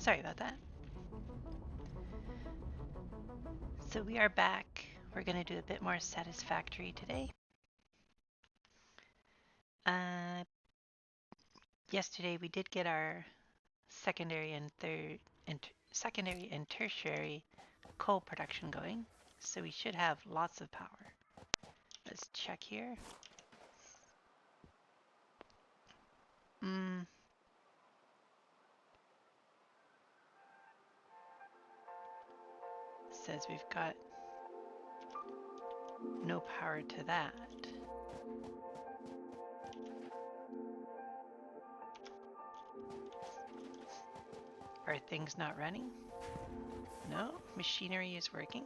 Sorry about that. So we are back. We're going to do a bit more satisfactory today. Yesterday we did get our secondary and tertiary coal production going, so we should have lots of power. Let's check here. Says we've got no power to that. Are things not running? No, machinery is working.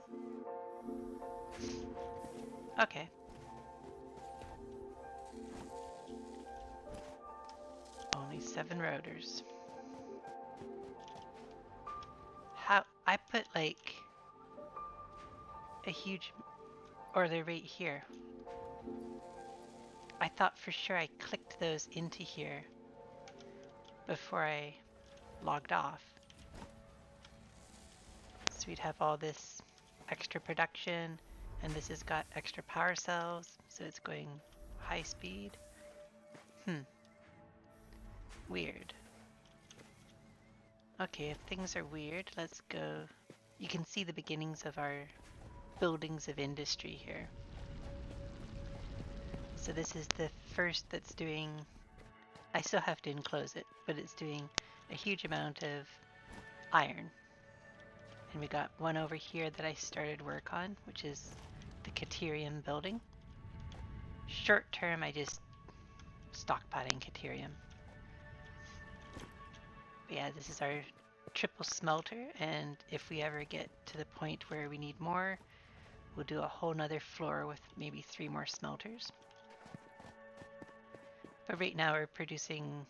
Okay. Only 7 rotors. How I put like a huge, or they're right here. I thought for sure I clicked those into here before I logged off. So we'd have all this extra production, and this has got extra power cells, so it's going high speed. Weird. Okay, if things are weird, let's go. You can see the beginnings of our buildings of industry here. So this is the first that's doing, I still have to enclose it, but it's doing a huge amount of iron. And we got one over here that I started work on, which is the Caterium building. Short term, I just stockpiling Caterium. But yeah, this is our triple smelter, and if we ever get to the point where we need more, we'll do a whole nother floor with maybe 3 more smelters. But right now we're producing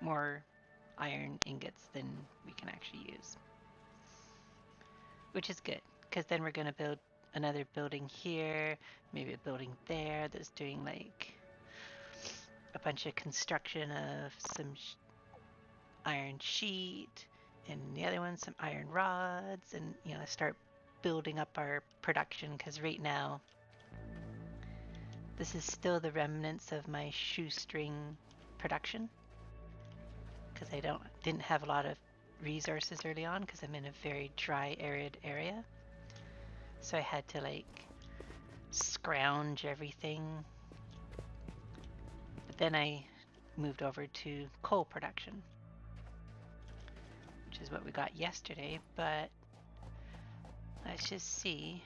more iron ingots than we can actually use. Which is good, because then we're going to build another building here, maybe a building there that's doing like a bunch of construction of some iron sheet, and the other one some iron rods, and you know, start building up our production, because right now this is still the remnants of my shoestring production, because I didn't have a lot of resources early on because I'm in a very dry, arid area. So I had to like scrounge everything. But then I moved over to coal production, which is what we got yesterday. But let's just see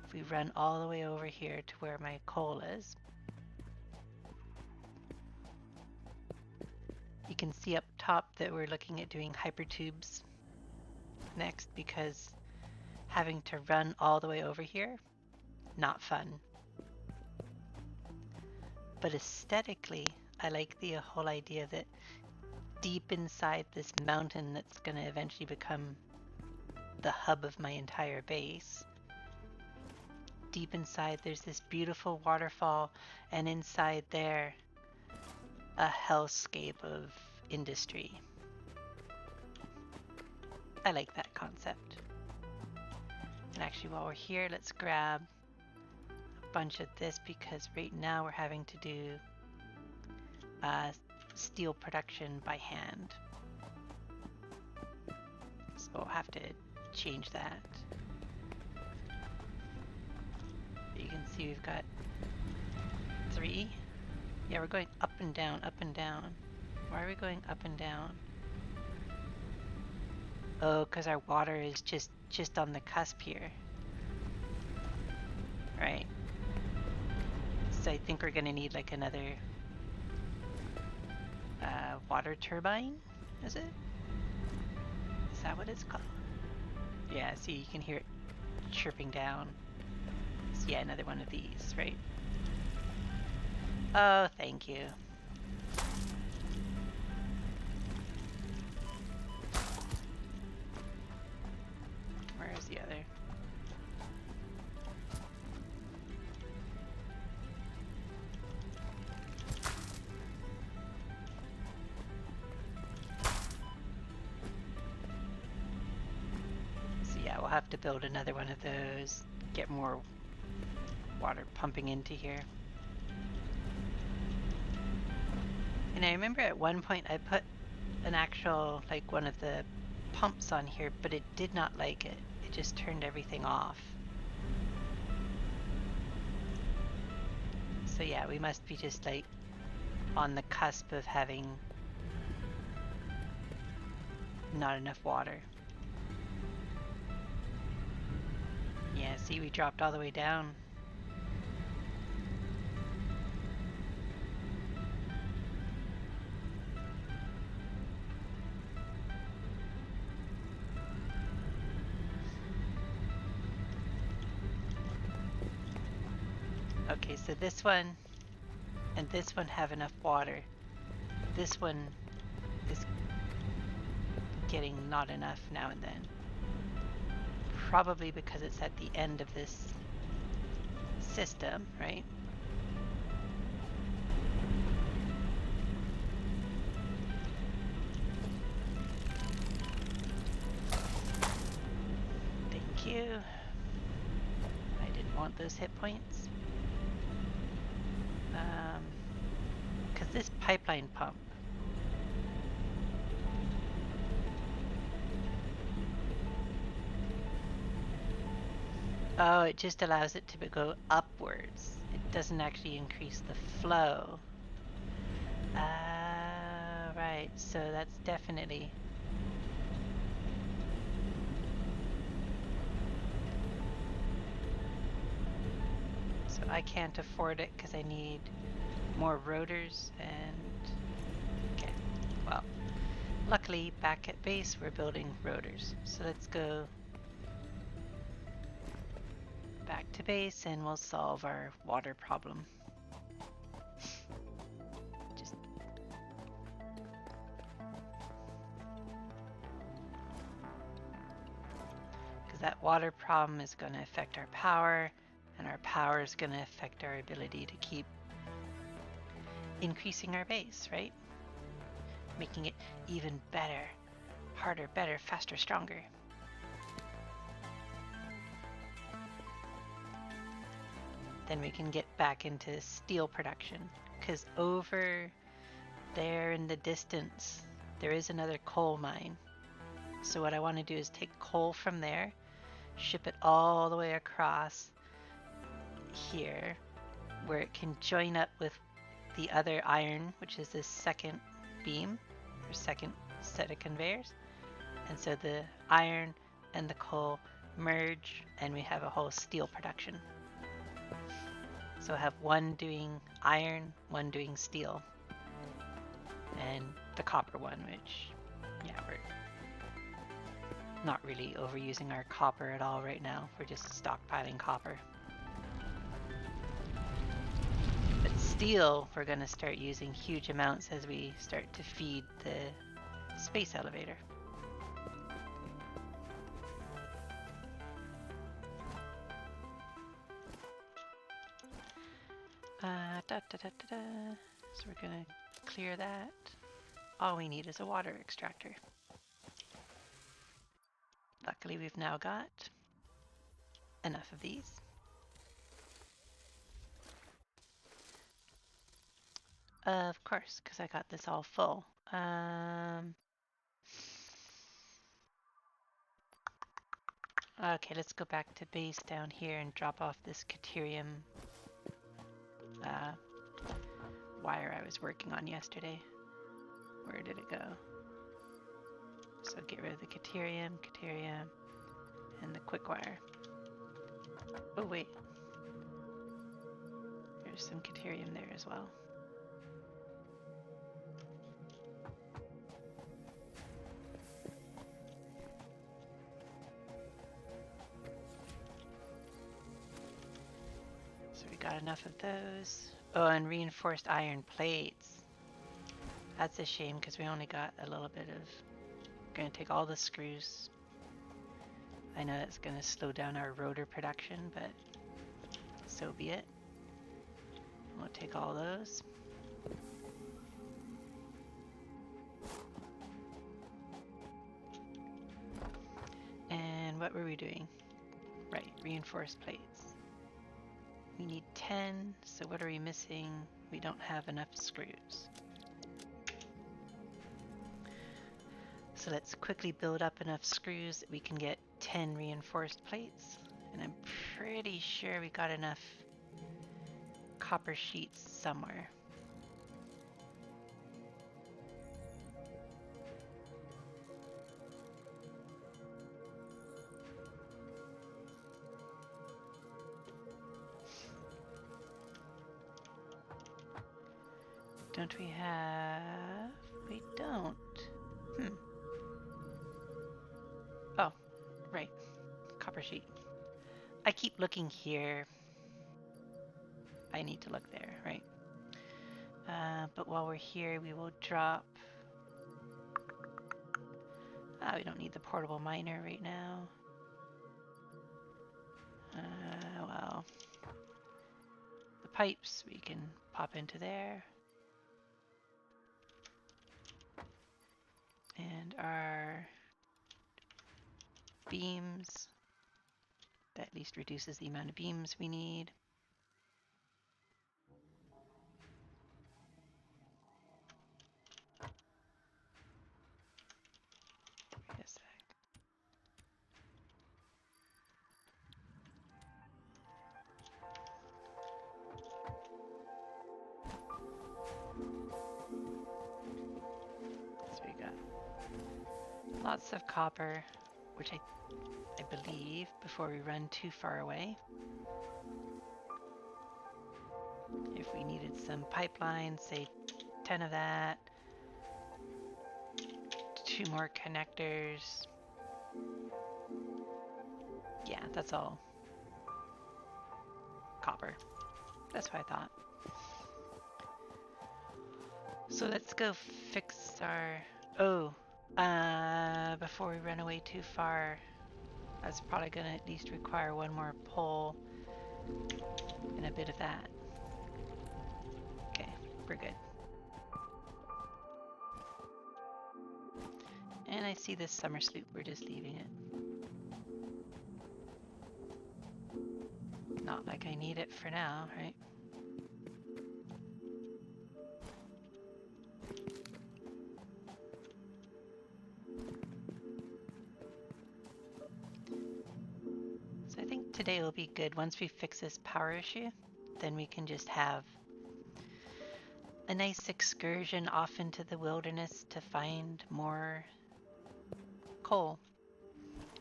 if we run all the way over here to where my coal is. You can see up top that we're looking at doing hypertubes next, because having to run all the way over here, not fun. But aesthetically, I like the whole idea that deep inside this mountain that's going to eventually become the hub of my entire base, deep inside there's this beautiful waterfall, and inside there a hellscape of industry. I like that concept. And actually, while we're here, let's grab a bunch of this, because right now we're having to do steel production by hand. So we'll have to change that. But you can see we've got 3. Yeah, we're going up and down, up and down. Why are we going up and down? Oh, because our water is just on the cusp here. Right. So I think we're going to need like another water turbine, is it? Is that what it's called? Yeah, see, you can hear it chirping down. So yeah, another one of these, right? Oh, thank you. Where is the other? have to build another one of those, get more water pumping into here. And I remember at one point I put an actual, like one of the pumps on here, but it did not like it. It just turned everything off. So yeah, we must be just like on the cusp of having not enough water. Yeah, see, we dropped all the way down. Okay, so this one and this one have enough water. This one is getting not enough now and then. Probably because it's at the end of this system, right? Thank you. I didn't want those hit points. Because this pipeline pump, oh, it just allows it to go upwards. It doesn't actually increase the flow. Right, so that's definitely... So I can't afford it because I need more rotors and... Okay, well, luckily back at base we're building rotors. So let's go back to base and we'll solve our water problem. Just because that water problem is going to affect our power, and our power is going to affect our ability to keep increasing our base, right? Making it even better, harder, better, faster, stronger. Then we can get back into steel production, because over there in the distance there is another coal mine. So what I want to do is take coal from there, ship it all the way across here where it can join up with the other iron, which is this second beam or second set of conveyors. And so the iron and the coal merge and we have a whole steel production. So I have one doing iron, one doing steel, and the copper one, which, yeah, we're not really overusing our copper at all right now. We're just stockpiling copper. But steel, we're going to start using huge amounts as we start to feed the space elevator. So we're going to clear that. All we need is a water extractor. Luckily, we've now got enough of these. Of course, because I got this all full. Okay, let's go back to base down here and drop off this Caterium wire I was working on yesterday. Where did it go? So get rid of the Caterium, and the quick wire. Oh wait, there's some Caterium there as well. So we got enough of those. Oh, and reinforced iron plates. That's a shame because we only got a little bit of... We're going to take all the screws. I know it's going to slow down our rotor production, but so be it. We'll take all those. And what were we doing? Right, reinforced plates. We need 10, so what are we missing? We don't have enough screws. So let's quickly build up enough screws that we can get 10 reinforced plates. And I'm pretty sure we got enough copper sheets somewhere. Don't we have... We don't. Oh, right. Copper sheet. I keep looking here. I need to look there, right? But while we're here, we will drop... we don't need the portable miner right now. Well... The pipes we can pop into there. And our beams, that at least reduces the amount of beams we need. Wait a sec. So we got lots of copper, which I believe, before we run too far away. If we needed some pipelines, say 10 of that, 2 more connectors. Yeah, that's all copper. That's what I thought. So let's go fix our... before we run away too far, that's probably going to at least require 1 more pole and a bit of that. Okay, we're good. And I see this summer sloop, we're just leaving it. Not like I need it for now, right? So I think today will be good. Once we fix this power issue, then we can just have a nice excursion off into the wilderness to find more coal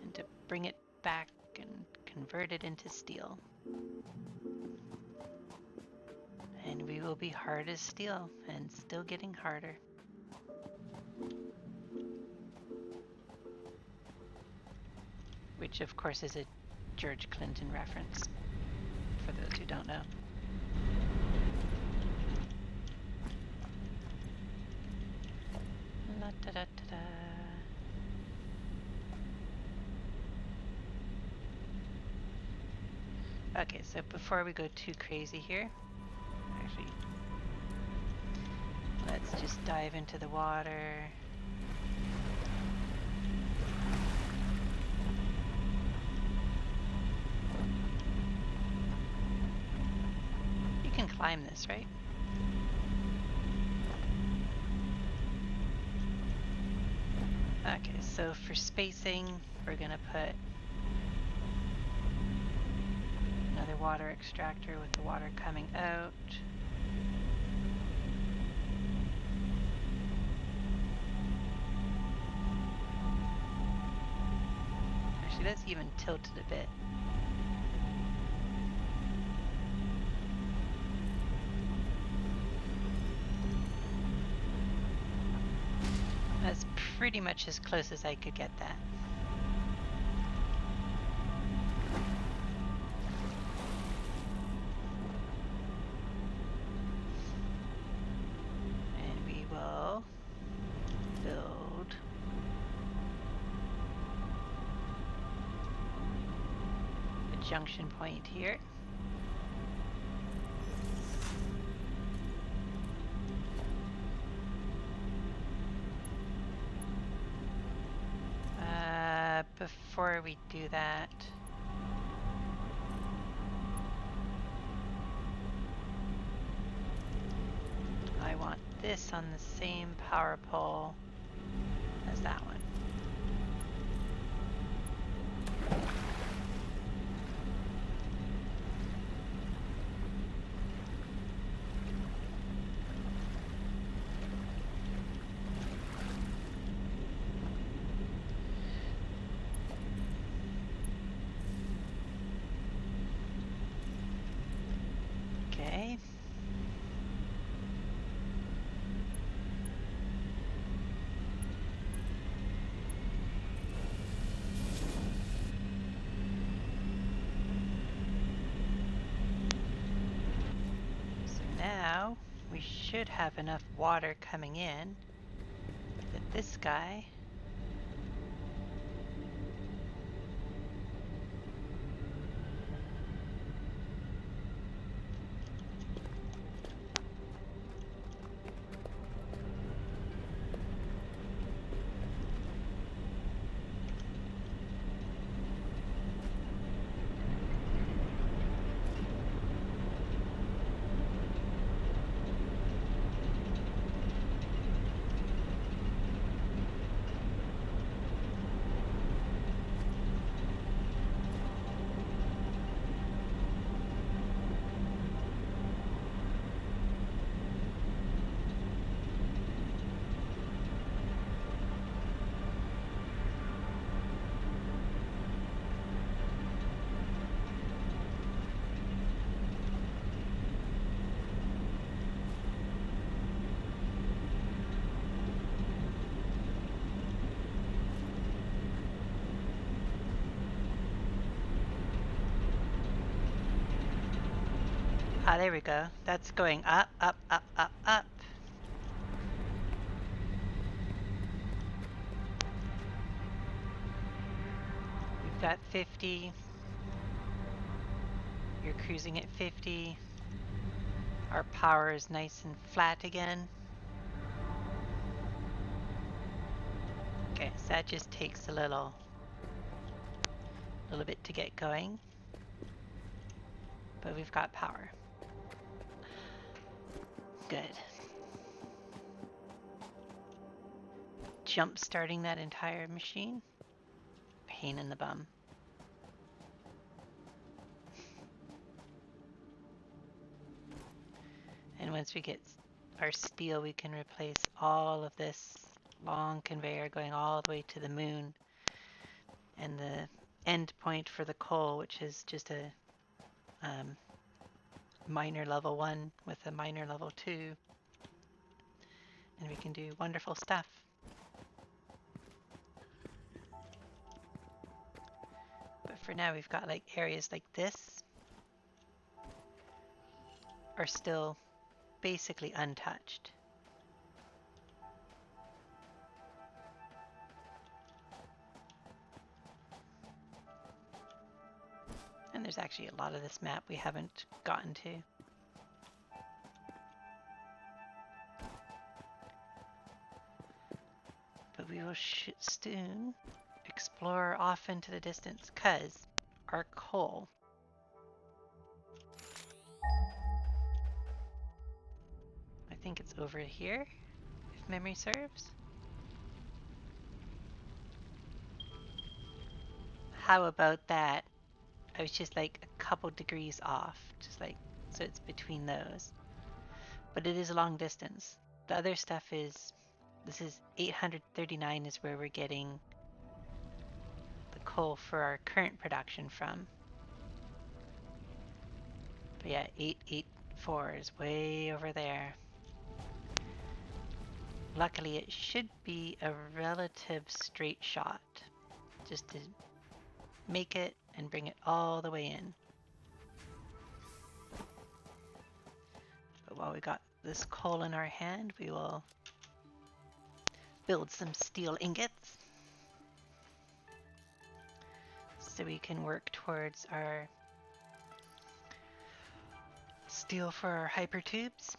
and to bring it back and convert it into steel. And we will be hard as steel and still getting harder. Which of course is a George Clinton reference, for those who don't know. La da da da da. Okay, so before we go too crazy here, actually, let's just dive into the water. You can climb this, right? Okay, so for spacing, we're gonna put another water extractor with the water coming out. Actually, that's even tilted a bit. That's pretty much as close as I could get that. And we will build a junction point here. before we do that, I want this on the same power pole as that one. Okay. So now we should have enough water coming in that this guy Ah, there we go. That's going up, up, up, up, up. We've got 50. You're cruising at 50. Our power is nice and flat again. Okay, so that just takes a little bit to get going. But we've got power. Good. Jump starting that entire machine. Pain in the bum. And once we get our steel, we can replace all of this long conveyor going all the way to the moon. And the end point for the coal, which is just a minor level 1 with a minor level 2. And we can do wonderful stuff. But for now, we've got like areas like this are still basically untouched. And there's actually a lot of this map we haven't gotten to. But we will soon explore off into the distance, because our coal I think it's over here, if memory serves. How about that? I was just like a couple degrees off, just like, so it's between those. But it is a long distance. The other stuff is, this is 839 is where we're getting the coal for our current production from. But yeah, 884 is way over there. Luckily, it should be a relative straight shot, just to make it and bring it all the way in. But while we got this coal in our hand, we will build some steel ingots so we can work towards our steel for our hypertubes.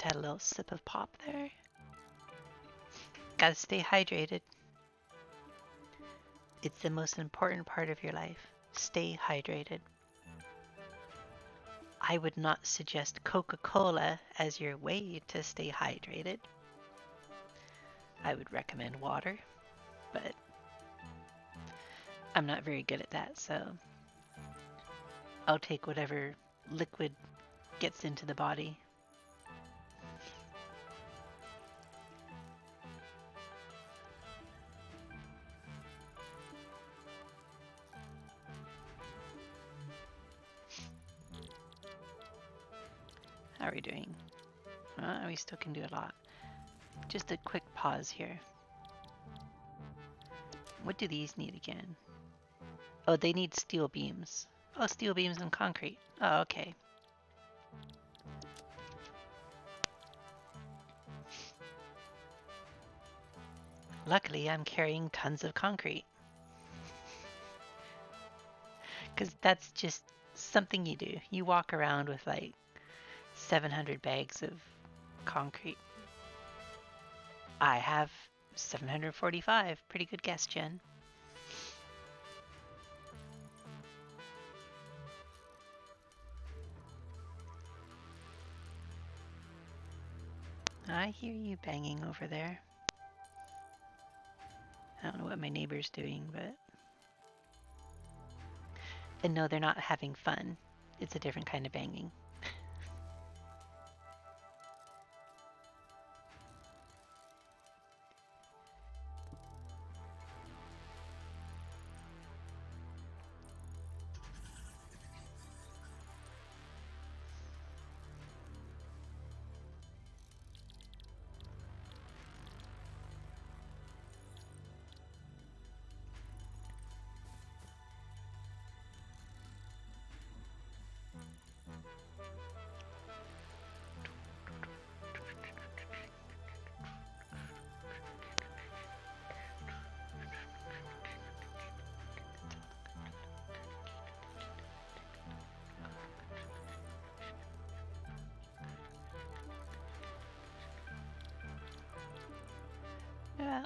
had a little sip of pop there. Gotta stay hydrated. It's the most important part of your life. Stay hydrated. I would not suggest Coca-Cola as your way to stay hydrated. I would recommend water, but I'm not very good at that, so I'll take whatever liquid gets into the body. How are we doing? We still can do a lot. Just a quick pause here. What do these need again? Oh, they need steel beams. Oh, steel beams and concrete. Oh, okay. Luckily, I'm carrying tons of concrete. Because that's just something you do. You walk around with like 700 bags of concrete. I have 745. Pretty good guess, Jen. I hear you banging over there. I don't know what my neighbor's doing, but... And no, they're not having fun. It's a different kind of banging.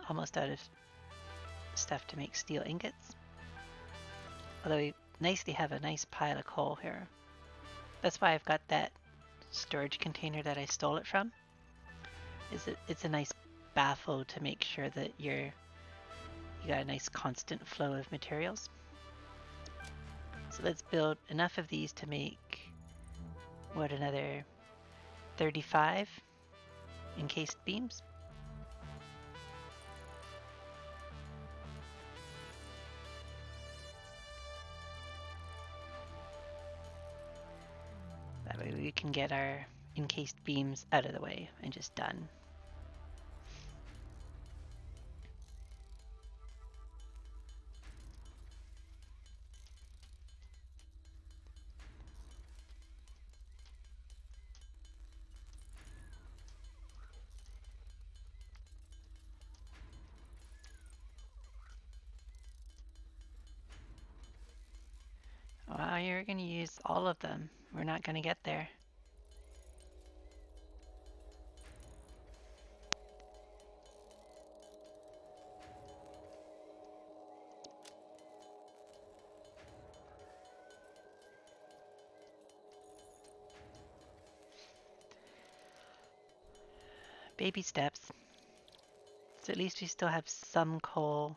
Almost out of stuff to make steel ingots. Although nice to have a nice pile of coal here. That's why I've got that storage container that I stole it from. It's a nice baffle to make sure that you got a nice constant flow of materials. So let's build enough of these to make another 35 encased beams. That way we can get our encased beams out of the way and just done. Wow, you're going to use all of them. We're not going to get there. Baby steps. So at least we still have some coal.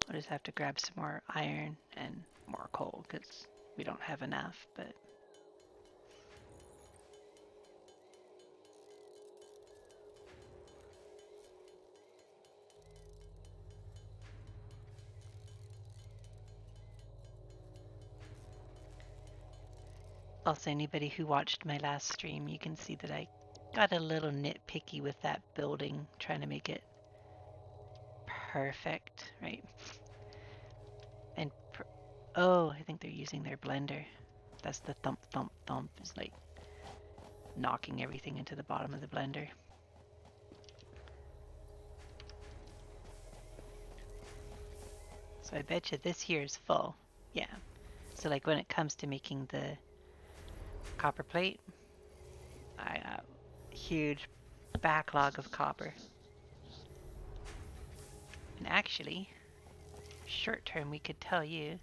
I'll just have to grab some more iron and more coal because we don't have enough, but... Also, anybody who watched my last stream, you can see that I got a little nitpicky with that building, trying to make it perfect, right? And oh, I think they're using their blender. That's the thump, thump, thump. It's like knocking everything into the bottom of the blender. So I bet you this here is full. Yeah. So like when it comes to making the copper plate, I got huge backlog of copper. And actually, short term, we could tell you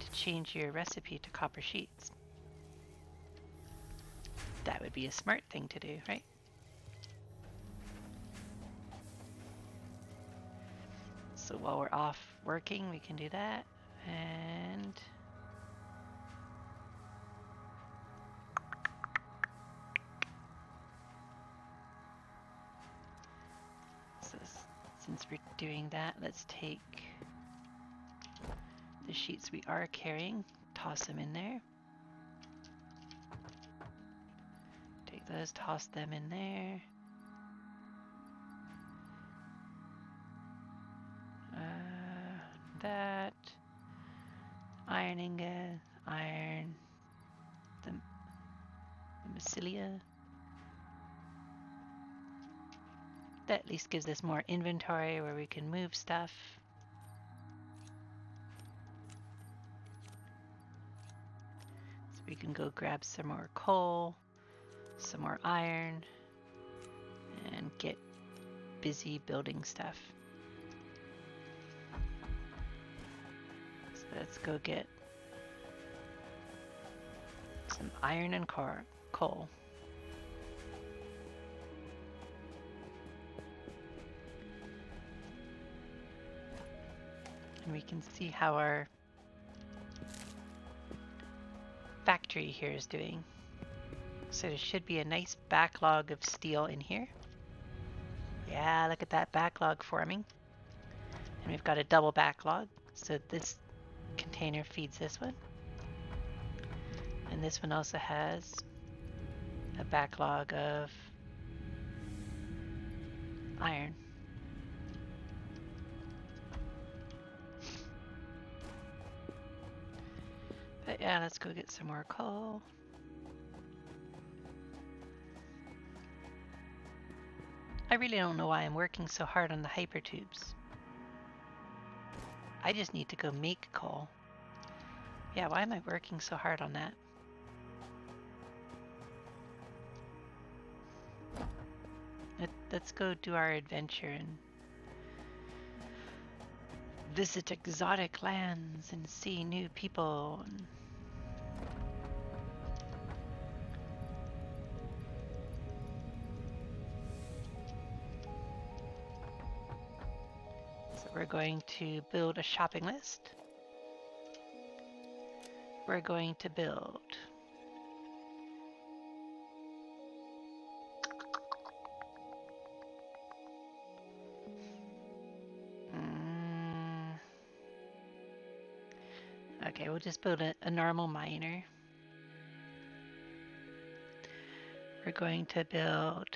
to change your recipe to copper sheets. That would be a smart thing to do, right? So while we're off working, we can do that. And so since we're doing that, let's take the sheets we are carrying, toss them in there. Take those, toss them in there. That iron ingot, iron, the mycelia. That at least gives us more inventory where we can move stuff. So we can go grab some more coal, some more iron, and get busy building stuff. So let's go get some iron and coal. And we can see how our factory here is doing. So there should be a nice backlog of steel in here. Yeah, look at that backlog forming. And we've got a double backlog. So this container feeds this one. And this one also has a backlog of iron. But yeah, let's go get some more coal. I really don't know why I'm working so hard on the hypertubes. I just need to go make coal. Yeah, why am I working so hard on that? Let's go do our adventure and visit exotic lands and see new people. So we're going to build a shopping list. We're going to build okay, we'll just build a normal miner. We're going to build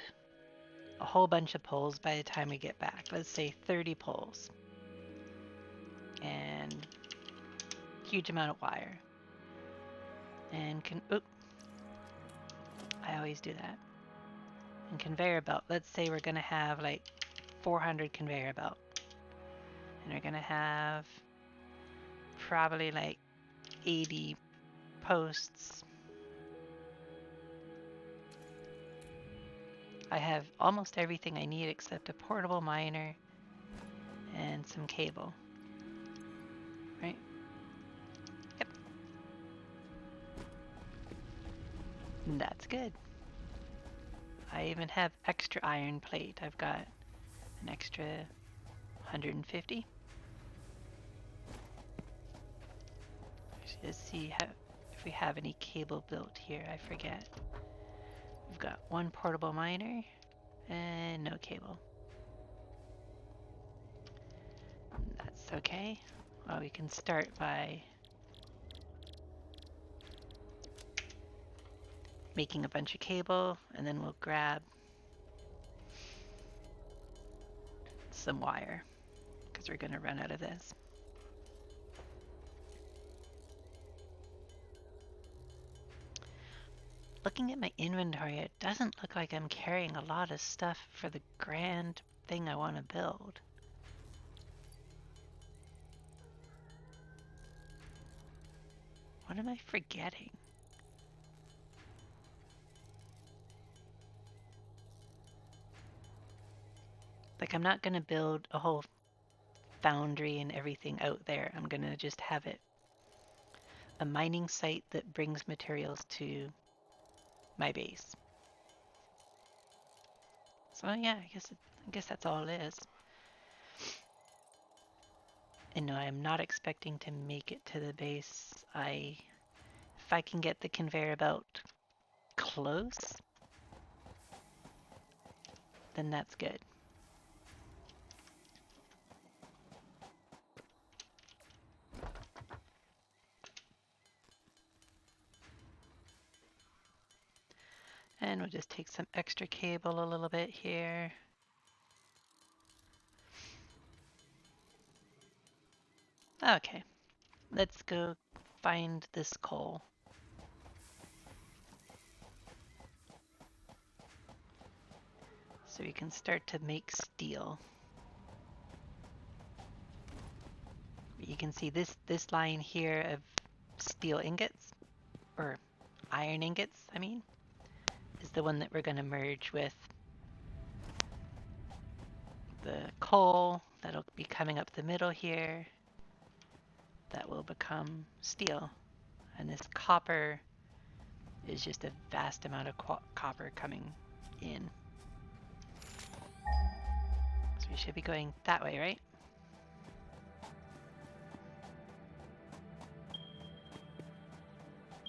a whole bunch of poles by the time we get back. Let's say 30 poles. And huge amount of wire. And I always do that. And conveyor belt. Let's say we're gonna have like 400 conveyor belt. And we're gonna have probably like 80 posts. I have almost everything I need except a portable miner and some cable. Right? Yep. And that's good. I even have extra iron plate. I've got an extra 150. Let's see if we have any cable built here. I forget. We've got one portable miner and no cable. That's okay. Well, we can start by making a bunch of cable, and then we'll grab some wire because we're going to run out of this. Looking at my inventory, it doesn't look like I'm carrying a lot of stuff for the grand thing I want to build. What am I forgetting? Like, I'm not going to build a whole foundry and everything out there. I'm going to just have it a mining site that brings materials to my base. So yeah, I guess that's all it is. And no, I'm not expecting to make it to the base. If I can get the conveyor belt close, then that's good. And we'll just take some extra cable a little bit here. Okay, let's go find this coal. So we can start to make steel. You can see this line here of steel ingots, or iron ingots, I mean, is the one that we're going to merge with the coal. That'll be coming up the middle here. That will become steel. And this copper is just a vast amount of copper coming in. So we should be going that way, right?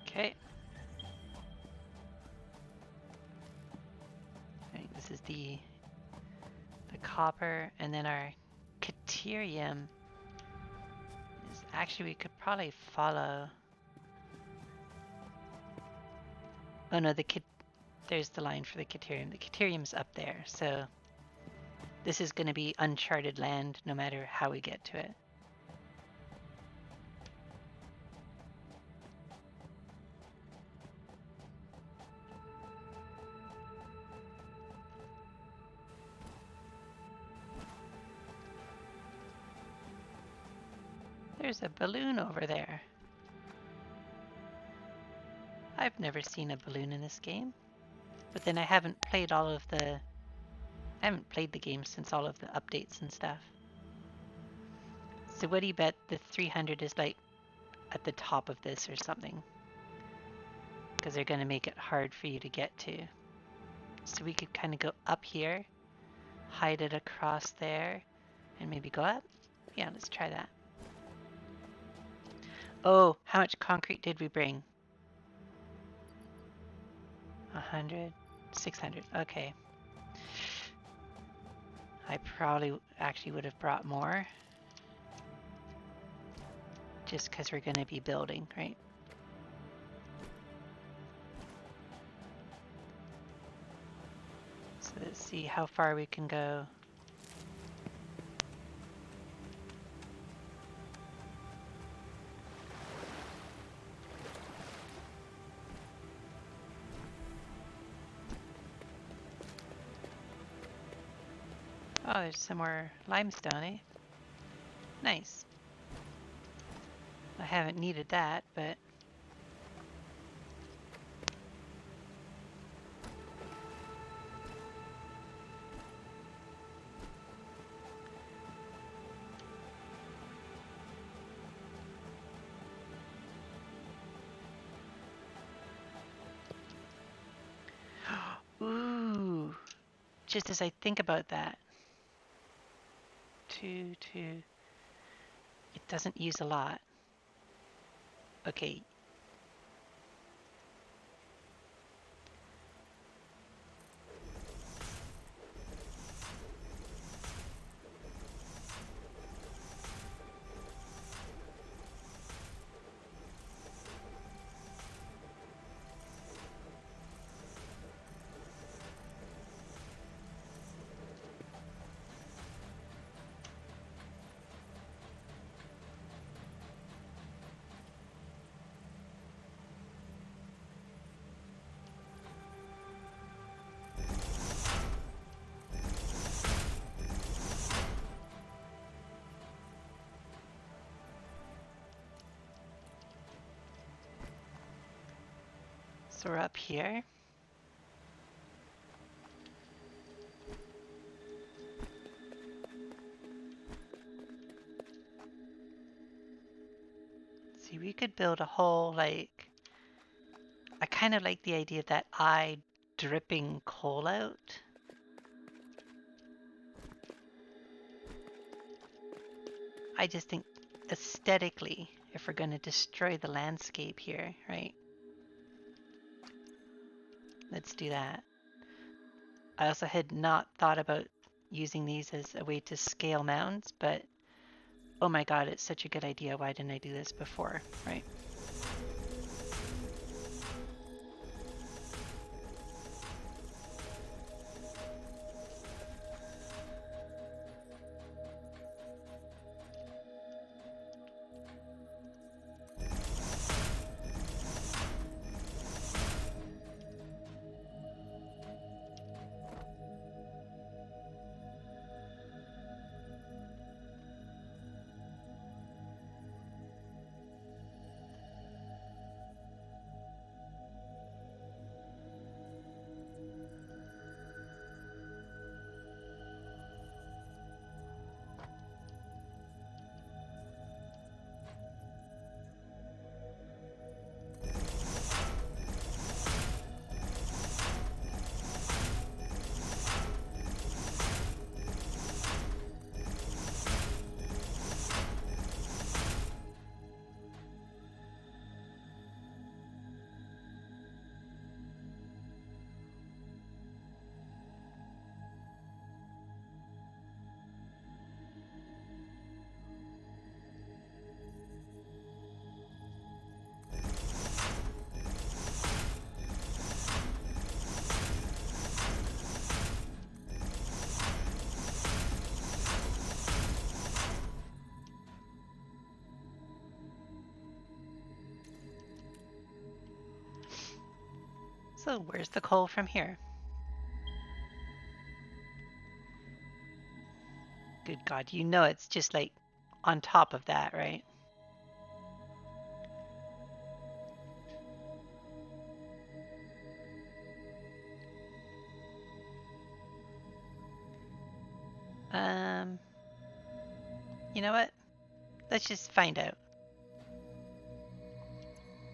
Okay. Right, this is the copper, and then our caterium is actually, we could probably follow. Oh no, there's the line for the caterium. The caterium's up there, so this is going to be uncharted land no matter how we get to it. There's a balloon over there. I've never seen a balloon in this game. But then I haven't played the game since all of the updates and stuff. So what do you bet the 300 is like at the top of this or something? Because they're going to make it hard for you to get to. So we could kind of go up here, hide it across there, and maybe go up? Yeah, let's try that. Oh, how much concrete did we bring? 100, 600, okay. I probably actually would have brought more. Just because we're going to be building, right? So let's see how far we can go. Oh, there's some more limestone, eh? Nice. I haven't needed that, but... Ooh! Just as I think about that. 2, 2... It doesn't use a lot. Okay. So we're up here. we could build a whole, like, I kind of like the idea of that eye dripping coal out. I just think aesthetically, if we're going to destroy the landscape here, right? Let's do that. I also had not thought about using these as a way to scale mountains, but oh my god, it's such a good idea. Why didn't I do this before, right? So where's the coal from here? Good God, you know it's just like on top of that, right? You know what? Let's just find out.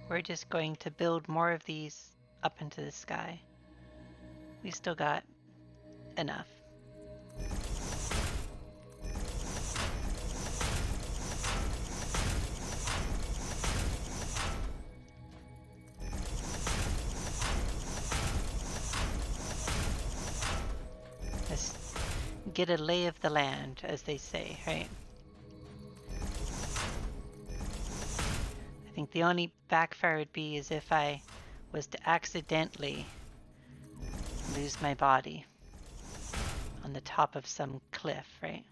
We're just going to build more of these up into the sky. We still got enough. Let's get a lay of the land, as they say, right? I think the only backfire would be is if I was to accidentally lose my body on the top of some cliff, right?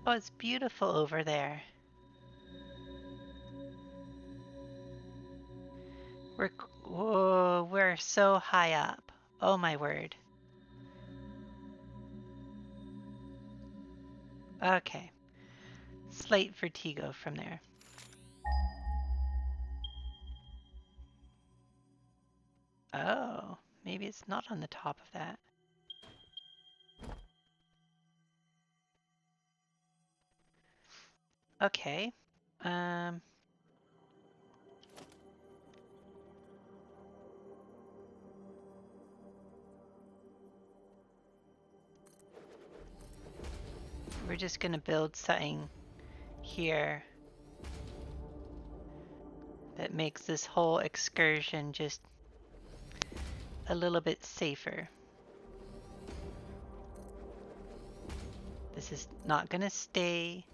Oh, it's beautiful over there. We're so high up. Oh my word. Okay. Slight vertigo from there. Oh, maybe it's not on the top of that. Okay. We're just gonna build something here that makes this whole excursion just a little bit safer. This is not gonna stay.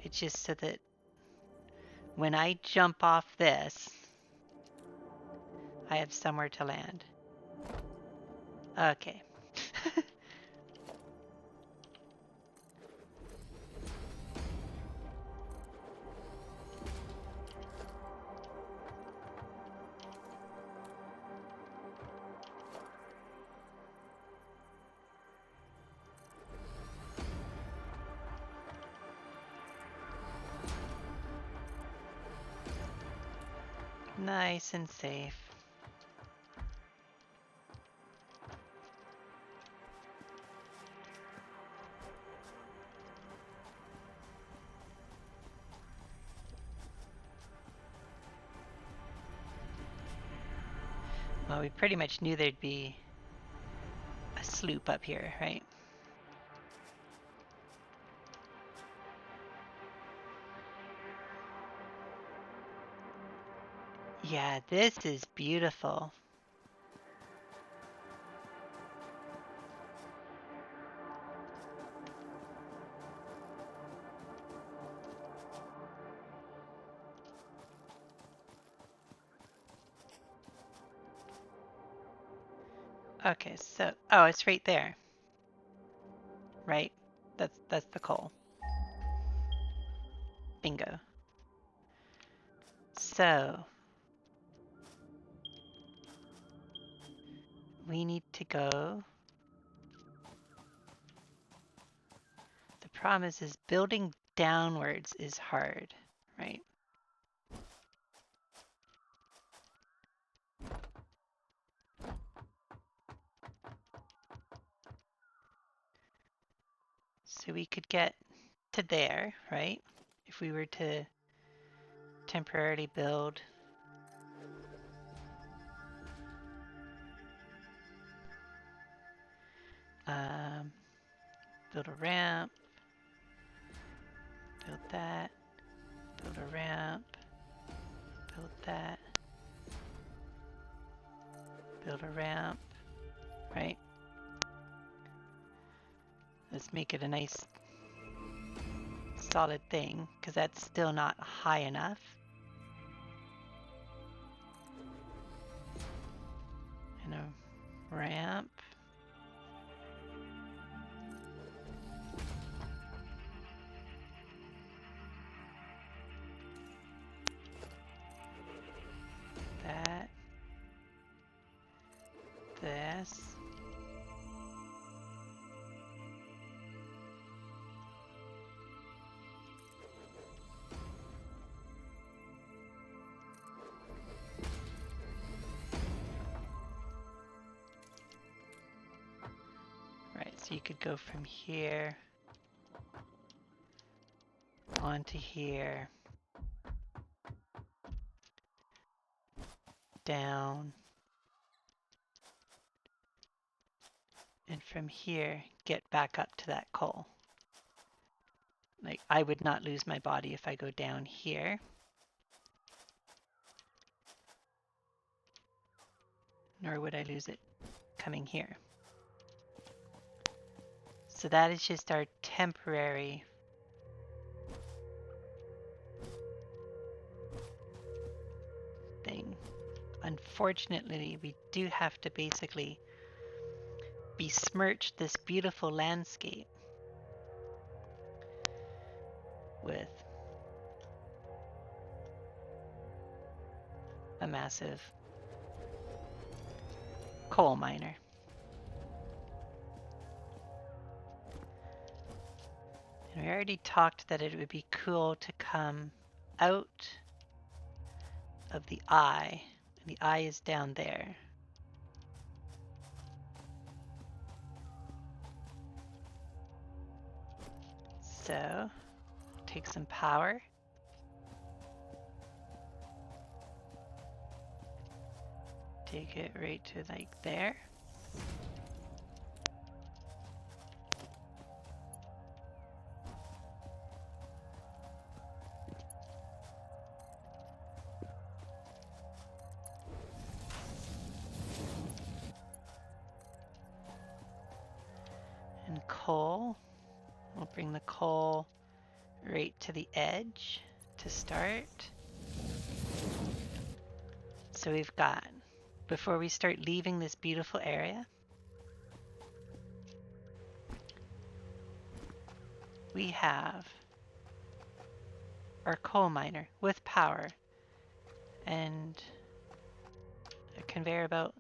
It's just so that when I jump off this, I have somewhere to land. Okay. Nice and safe. Well, we pretty much knew there'd be a sloop up here, right? Yeah, this is beautiful. Okay, so oh, it's right there. Right? That's the coal. Bingo. So we need to go. The problem is building downwards is hard, right? So we could get to there, right? If we were to temporarily build build a ramp, build that, build a ramp, build that, build a ramp, right? Let's make it a nice solid thing, because that's still not high enough. And a ramp. That. This. Right, so you could go from here onto here, down, and from here get back up to that coal. Like, I would not lose my body if I go down here. Nor would I lose it coming here. So that is just our temporary thing. Unfortunately, we do have to basically besmirch this beautiful landscape with a massive coal miner. And we already talked that it would be cool to come out of the eye. And the eye is down there. So, take some power. Take it right to like there. And coal, we'll bring the coal right to the edge to start. So we've got, before we start leaving this beautiful area, we have our coal miner with power and a conveyor belt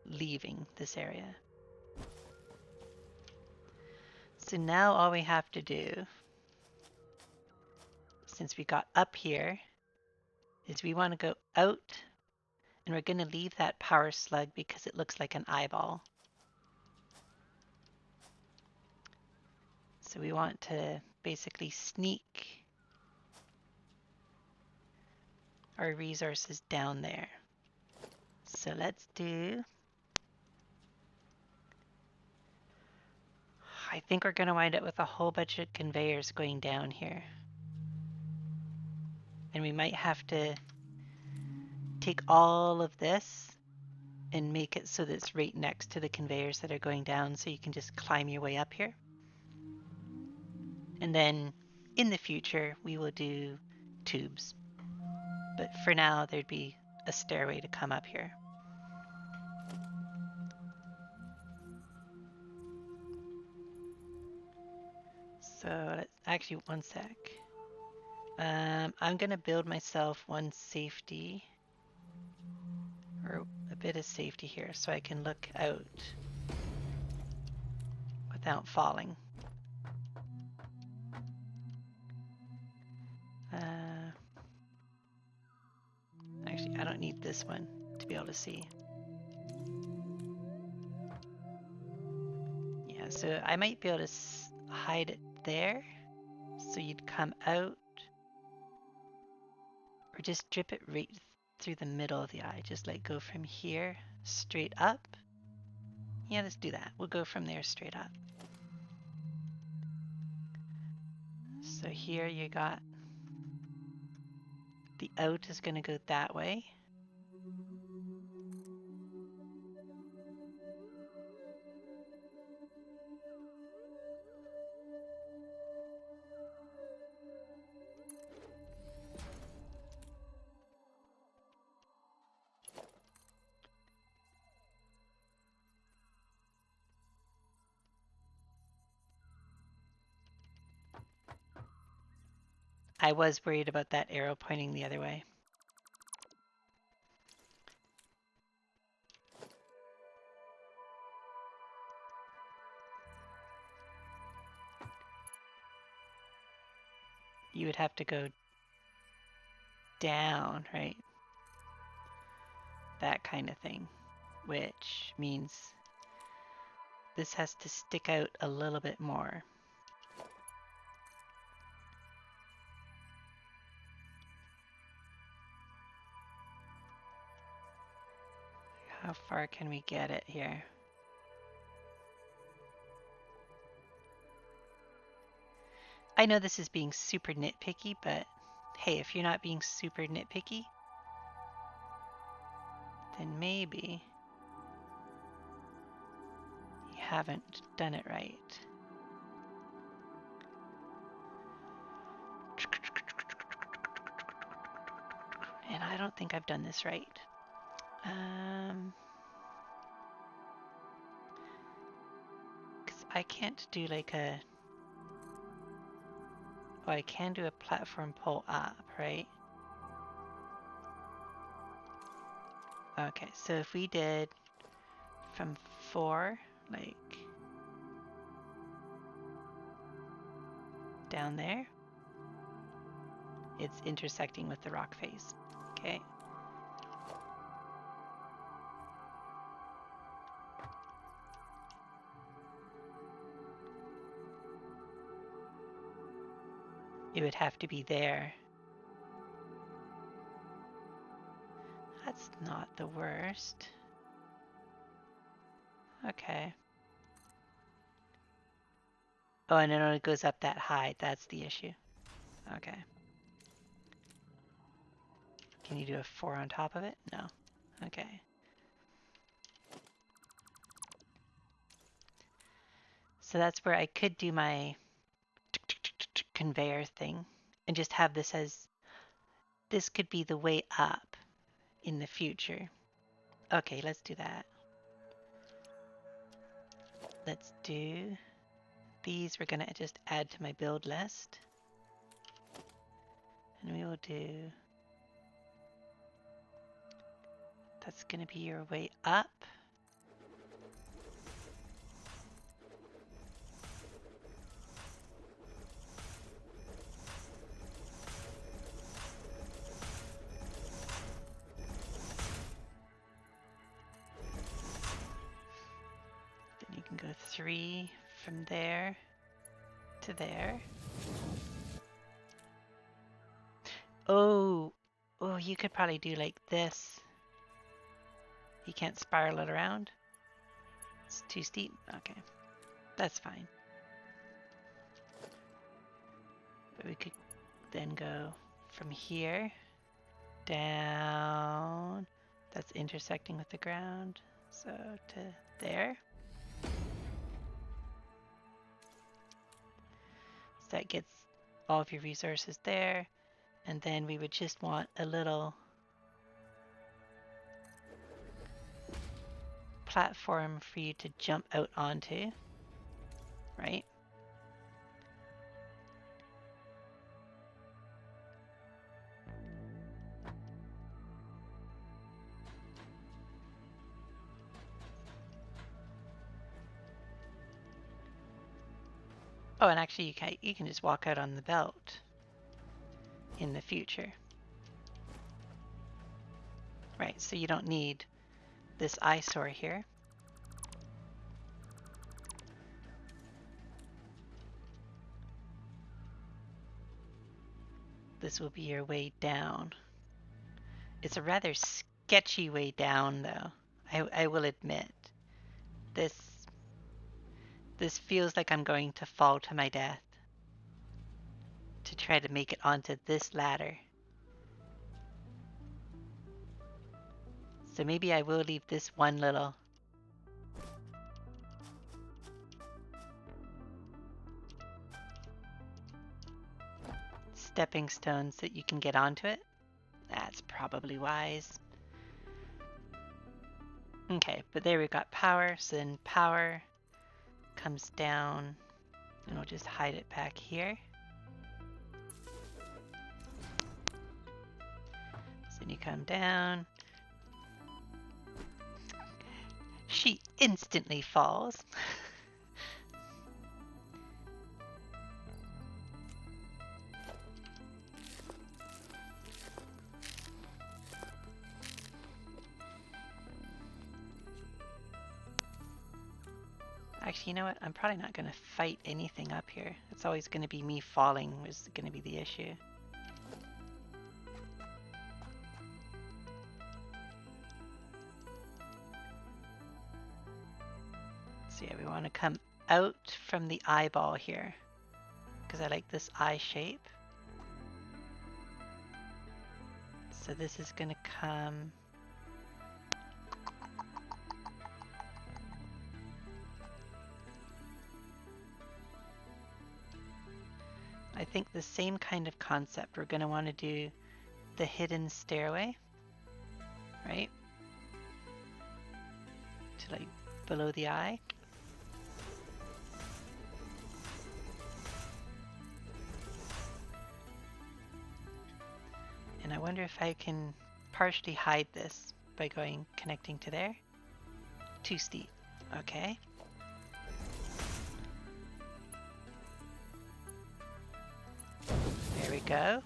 leaving this area. So now all we have to do, since we got up here, is we want to go out And we're going to leave that power slug because it looks like an eyeball. So we want to basically sneak our resources down there. So let's do, I think we're going to wind up with a whole bunch of conveyors going down here. And we might have to take all of this and make it so that it's right next to the conveyors that are going down, so you can just climb your way up here. And then in the future, we will do tubes. But for now, there'd be a stairway to come up here. So let's actually, one sec. I'm gonna build myself one safety, or a bit of safety here, so I can look out without falling. Actually, I don't need this one to be able to see. Yeah, so I might be able to hide it there, so you'd come out, or just drip it right through the middle of the eye. Just like go from here straight up. Yeah, let's do that. We'll go from there straight up. So here you got the out is going to go that way. I was worried about that arrow pointing the other way. You would have to go down, right? That kind of thing, which means this has to stick out a little bit more. How far can we get it here? I know this is being super nitpicky, but hey, if you're not being super nitpicky, then maybe you haven't done it right. And I don't think I've done this right. Because I can't do like a... Oh, I can do a platform pull up, right? Okay, so if we did from 4, like down there, it's intersecting with the rock face. Okay. It would have to be there. That's not the worst. Okay. Oh, and it only goes up that high. That's the issue. Okay. Can you do a 4 on top of it? No. Okay. So that's where I could do my conveyor thing and just have this as, this could be the way up in the future. Okay, let's do that. Let's do these. We're going to just add to my build list. And we will do, that's going to be your way up. 3 from there to there. Oh, you could probably do like this. You can't spiral it around. It's too steep. Okay, that's fine. But we could then go from here down. That's intersecting with the ground. So to there. So that gets all of your resources there. And then we would just want a little platform for you to jump out onto, right? Oh, and actually you can just walk out on the belt in the future. Right, so you don't need this eyesore here. This will be your way down. It's a rather sketchy way down, though. I will admit. This feels like I'm going to fall to my death to try to make it onto this ladder. So maybe I will leave this one little stepping stone so that you can get onto it. That's probably wise. Okay, but there we've got power, so then power comes down, and we'll just hide it back here. So then you come down. She instantly falls. Actually, you know what? I'm probably not going to fight anything up here. It's always going to be me falling is going to be the issue. So yeah, we want to come out from the eyeball here because I like this eye shape. So this is going to come I think the same kind of concept. We're going to want to do the hidden stairway, right? To like below the eye. And I wonder if I can partially hide this by connecting to there. Too steep. Okay. There we go.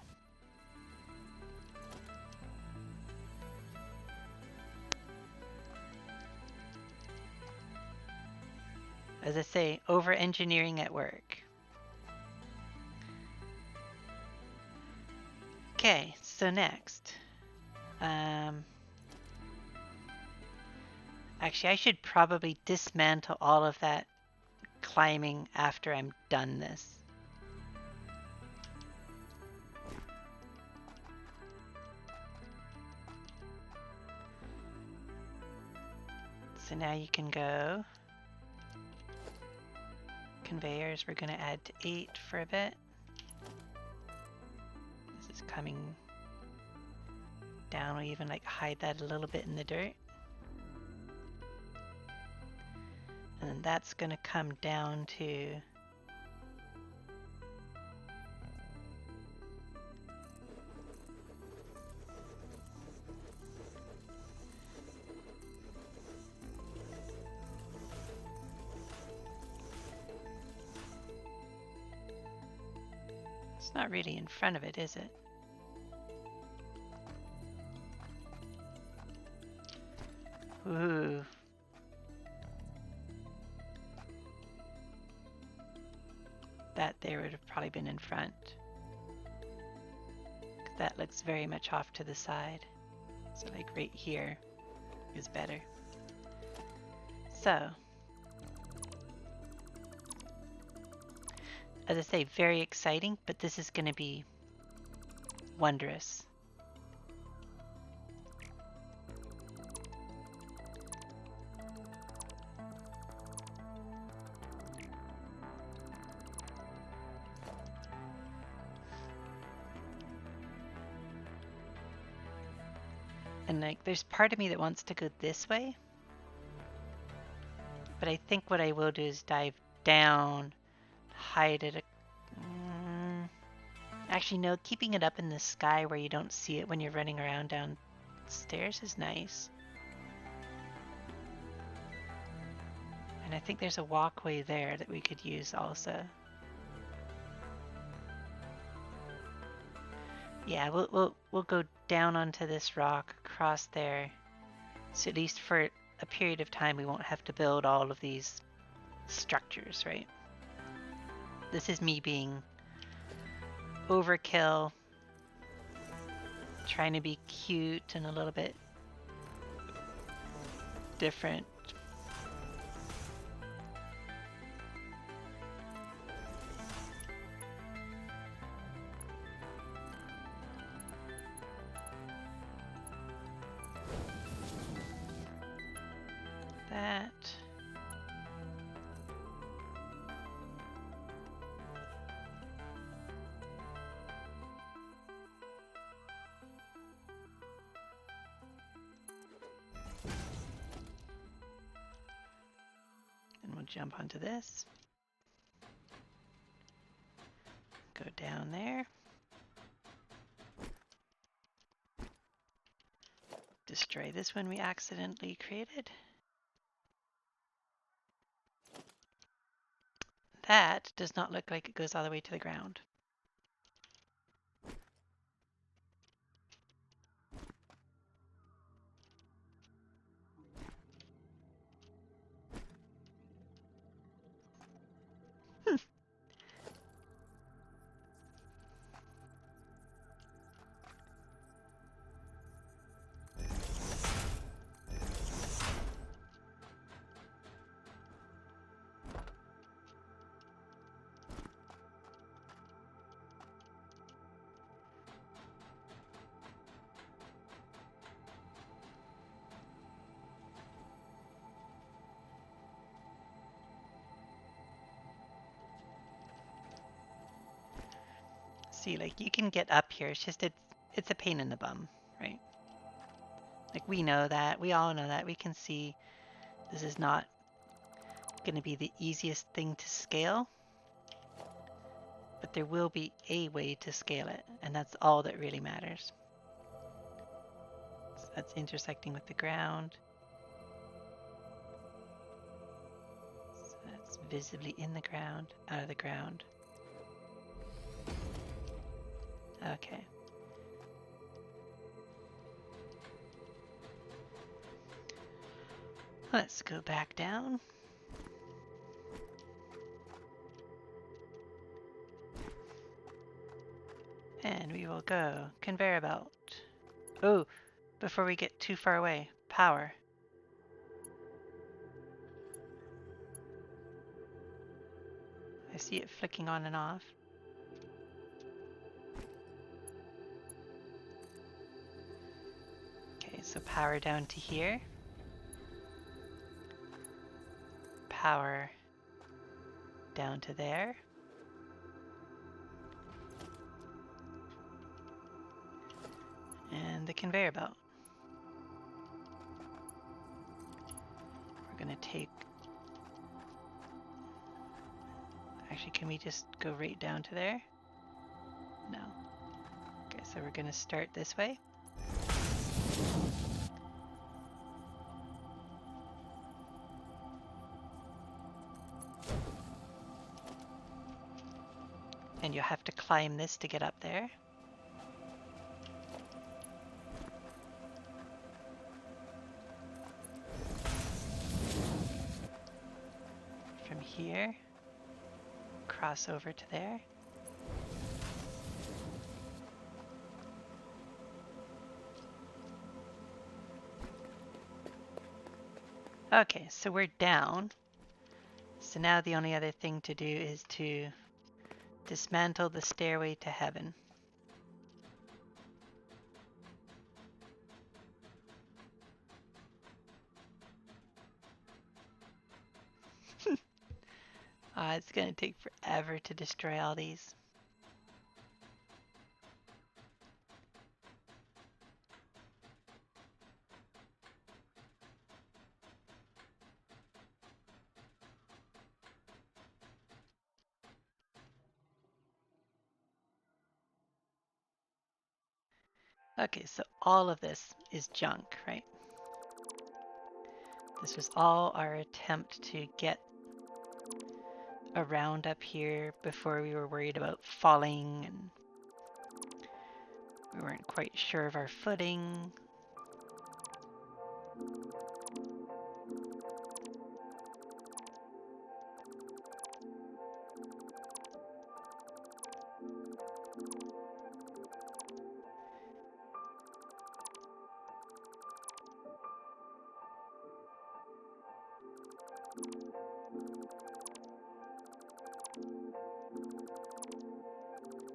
As I say, over-engineering at work. Okay, so next. Actually, I should probably dismantle all of that climbing after I'm done this. So now you can go. Conveyors, we're going to add to 8 for a bit. This is coming down. We'll even like hide that a little bit in the dirt. And then that's going to come down to it's not really in front of it, is it? Ooh. That there would have probably been in front. That looks very much off to the side. So like right here is better. So, as I say, very exciting, but this is going to be wondrous. And like, there's part of me that wants to go this way, but I think what I will do is dive down, hide it. Actually, no, keeping it up in the sky where you don't see it when you're running around downstairs is nice. And I think there's a walkway there that we could use also. Yeah, we'll go down onto this rock, across there. So at least for a period of time we won't have to build all of these structures, right? This is me being overkill, trying to be cute and a little bit different. That. And we'll jump onto this. Go down there. Destroy this one we accidentally created. That does not look like it goes all the way to the ground. See, like you can get up here. It's just it's a pain in the bum, right? Like we know that. We all know that. We can see this is not going to be the easiest thing to scale, but there will be a way to scale it, and that's all that really matters. So that's intersecting with the ground. So that's visibly in the ground, out of the ground. Okay. Let's go back down. And we will go conveyor belt. Oh, before we get too far away, power. I see it flicking on and off. Okay, so power down to here. Power down to there. And the conveyor belt. We're going to take... Actually, can we just go right down to there? No. Okay, so we're going to start this way. And you'll have to climb this to get up there. From here, cross over to there. Okay, so we're down. So now the only other thing to do is to dismantle the stairway to heaven. It's going to take forever to destroy all these. Okay, so all of this is junk, right? This was all our attempt to get around up here before we were worried about falling, and we weren't quite sure of our footing.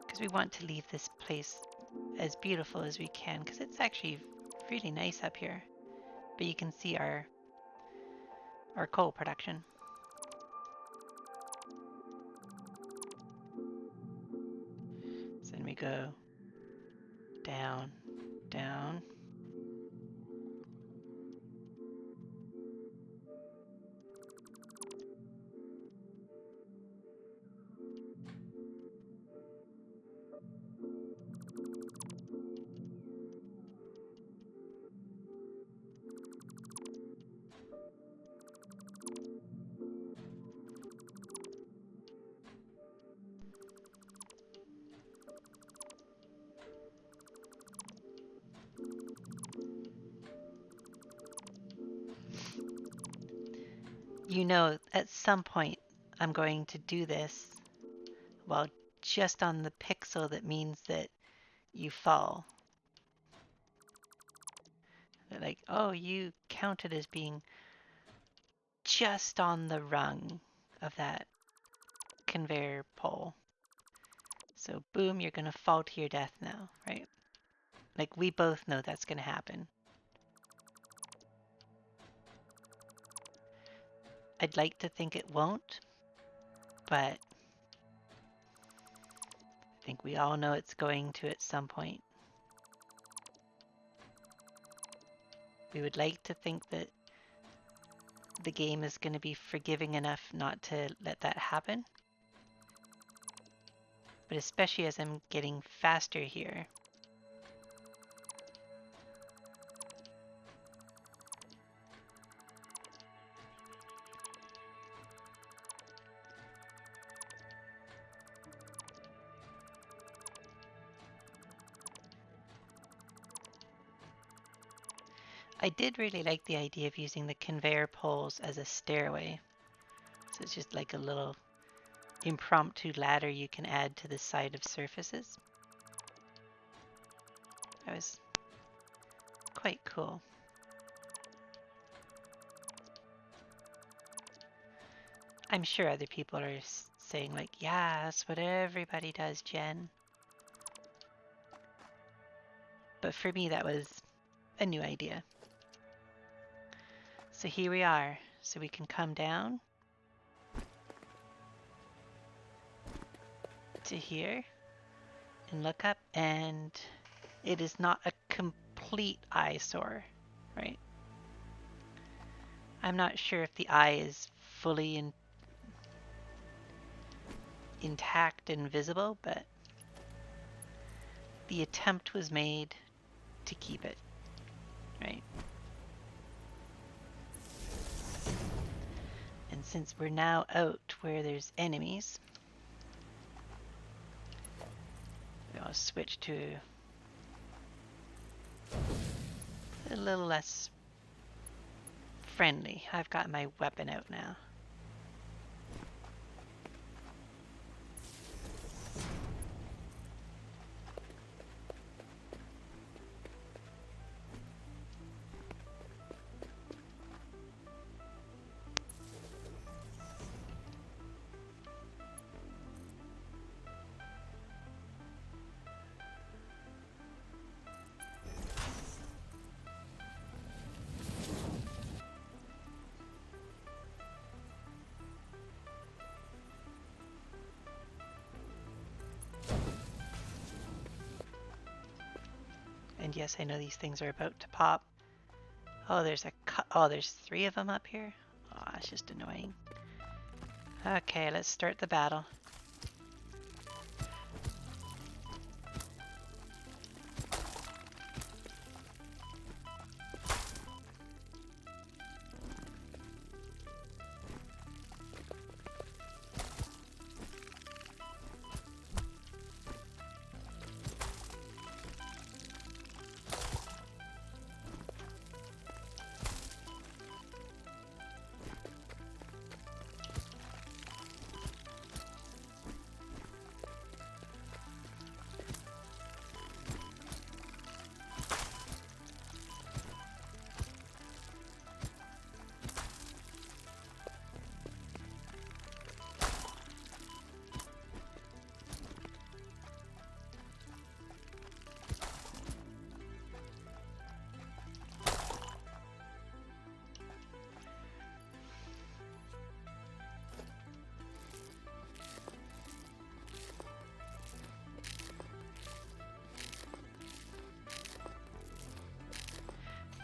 Because we want to leave this place as beautiful as we can, because it's actually really nice up here. But you can see our coal production. So then we go down, down. You know, at some point I'm going to do this, well, just on the pixel that means that you fall. They're like, oh, you counted as being just on the rung of that conveyor pole. So boom, you're gonna fall to your death now, right? Like, we both know that's gonna happen. I'd like to think it won't, but I think we all know it's going to at some point. We would like to think that the game is going to be forgiving enough not to let that happen. But especially as I'm getting faster here, I did really like the idea of using the conveyor poles as a stairway. So it's just like a little impromptu ladder you can add to the side of surfaces. That was quite cool. I'm sure other people are saying like, yeah, that's what everybody does, Jen. But for me, that was a new idea. So here we are. So we can come down to here and look up, and it is not a complete eyesore, right? I'm not sure if the eye is fully intact and visible, but the attempt was made to keep it, right? And since we're now out where there's enemies, I'll switch to a little less friendly. I've got my weapon out now. And yes, I know these things are about to pop. Oh, there's 3 of them up here. Oh, that's just annoying. Okay, let's start the battle.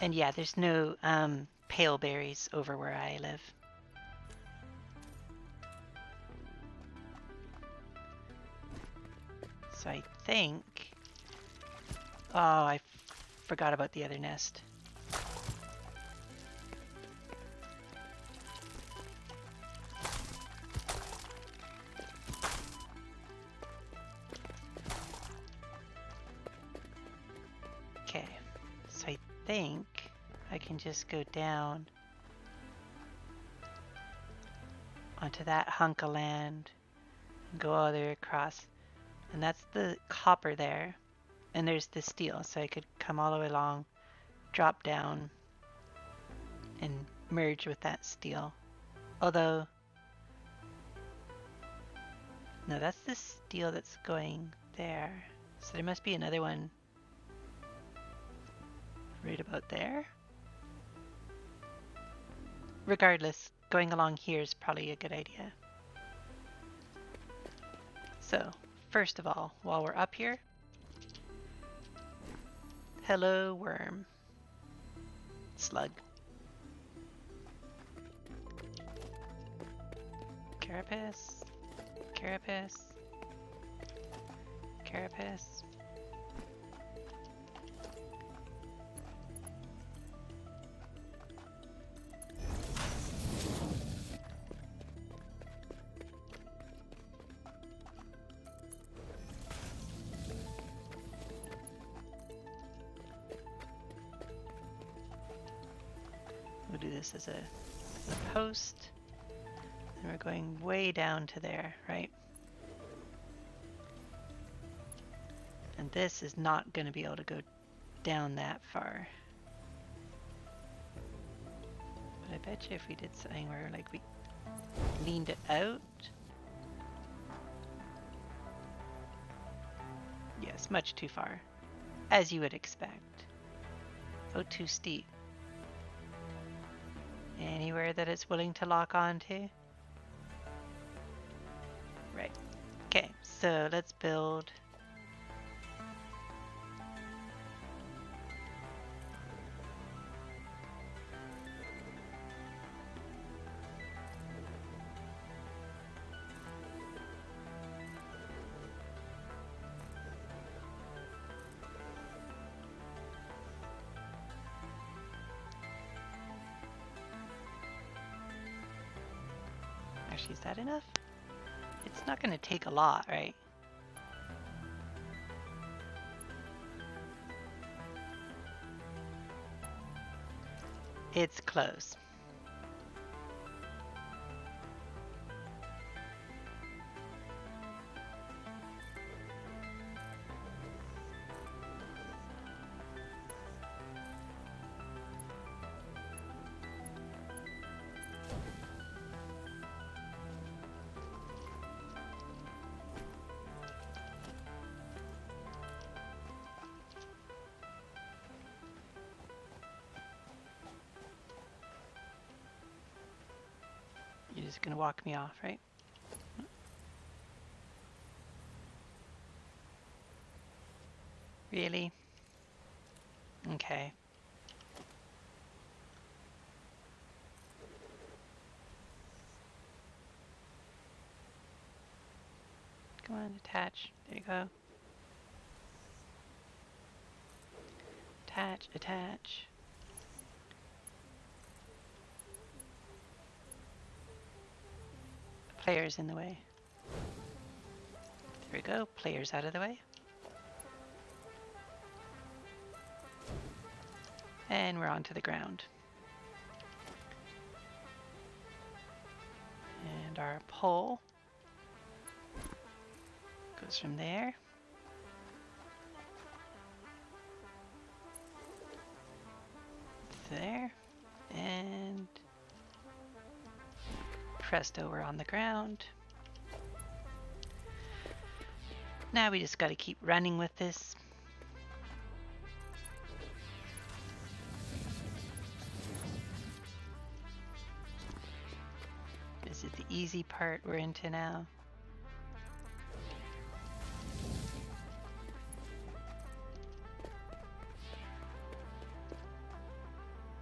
And yeah, there's no pale berries over where I live. So I think... Oh, I forgot about the other nest. Okay, so I think I can just go down onto that hunk of land and go all the way across. And that's the copper there. And there's the steel, so I could come all the way along, drop down, and merge with that steel. Although, no, that's the steel that's going there. So there must be another one right about there. Regardless, going along here is probably a good idea. So, first of all, while we're up here, hello worm. Slug. Carapace. Carapace. Carapace. We'll do this as a post. And we're going way down to there, right? And this is not going to be able to go down that far. But I bet you if we did something where like we leaned it out. Yes, much too far. As you would expect. Oh, too steep. Anywhere that it's willing to lock onto? Right. Okay, so let's build. Actually, is that enough? It's not going to take a lot, right? It's close. You're just gonna walk me off, right? Really? Okay. Come on, attach. There you go. Attach, attach. The player's in the way. There we go. Player's out of the way. And we're onto the ground. And our pole goes from there to there, and presto, we're on the ground. Now we just got to keep running with this. This is the easy part we're into now.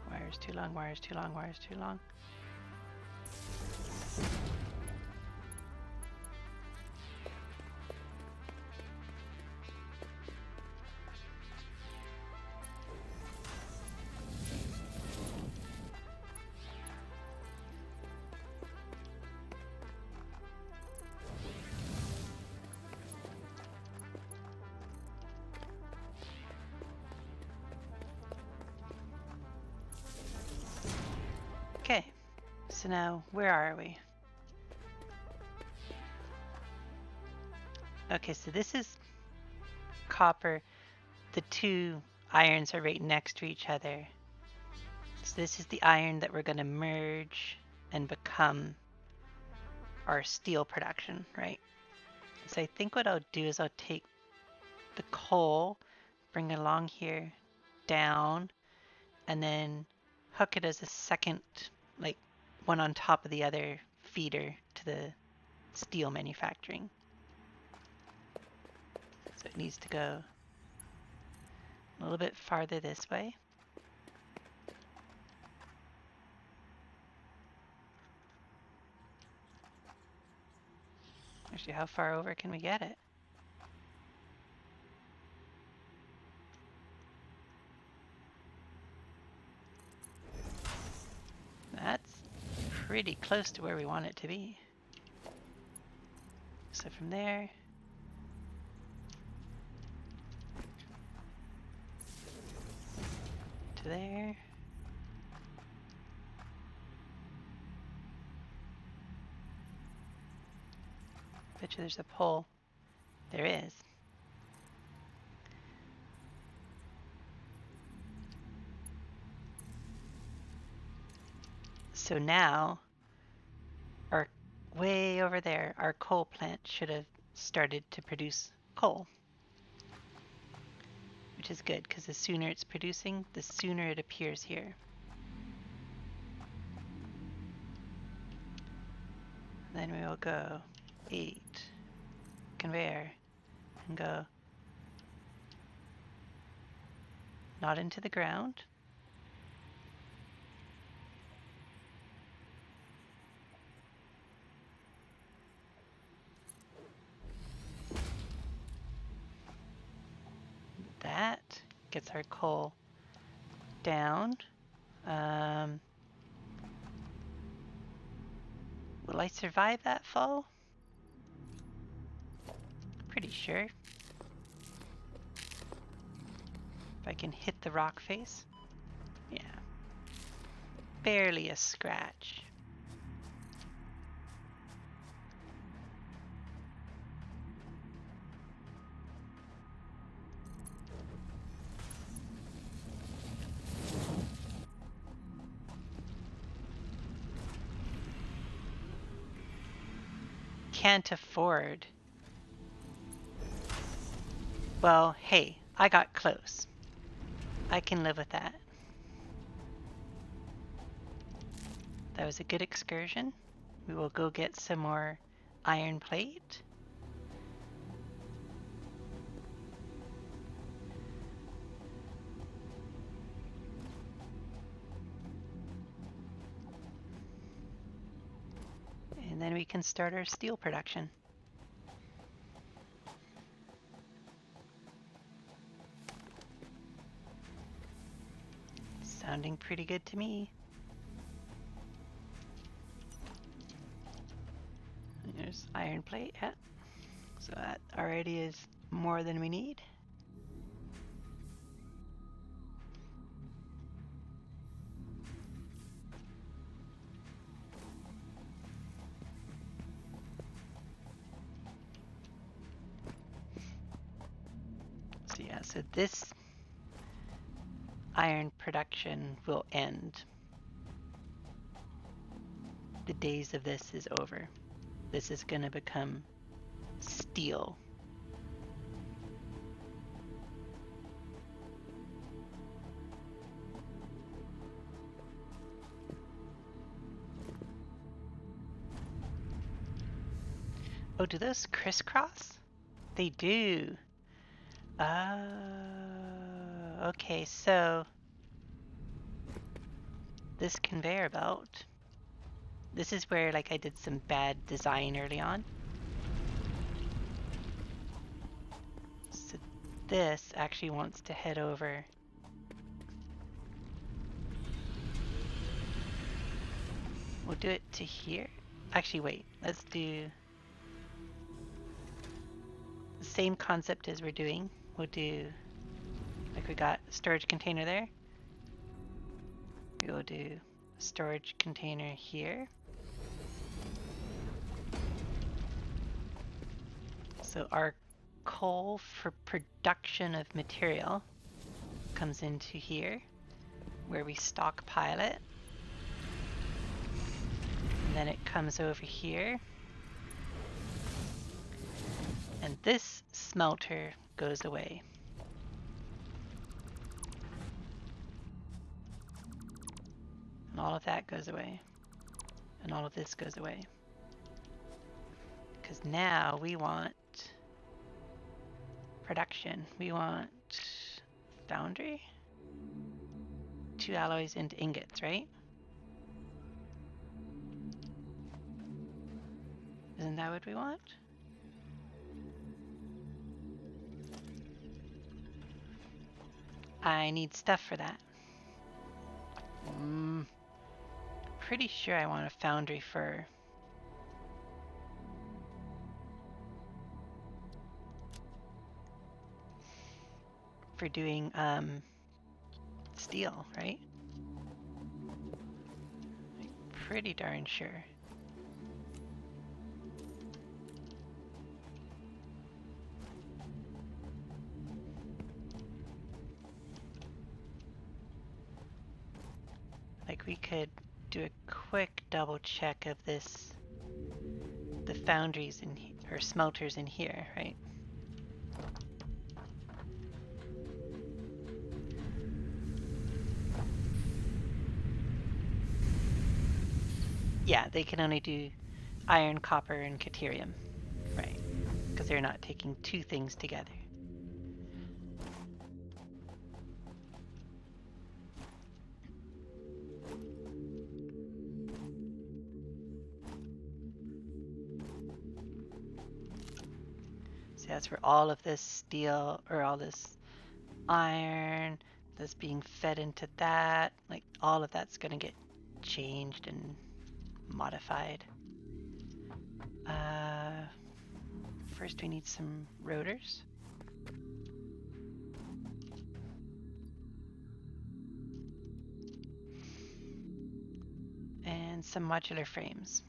Wire's too long, wire's too long, wire's too long. Okay, so now where are we? Okay, so this is copper. The two irons are right next to each other. So this is the iron that we're going to merge and become our steel production, right? So I think what I'll do is I'll take the coal, bring it along here, down, and then hook it as a second, like one on top of the other feeder to the steel manufacturing. So it needs to go a little bit farther this way. Actually, how far over can we get it? That's pretty close to where we want it to be. So from there to there. Bet you there's a pole. There is. So now, our way over there, our coal plant should have started to produce coal. Which is good, because the sooner it's producing, the sooner it appears here. Then we will go 8, conveyor, and go not into the ground. That gets our coal down. Will I survive that fall? Pretty sure. If I can hit the rock face. Yeah. Barely a scratch. Can't afford. Well, hey, I got close. I can live with that. That was a good excursion. We will go get some more iron plate. then we can start our steel production. Sounding pretty good to me. There's iron plate, yeah. So that already is more than we need. So yeah, so this iron production will end. The days of this is over. This is going to become steel. Oh, do those crisscross? They do. Okay, so this conveyor belt, this is where like I did some bad design early on. So this actually wants to head over. We'll do it to here. Actually, wait, let's do the same concept as we're doing. We'll do, like we got a storage container there. We will do a storage container here. So our coal for production of material comes into here, where we stockpile it. And then it comes over here. And this smelter goes away. And all of that goes away. And all of this goes away. Because now we want production. We want foundry. 2 alloys into ingots, right? Isn't that what we want? I need stuff for that. Pretty sure I want a foundry for doing steel, right? I'm pretty darn sure. Like we could do a quick double check of this, the foundries in or smelters in here, right? Yeah, they can only do iron, copper, and caterium, right? Because they're not taking 2 things together. So that's where all of this steel or all this iron that's being fed into that, like all of that's going to get changed and modified. First we need some rotors. And some modular frames.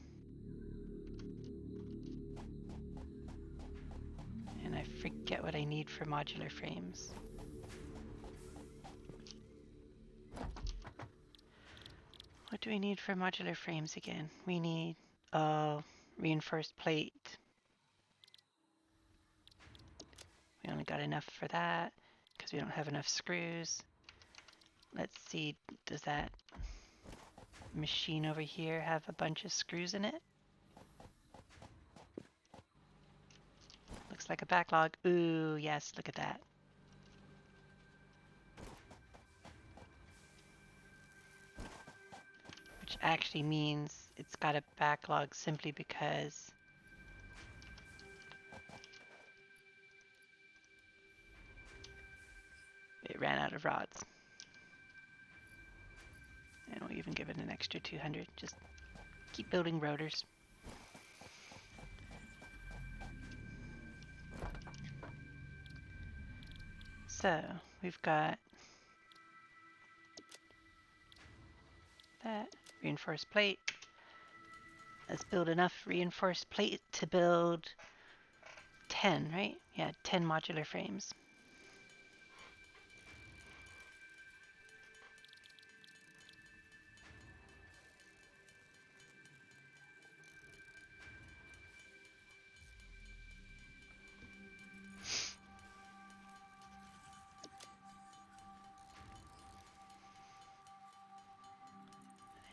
And I forget what I need for modular frames. What do we need for modular frames again? We need reinforced plate. We only got enough for that because we don't have enough screws. Let's see, does that machine over here have a bunch of screws in it? Looks like a backlog. Ooh, yes, look at that. Which actually means it's got a backlog simply because it ran out of rods. And we'll even give it an extra 200. Just keep building rotors. So we've got that reinforced plate. Let's build enough reinforced plate to build 10, right? Yeah, 10 modular frames.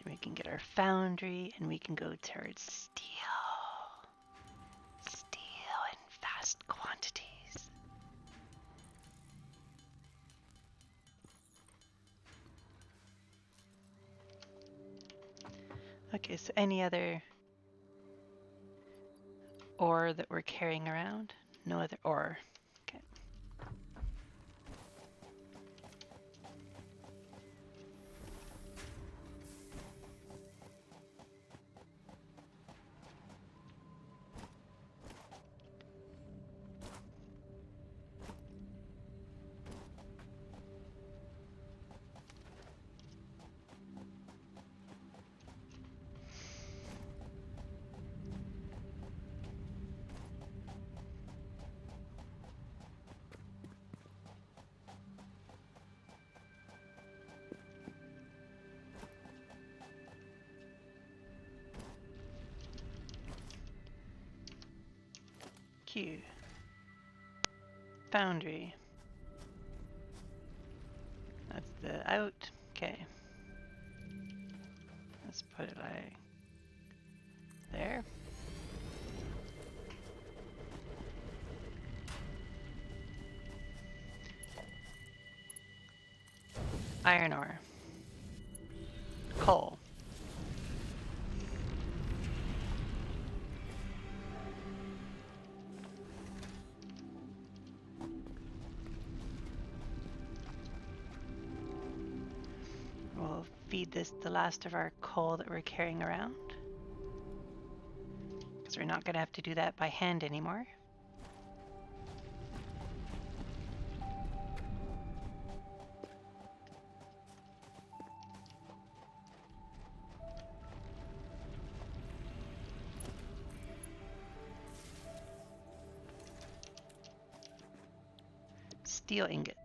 We can get our foundry and we can go towards steel. Steel in vast quantities. Okay, so any other ore that we're carrying around? No other ore. Okay. Q. Foundry. That's the out. Okay. Let's put it like there. Iron ore. Coal. We'll feed this the last of our coal that we're carrying around, because we're not going to have to do that by hand anymore. Steel ingots.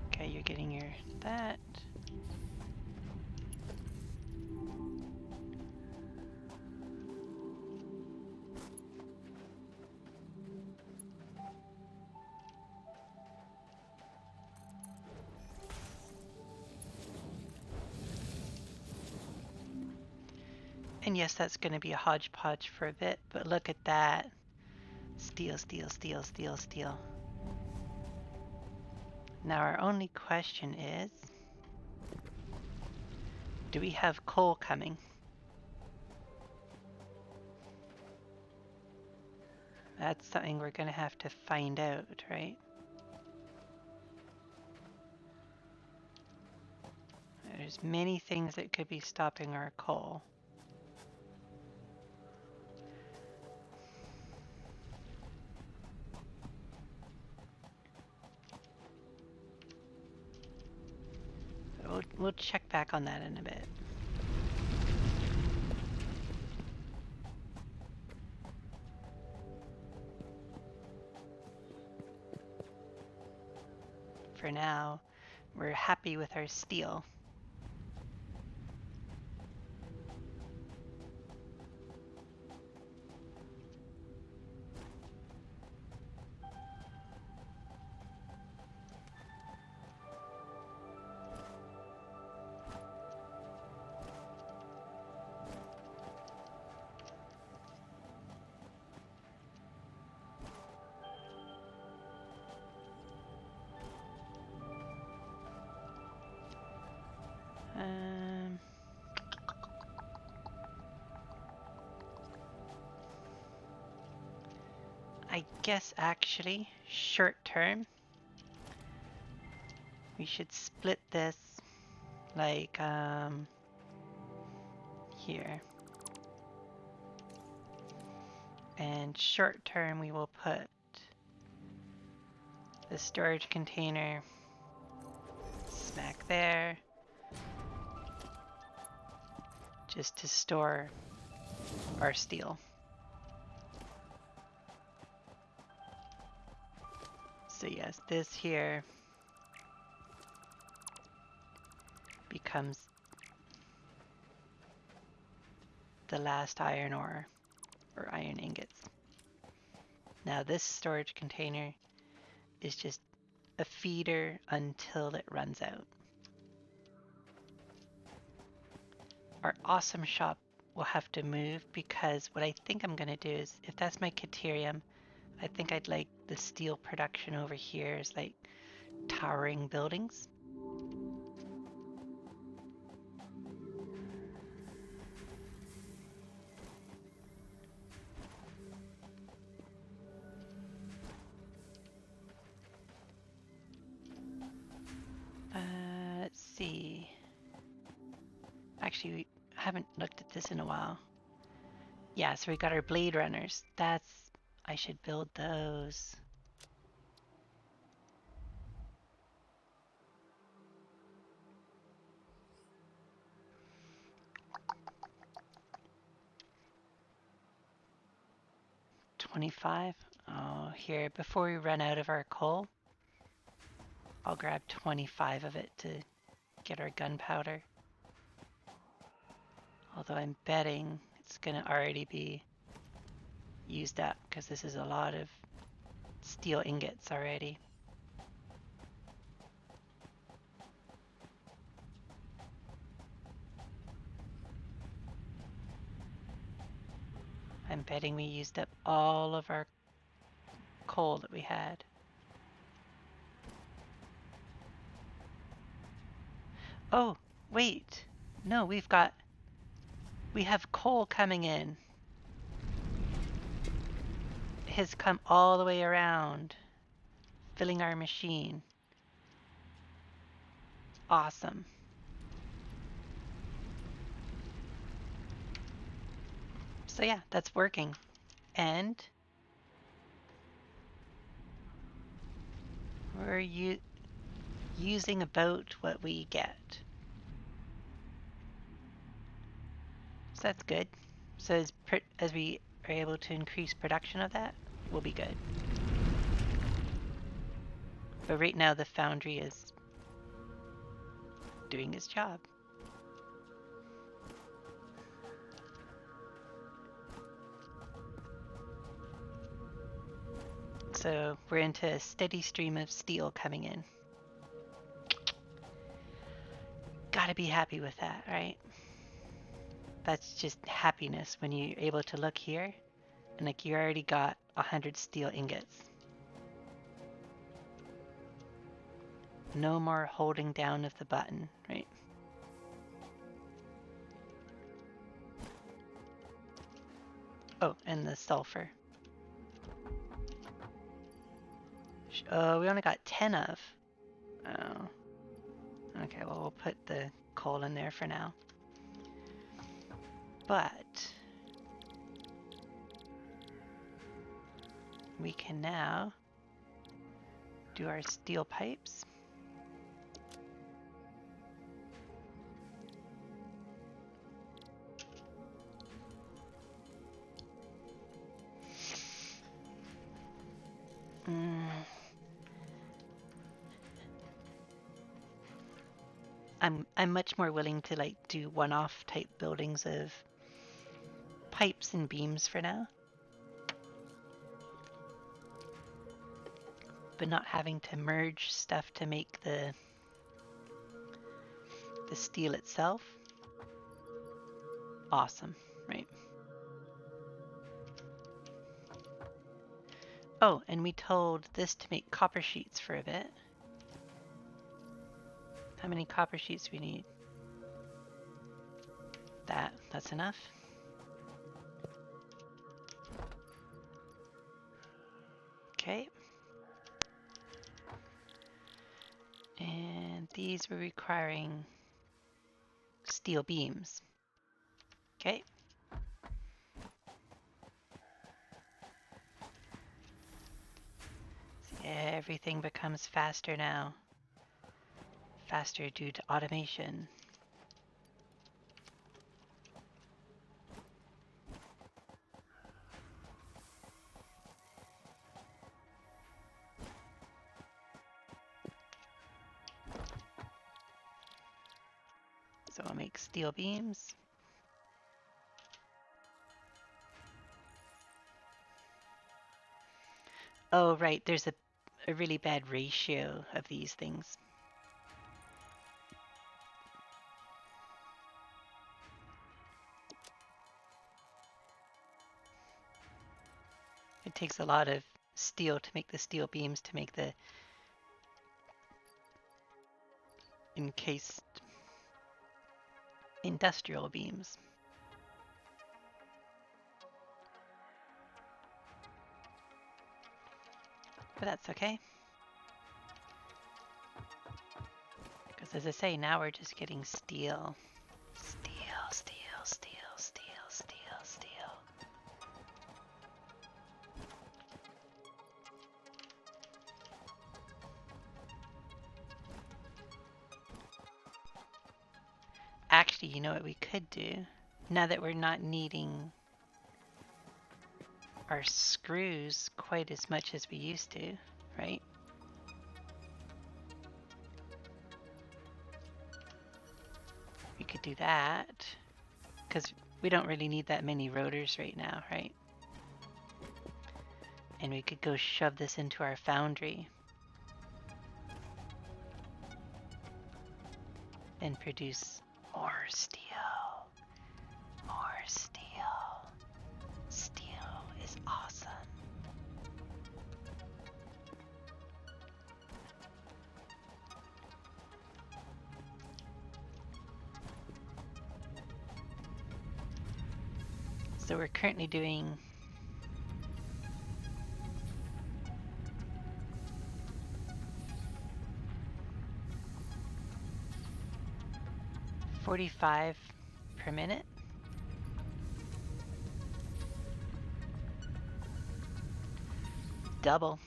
Okay, you're getting your that. And yes, that's going to be a hodgepodge for a bit, but look at that. Steel, steel, steel, steel, steel. Now our only question is, do we have coal coming? That's something we're going to have to find out, right? There's many things that could be stopping our coal. We'll check back on that in a bit. For now, we're happy with our steel. I guess actually, short term, we should split this like here. And short term we will put the storage container smack there, just to store our steel. So yes, this here becomes the last iron ore, or iron ingots. Now this storage container is just a feeder until it runs out. Our awesome shop will have to move because what I think I'm going to do is, if that's my caterium, I think I'd like the steel production over here is like towering buildings. Let's see. Actually, we haven't looked at this in a while. Yeah, so we got our blade runners. I should build those. $25. Oh, here, before we run out of our coal, I'll grab 25 of it to get our gunpowder. Although I'm betting it's gonna already be used up because this is a lot of steel ingots already. I'm betting we used up all of our coal that we had. Oh, wait. No, we have coal coming in. It has come all the way around, filling our machine. Awesome. So yeah, that's working. And we're using about what we get. So that's good. So as we are able to increase production of that, we'll be good. But right now the foundry is doing its job. So we're into a steady stream of steel coming in. Gotta be happy with that, right? That's just happiness when you're able to look here and like you already got 100 steel ingots. No more holding down of the button, right? Oh, and the sulfur. Oh, we only got 10 of. Oh. Okay, well, we'll put the coal in there for now. But we can now do our steel pipes. I'm much more willing to like do one-off type buildings of pipes and beams for now. But not having to merge stuff to make the steel itself. Awesome, right? Oh, and we told this to make copper sheets for a bit. How many copper sheets do we need? That's enough. Okay. And these were requiring steel beams. Okay. See, everything becomes faster now. Faster due to automation. So I'll make steel beams. Oh, right, there's a really bad ratio of these things. It takes a lot of steel to make the steel beams to make the encased industrial beams. But that's okay. Because as I say, now we're just getting steel. Steel, steel, steel, steel, steel, steel. Actually, you know what we could do? Now that we're not needing our screws quite as much as we used to, right? We could do that, because we don't really need that many rotors right now, right? And we could go shove this into our foundry and produce more steel. More steel. Steel is awesome. So we're currently doing 45 per minute. Double.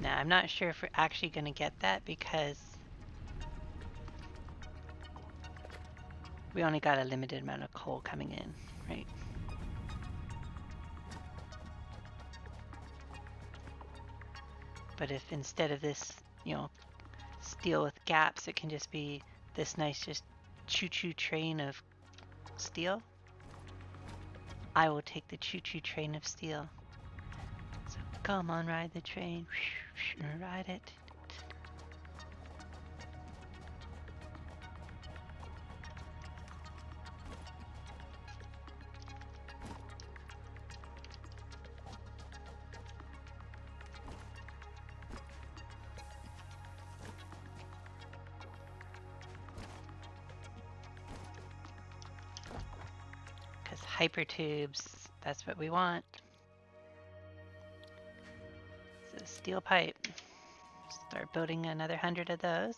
Now, I'm not sure if we're actually going to get that because we only got a limited amount of coal coming in, right? But if instead of this, steel with gaps, it can just be this nice just choo-choo train of steel, I will take the choo-choo train of steel. So come on, ride the train. Ride it. Because hypertubes, that's what we want. So steel pipe. Start building another 100 of those.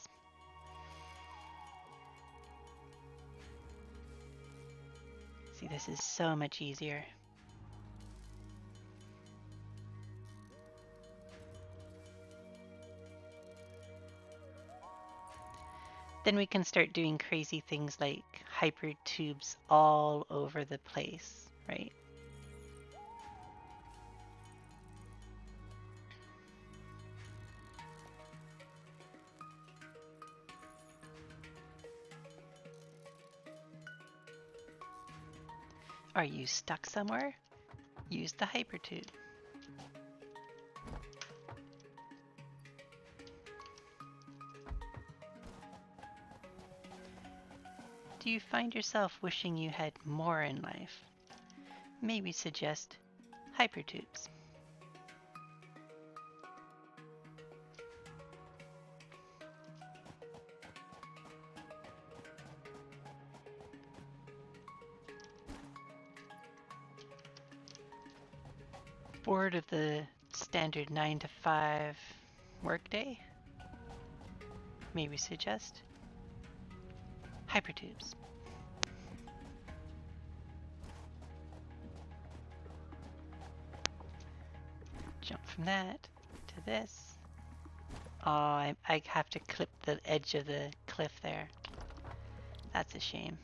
See, this is so much easier. Then we can start doing crazy things like hypertubes all over the place, right? Are you stuck somewhere? Use the hypertube. Do you find yourself wishing you had more in life? Maybe suggest hypertubes. Bored of the standard 9 to 5 workday? Maybe suggest hypertubes. Jump from that to this. Oh, I have to clip the edge of the cliff there. That's a shame.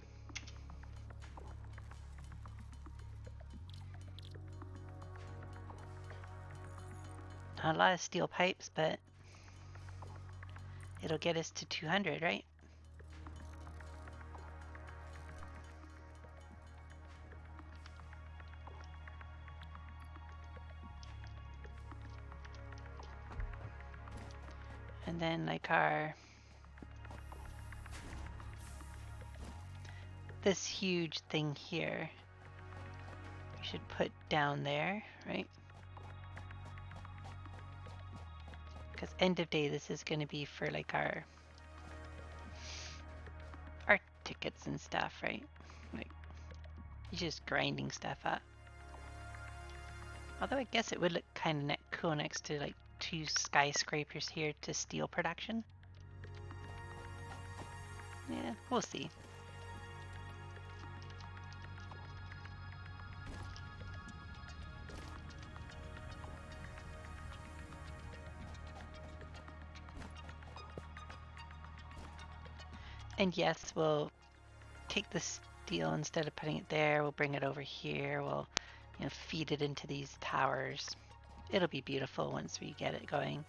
Not a lot of steel pipes, but it'll get us to 200, right? And then like this huge thing here, we should put down there, right? Because end of day, this is going to be for like our tickets and stuff, right? Like, you're just grinding stuff up. Although I guess it would look kind of cool next to like 2 skyscrapers here to steel production. Yeah, we'll see. And yes, we'll take the steel instead of putting it there. We'll bring it over here. We'll, feed it into these towers. It'll be beautiful once we get it going.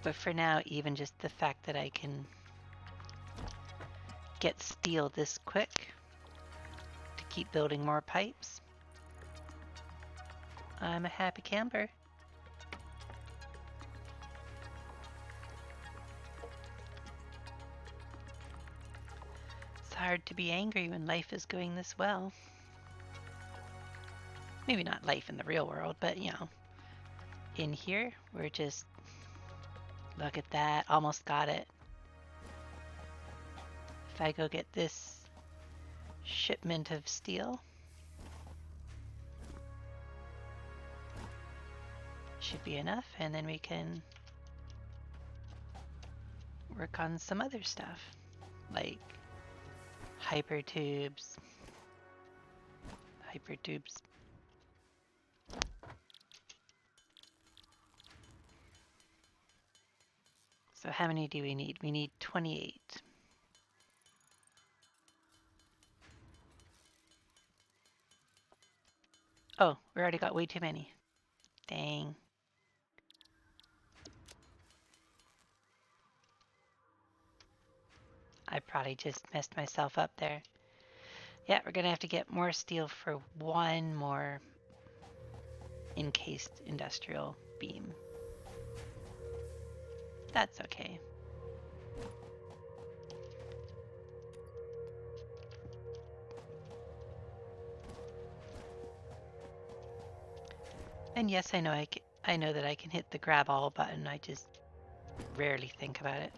But for now, even just the fact that I can get steel this quick to keep building more pipes, I'm a happy camper. It's hard to be angry when life is going this well. Maybe not life in the real world, but in here, we're just, look at that, almost got it. If I go get this shipment of steel, should be enough, and then we can work on some other stuff, like hypertubes. So how many do we need? We need 28. Oh, we already got way too many. Dang. I probably just messed myself up there. Yeah, we're gonna have to get more steel for one more encased industrial beam. That's okay. And yes, I know that I can hit the grab all button. I just rarely think about it.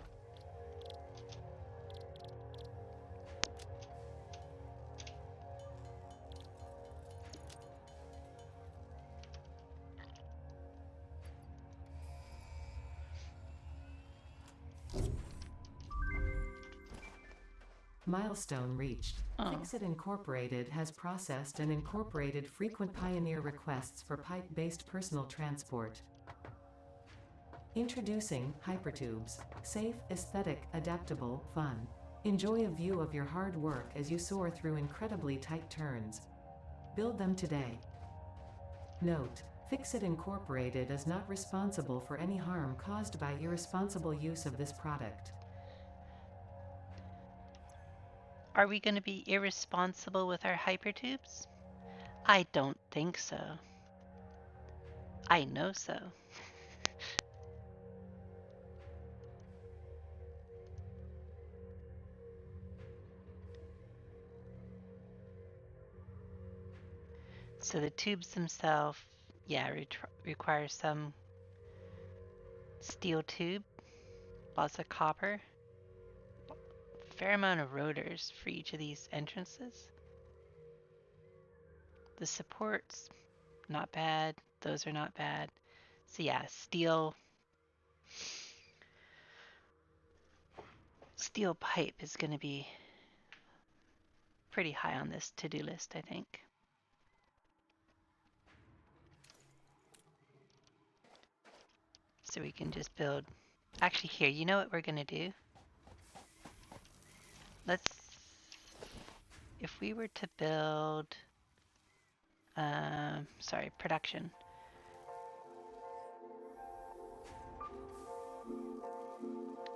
Milestone reached. Oh. Fixit Incorporated has processed and incorporated frequent Pioneer requests for pipe-based personal transport. Introducing Hypertubes. Safe, aesthetic, adaptable, fun. Enjoy a view of your hard work as you soar through incredibly tight turns. Build them today. Note: Fixit Incorporated is not responsible for any harm caused by irresponsible use of this product. Are we going to be irresponsible with our hypertubes? I don't think so. I know so. So the tubes themselves, yeah, require some steel tube, lots of copper, fair amount of rotors for each of these entrances. The supports not bad. Those are not bad. So yeah, steel pipe is going to be pretty high on this to-do list, I think. So we can just build. Actually, here, you know what we're going to do? If we were to build, production.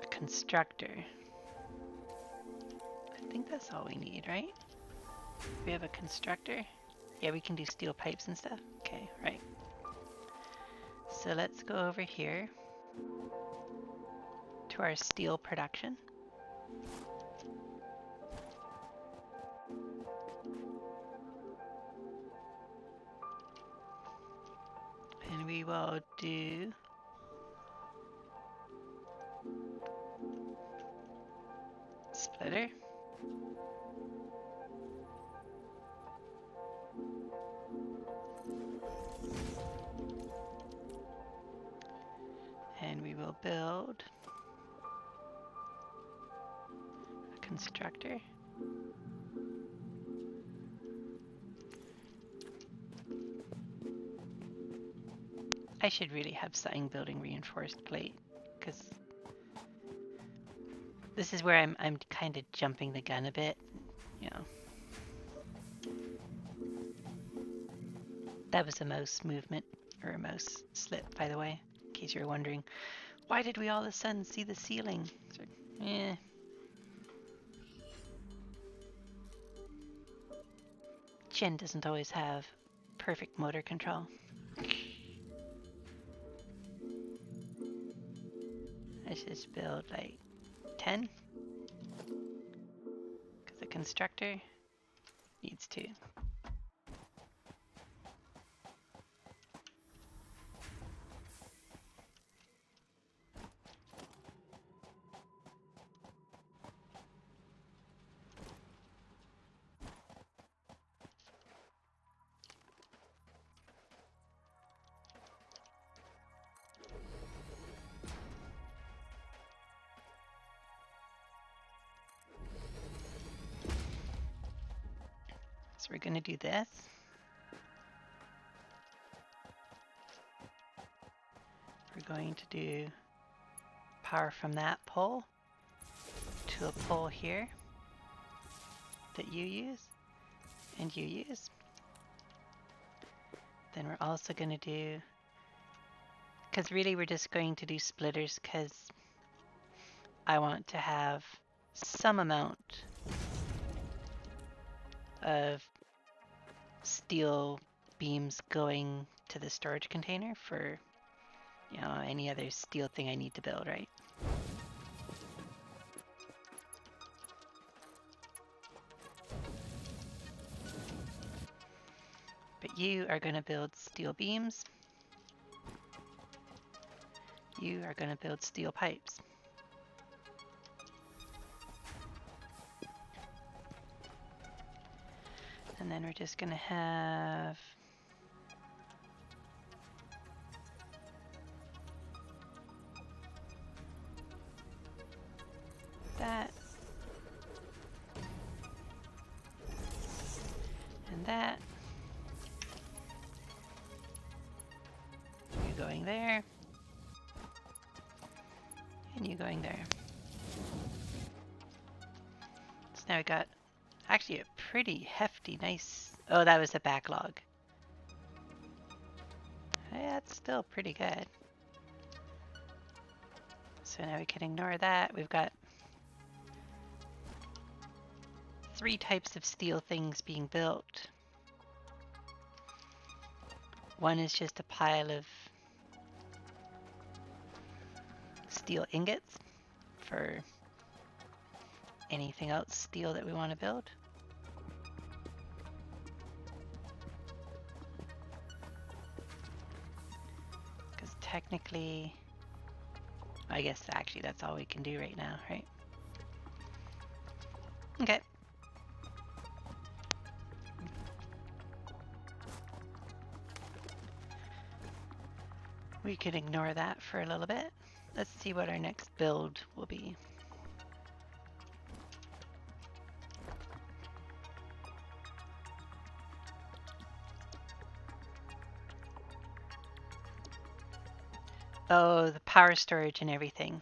A constructor. I think that's all we need, right? We have a constructor. Yeah, we can do steel pipes and stuff. Okay, right. So let's go over here to our steel production. And we will do splitter. And we will build a constructor. I should really have something building reinforced plate, because this is where I'm kind of jumping the gun a bit, you know. That was a mouse movement, or a mouse slip, by the way, in case you're wondering. Why did we all of a sudden see the ceiling? So, Jen doesn't always have perfect motor control. Let's just build like 10. Because the constructor needs 2. So we're going to do this. We're going to do power from that pole to a pole here that you use and you use. Then we're also going to do, because really we're just going to do splitters because I want to have some amount of steel beams going to the storage container for, you know, any other steel thing I need to build, right? But you are going to build steel beams. You are going to build steel pipes. And then we're just going to have that and that. You going there. And you going there. So now we got actually a pretty hefty, nice... Oh, that was a backlog. Yeah, it's still pretty good. So now we can ignore that. We've got 3 types of steel things being built. One is just a pile of steel ingots for anything else steel that we want to build. Because technically, I guess actually that's all we can do right now, right? Okay. can ignore that for a little bit. Let's see what our next build will be. Oh, the power storage and everything.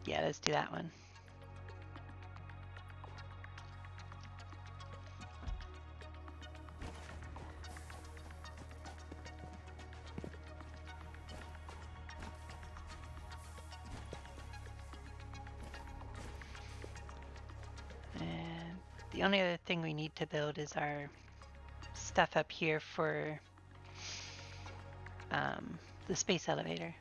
Yeah, let's do that one. And the only other thing we need to build is our stuff up here for the space elevator.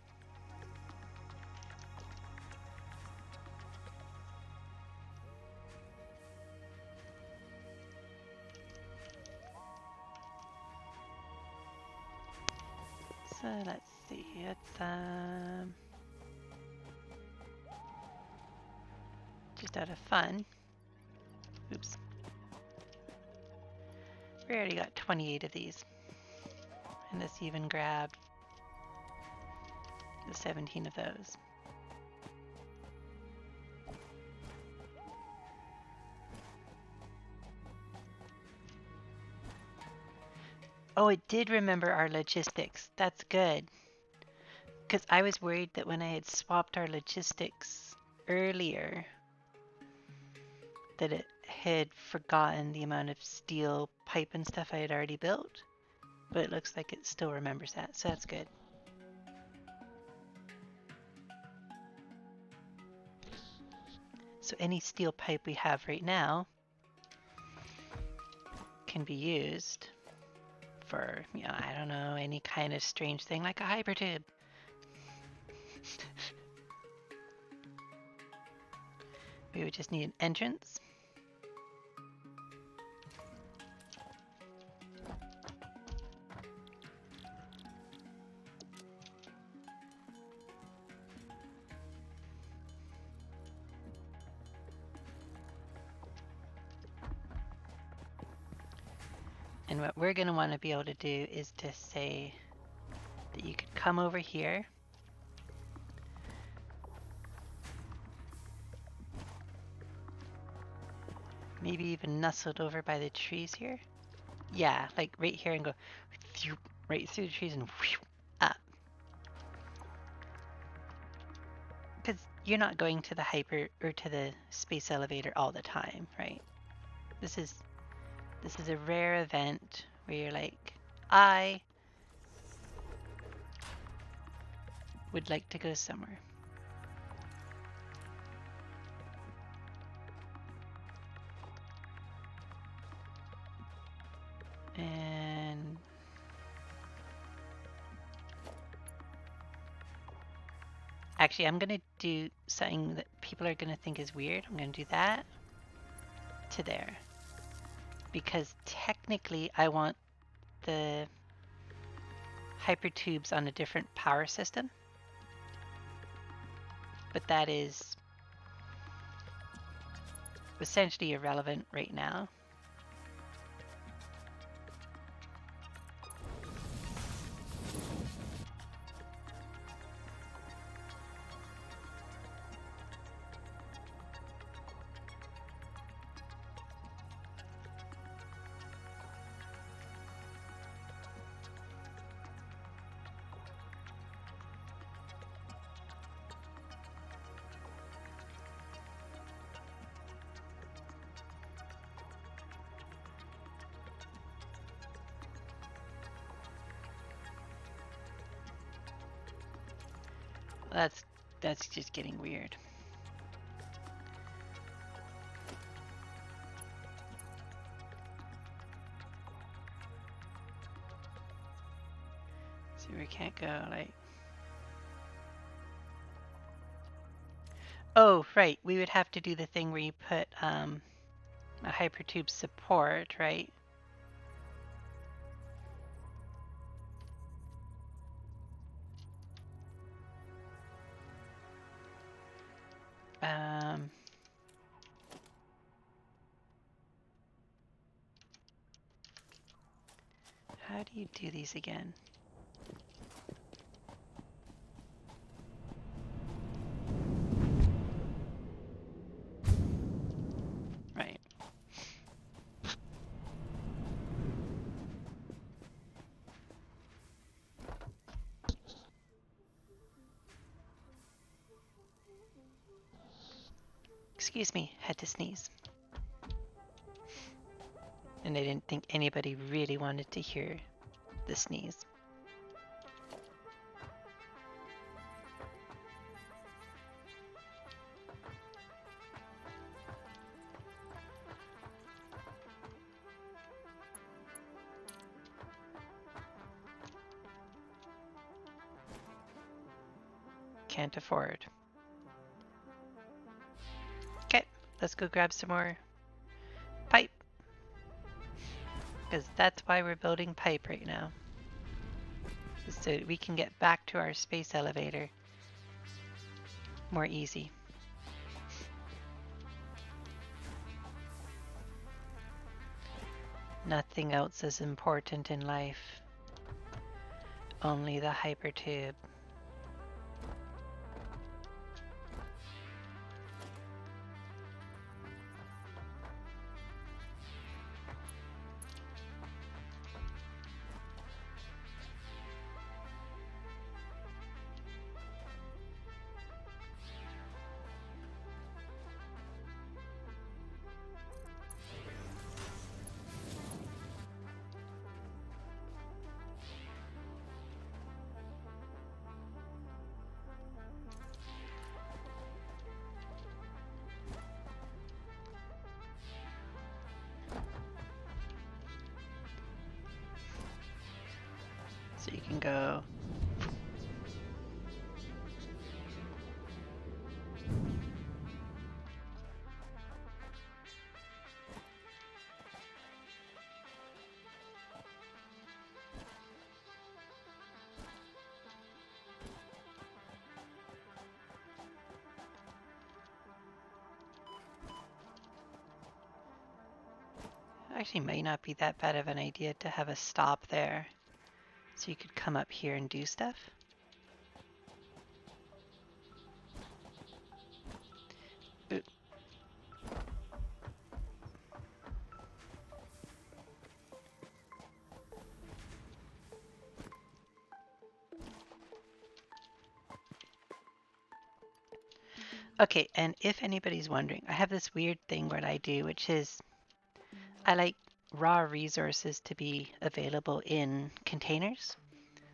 So let's see, it's just out of fun. Oops. We already got 28 of these. And this even grabbed the 17 of those. Oh, it did remember our logistics. That's good. Because I was worried that when I had swapped our logistics earlier, that it had forgotten the amount of steel pipe and stuff I had already built. But it looks like it still remembers that, so that's good. So any steel pipe we have right now can be used for, you know, I don't know, any kind of strange thing like a hypertube. We would just need an entrance. And what we're going to want to be able to do is to say that you could come over here. Maybe even nestled over by the trees here. Yeah, like right here and go right through the trees and up. Because you're not going to the hyper or to the space elevator all the time, right? This is a rare event where you're like, I would like to go somewhere. And actually, I'm going to do something that people are going to think is weird. I'm going to do that to there. Because technically, I want the hypertubes on a different power system. But that is essentially irrelevant right now. That's just getting weird. So we can't go like... Oh, right. We would have to do the thing where you put a hypertube support, right? How do you do these again? Right. Excuse me, had to sneeze. And I didn't think anybody really wanted to hear the sneeze. Can't afford. Okay, let's go grab some more pipe. Because that's why we're building pipe right now. So that we can get back to our space elevator more easy. Nothing else is important in life. Only the hypertube. So you can go. Actually, might not be that bad of an idea to have a stop there. So you could come up here and do stuff. Ooh. Okay, and if anybody's wondering, I have this weird thing what I do, which is I like raw resources to be available in containers.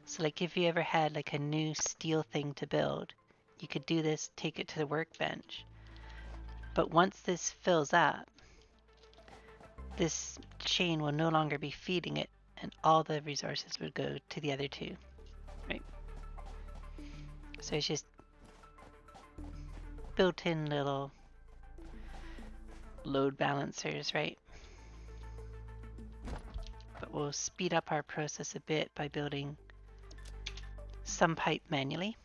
So like if you ever had like a new steel thing to build, you could do this, take it to the workbench. But once this fills up, this chain will no longer be feeding it and all the resources would go to the other two, right? So it's just built-in little load balancers, right? But we'll speed up our process a bit by building some pipe manually.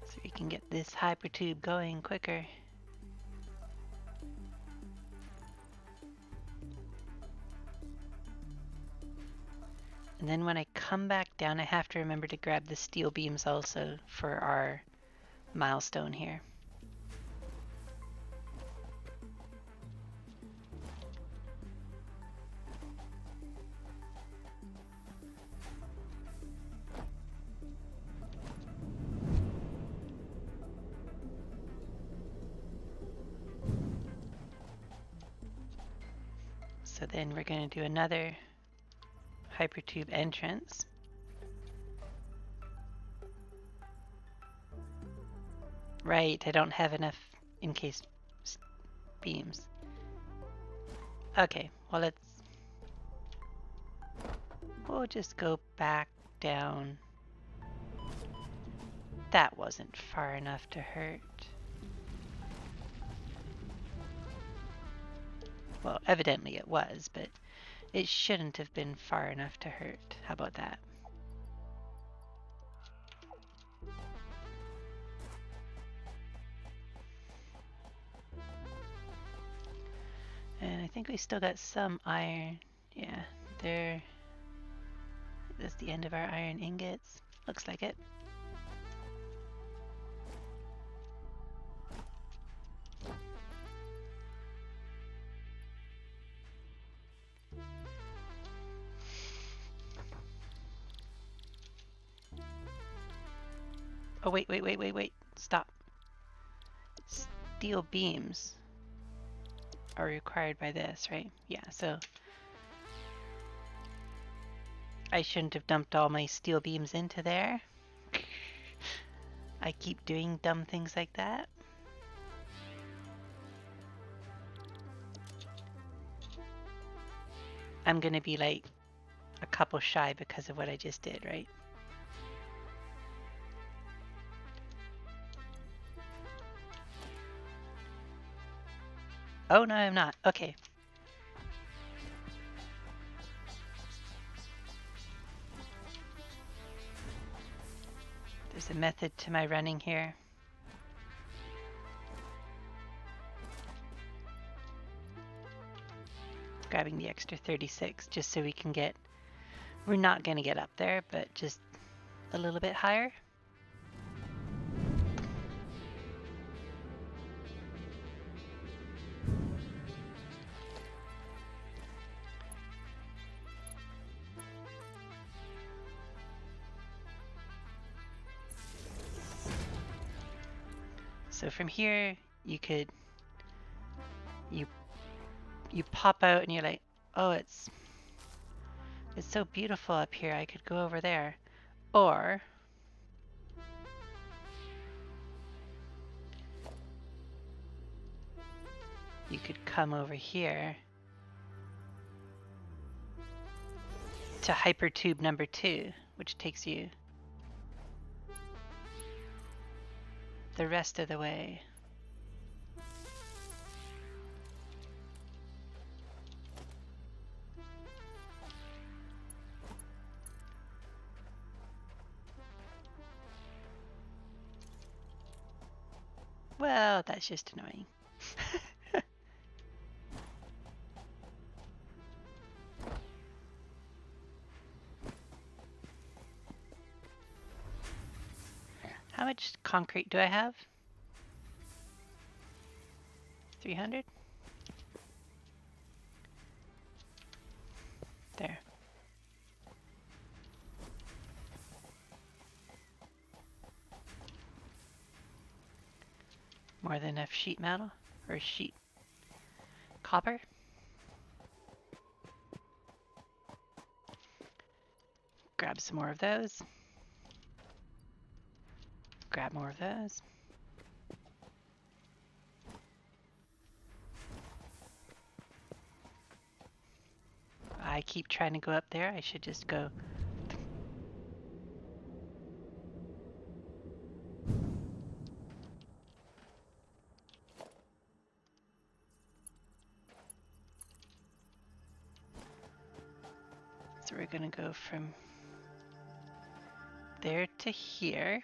So we can get this hypertube going quicker. And then when I come back down, I have to remember to grab the steel beams also for our milestone here. So then we're going to do another hypertube entrance. Right, I don't have enough in case beams. Okay, well we'll just go back down. That wasn't far enough to hurt. Well, evidently it was, but it shouldn't have been far enough to hurt. How about that? think we still got some iron. Yeah, there. That's the end of our iron ingots. Looks like it. Oh, wait. Stop. Steel beams are required by this, right? Yeah, so I shouldn't have dumped all my steel beams into there. I keep doing dumb things like that. I'm gonna be like a couple shy because of what I just did, right? Oh, no, I'm not. Okay. There's a method to my running here. Grabbing the extra 36 just so we can get, we're not going to get up there, but just a little bit higher. So from here, you could, you pop out and you're like, oh, it's so beautiful up here. I could go over there. Or you could come over here to hypertube number 2, which takes you the rest of the way. Well, that's just annoying. How much concrete do I have? 300? There. More than enough sheet metal or sheet copper. Grab some more of those. Grab more of those. I keep trying to go up there. I should just go. So we're gonna go from there to here.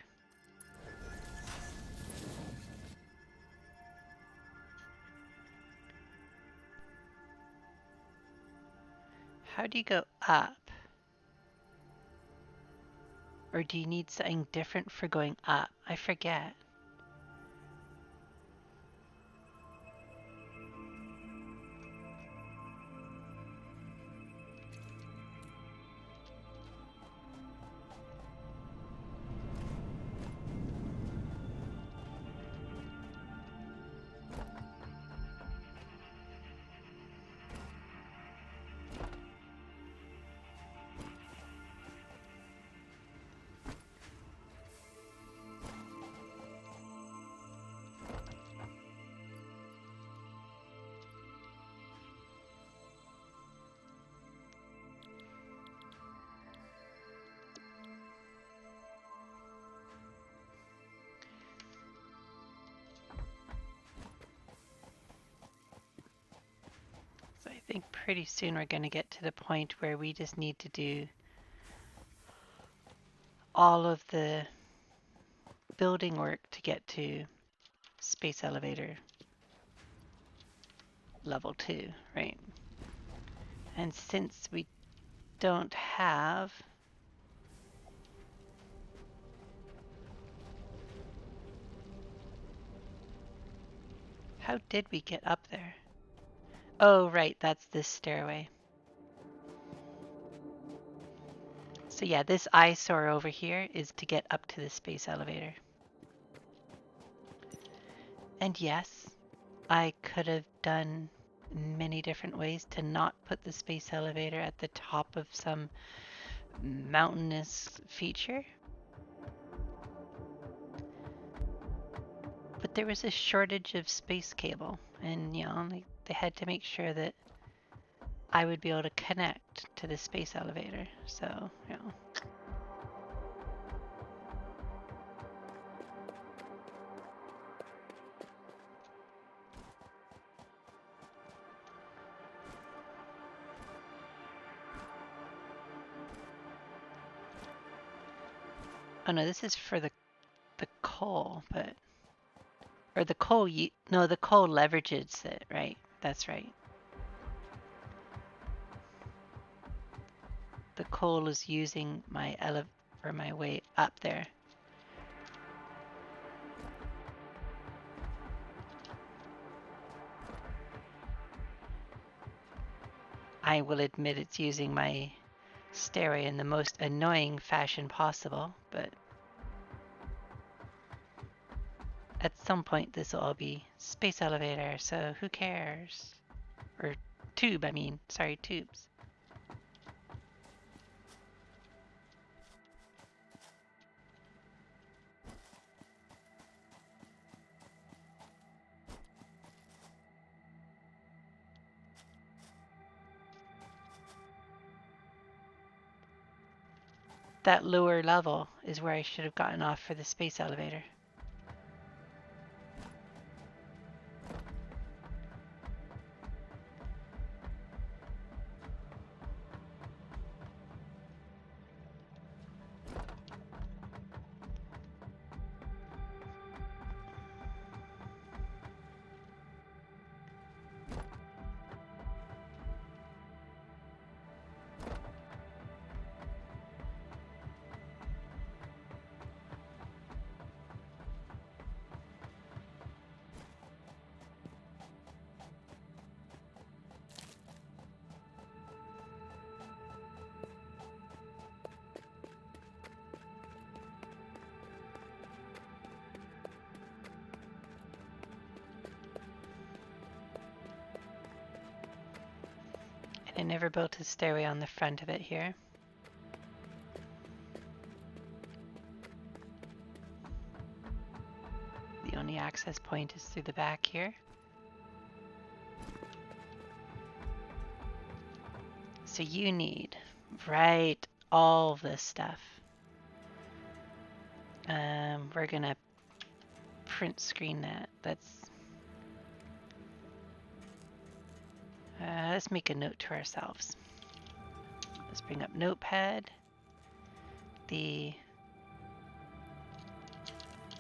How do you go up? Or do you need something different for going up? I forget. So I think pretty soon we're going to get to the point where we just need to do all of the building work to get to space elevator. level 2, right? And since we don't have... How did we get up there? Oh, right, that's this stairway. So yeah, this eyesore over here is to get up to the space elevator. And yes, I could have done many different ways to not put the space elevator at the top of some mountainous feature. But there was a shortage of space cable, and you know, they had to make sure that I would be able to connect to the space elevator. So, you know. Oh no, this is for the coal, but or the coal. No, the coal leverages it, right? That's right. The coal is using my my way up there. I will admit it's using my stairway in the most annoying fashion possible, but at some point this will all be space elevator, so who cares? Or tube, I mean. Sorry, tubes. That lower level is where I should have gotten off for the space elevator. I never built a stairway on the front of it here. The only access point is through the back here. So you need, right, all this stuff. We're gonna print screen that. Let's make a note to ourselves. Let's bring up Notepad. The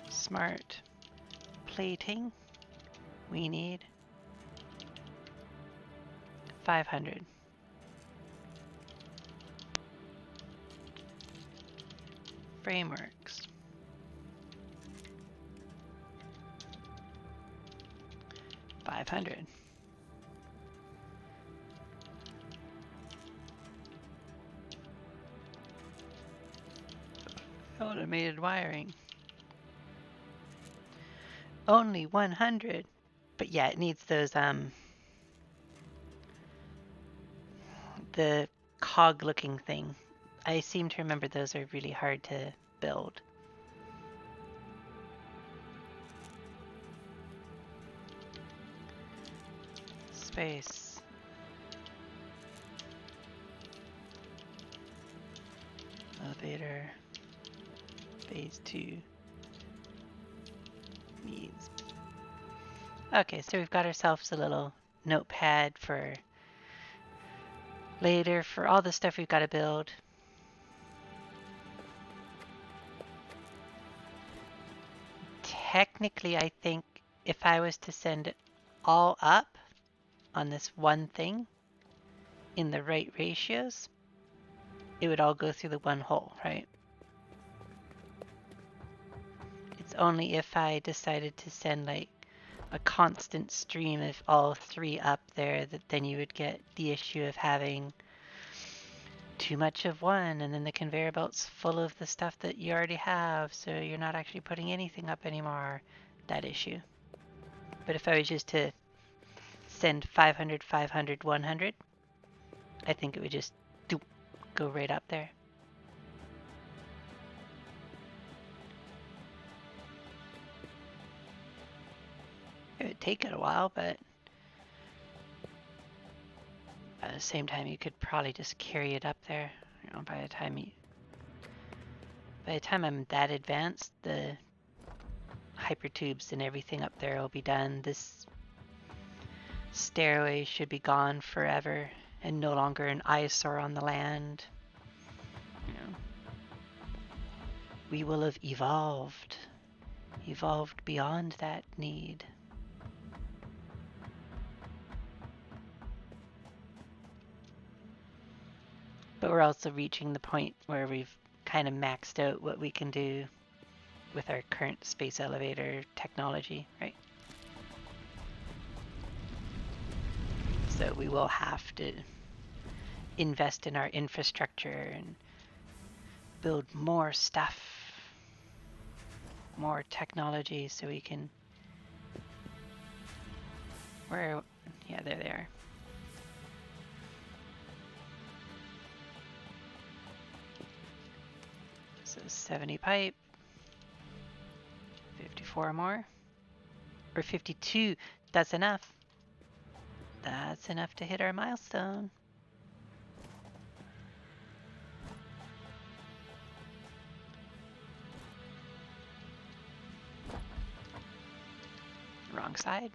smart plating. We need 500. Frameworks. 500. Automated wiring. Only 100. But yeah, it needs those the cog looking thing. I seem to remember those are really hard to build. Space. Elevator. Phase 2 needs. Okay, so we've got ourselves a little notepad for later for all the stuff we've got to build. Technically, I think if I was to send it all up, on this one thing in the right ratios, it would all go through the one hole, right? It's only if I decided to send like a constant stream of all three up there that then you would get the issue of having too much of one, and then the conveyor belt's full of the stuff that you already have, so you're not actually putting anything up anymore. That issue. But if I was just to send 500, 500, 100, I think it would just go right up there. It would take it a while, but at the same time, you could probably just carry it up there. You know, by the time I'm that advanced, the hypertubes and everything up there will be done. This stairway should be gone forever and no longer an eyesore on the land. You know, we will have evolved beyond that need. But we're also reaching the point where we've kind of maxed out what we can do with our current space elevator technology, right? So we will have to invest in our infrastructure and build more stuff, more technology, so we can... Yeah, there they are. So 70 pipe, 54 more, or 52. That's enough. That's enough to hit our milestone. Wrong side.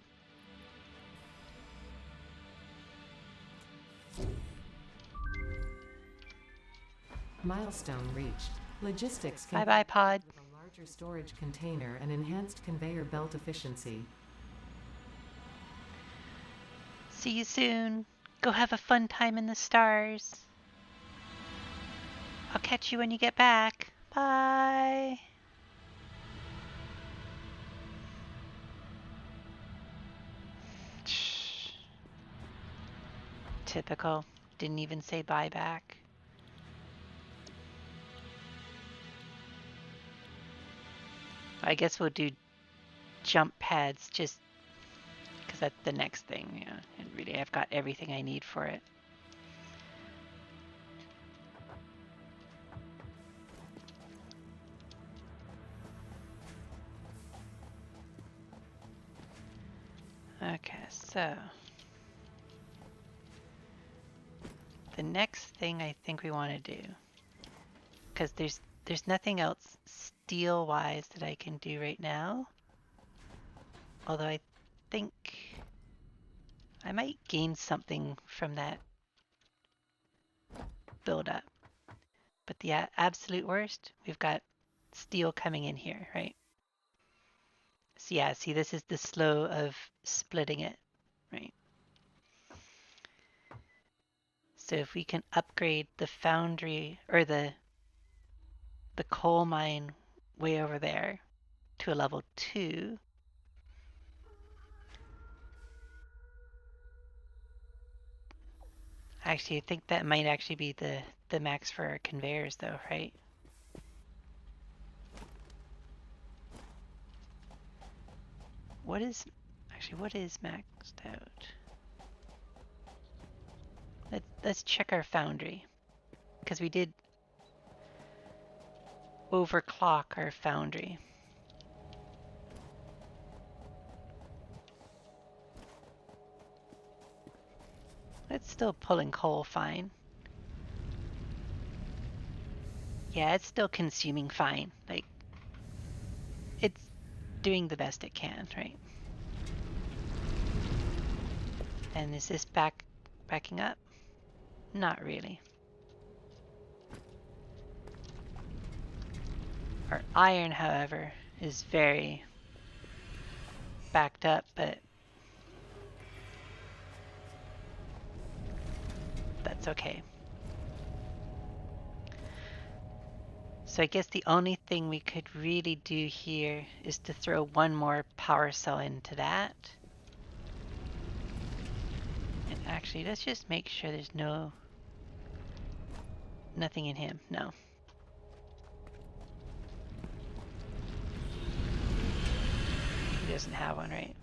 Milestone reached. Logistics can Bye-bye, pod. with a larger storage container and enhanced conveyor belt efficiency. See you soon. Go have a fun time in the stars. I'll catch you when you get back. Bye. Typical. Didn't even say bye back. I guess we'll do jump pads just because that's the next thing. Yeah, and really I've got everything I need for it. Okay, so the next thing I think we want to do, because there's nothing else steel-wise that I can do right now, although I think I might gain something from that build-up. But the absolute worst, we've got steel coming in here, right? So yeah, see, this is the slow of splitting it, right? So if we can upgrade the foundry or the coal mine way over there to a level 2, actually I think that might actually be the max for our conveyors though, right? What is maxed out? Let's check our foundry, because we did overclock our foundry. It's still pulling coal fine. Yeah, it's still consuming fine. Like, it's doing the best it can, right? And is this backing up? Not really. Our iron, however, is very backed up, but That's okay. So I guess the only thing we could really do here is to throw one more power cell into that. And actually, let's just make sure there's nothing in him. No. He doesn't have one, right?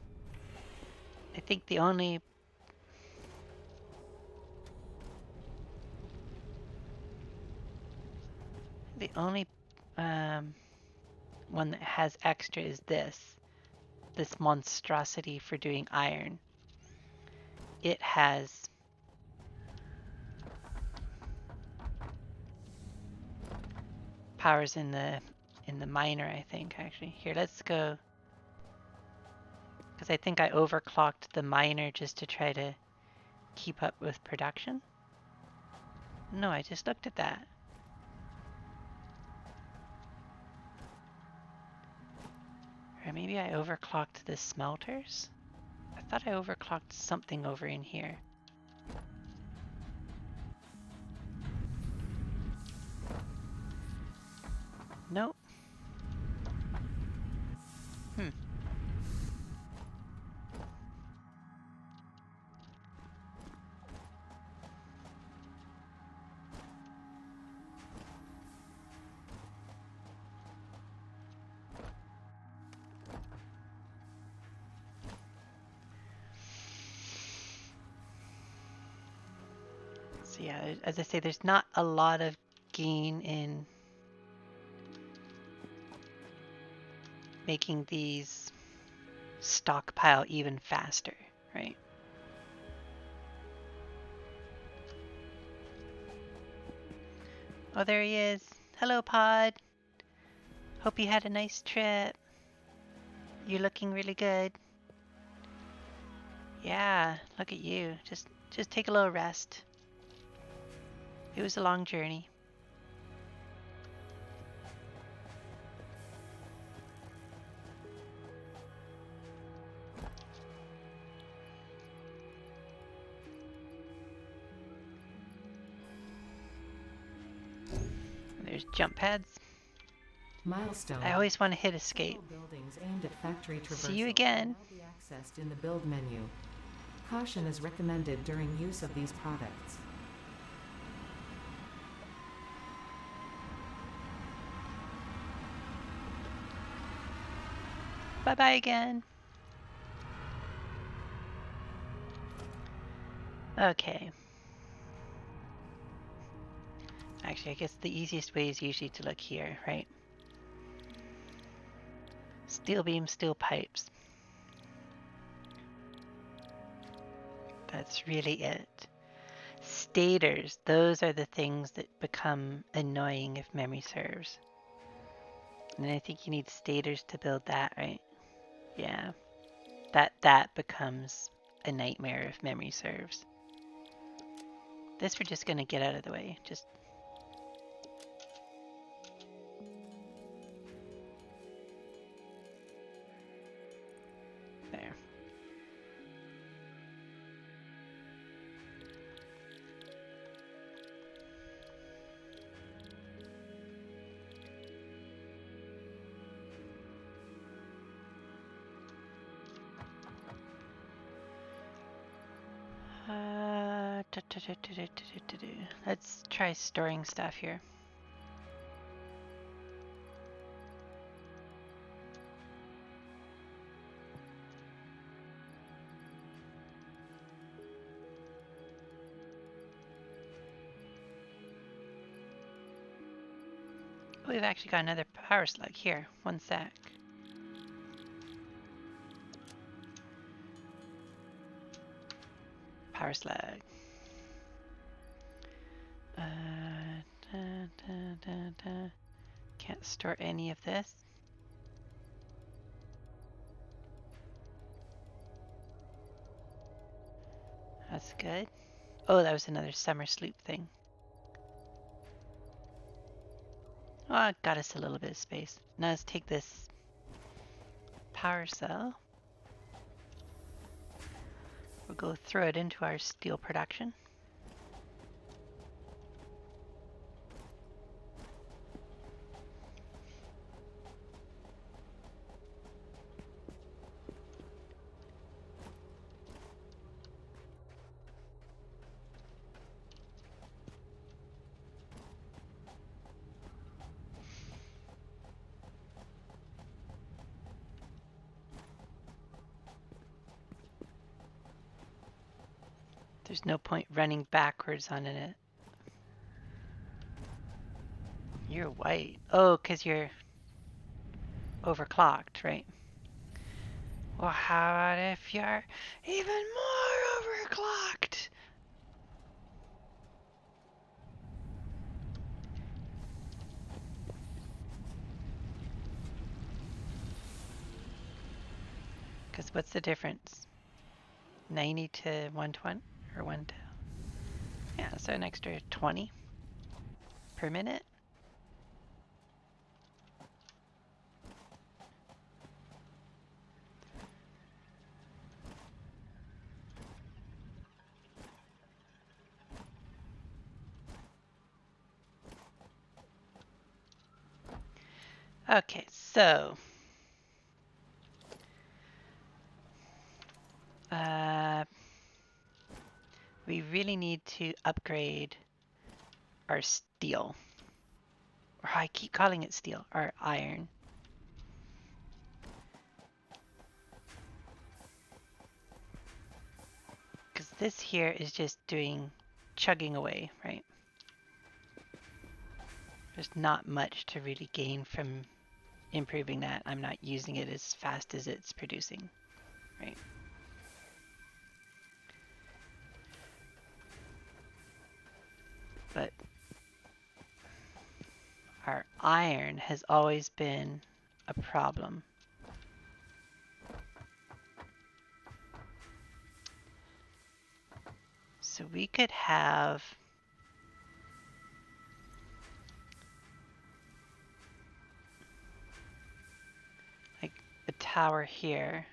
I think the only one that has extra is this monstrosity for doing iron. It has powers in the miner, I think. Actually, here, let's go, because I think I overclocked the miner just to try to keep up with production. No, I just looked at that. Or maybe I overclocked the smelters? I thought I overclocked something over in here. Nope. So yeah, as I say, there's not a lot of gain in making these stockpile even faster, right? Oh, there he is. Hello, Pod. Hope you had a nice trip. You're looking really good. Yeah, look at you. Just take a little rest. It was a long journey. There's jump pads. Milestone. I always want to hit escape. Buildings aimed at factory traversal See you again. can now be accessed in the build menu. Caution is recommended during use of these products. Bye-bye again. Okay. Actually, I guess the easiest way is usually to look here, right? Steel beams, steel pipes. That's really it. Stators, those are the things that become annoying if memory serves. And I think you need stators to build that, right? Yeah. That becomes a nightmare if memory serves. This we're just gonna get out of the way. Just there. Let's try storing stuff here. We've actually got another power slug here. One sec. Power slug. Can't store any of this. That's good. Oh, that was another summer sloop thing. Oh, it got us a little bit of space. Now let's take this power cell. We'll go throw it into our steel production. There's no point running backwards on it. You're white. Oh, because you're overclocked, right? Well, how about if you're even more overclocked? Because what's the difference? 90 to 120? Or 1 to... Yeah, so an extra 20 per minute. Okay, so... we really need to upgrade our steel. Or I keep calling it steel, our iron. Because this here is just chugging away, right? There's not much to really gain from improving that. I'm not using it as fast as it's producing, right? But our iron has always been a problem. So we could have like a tower here.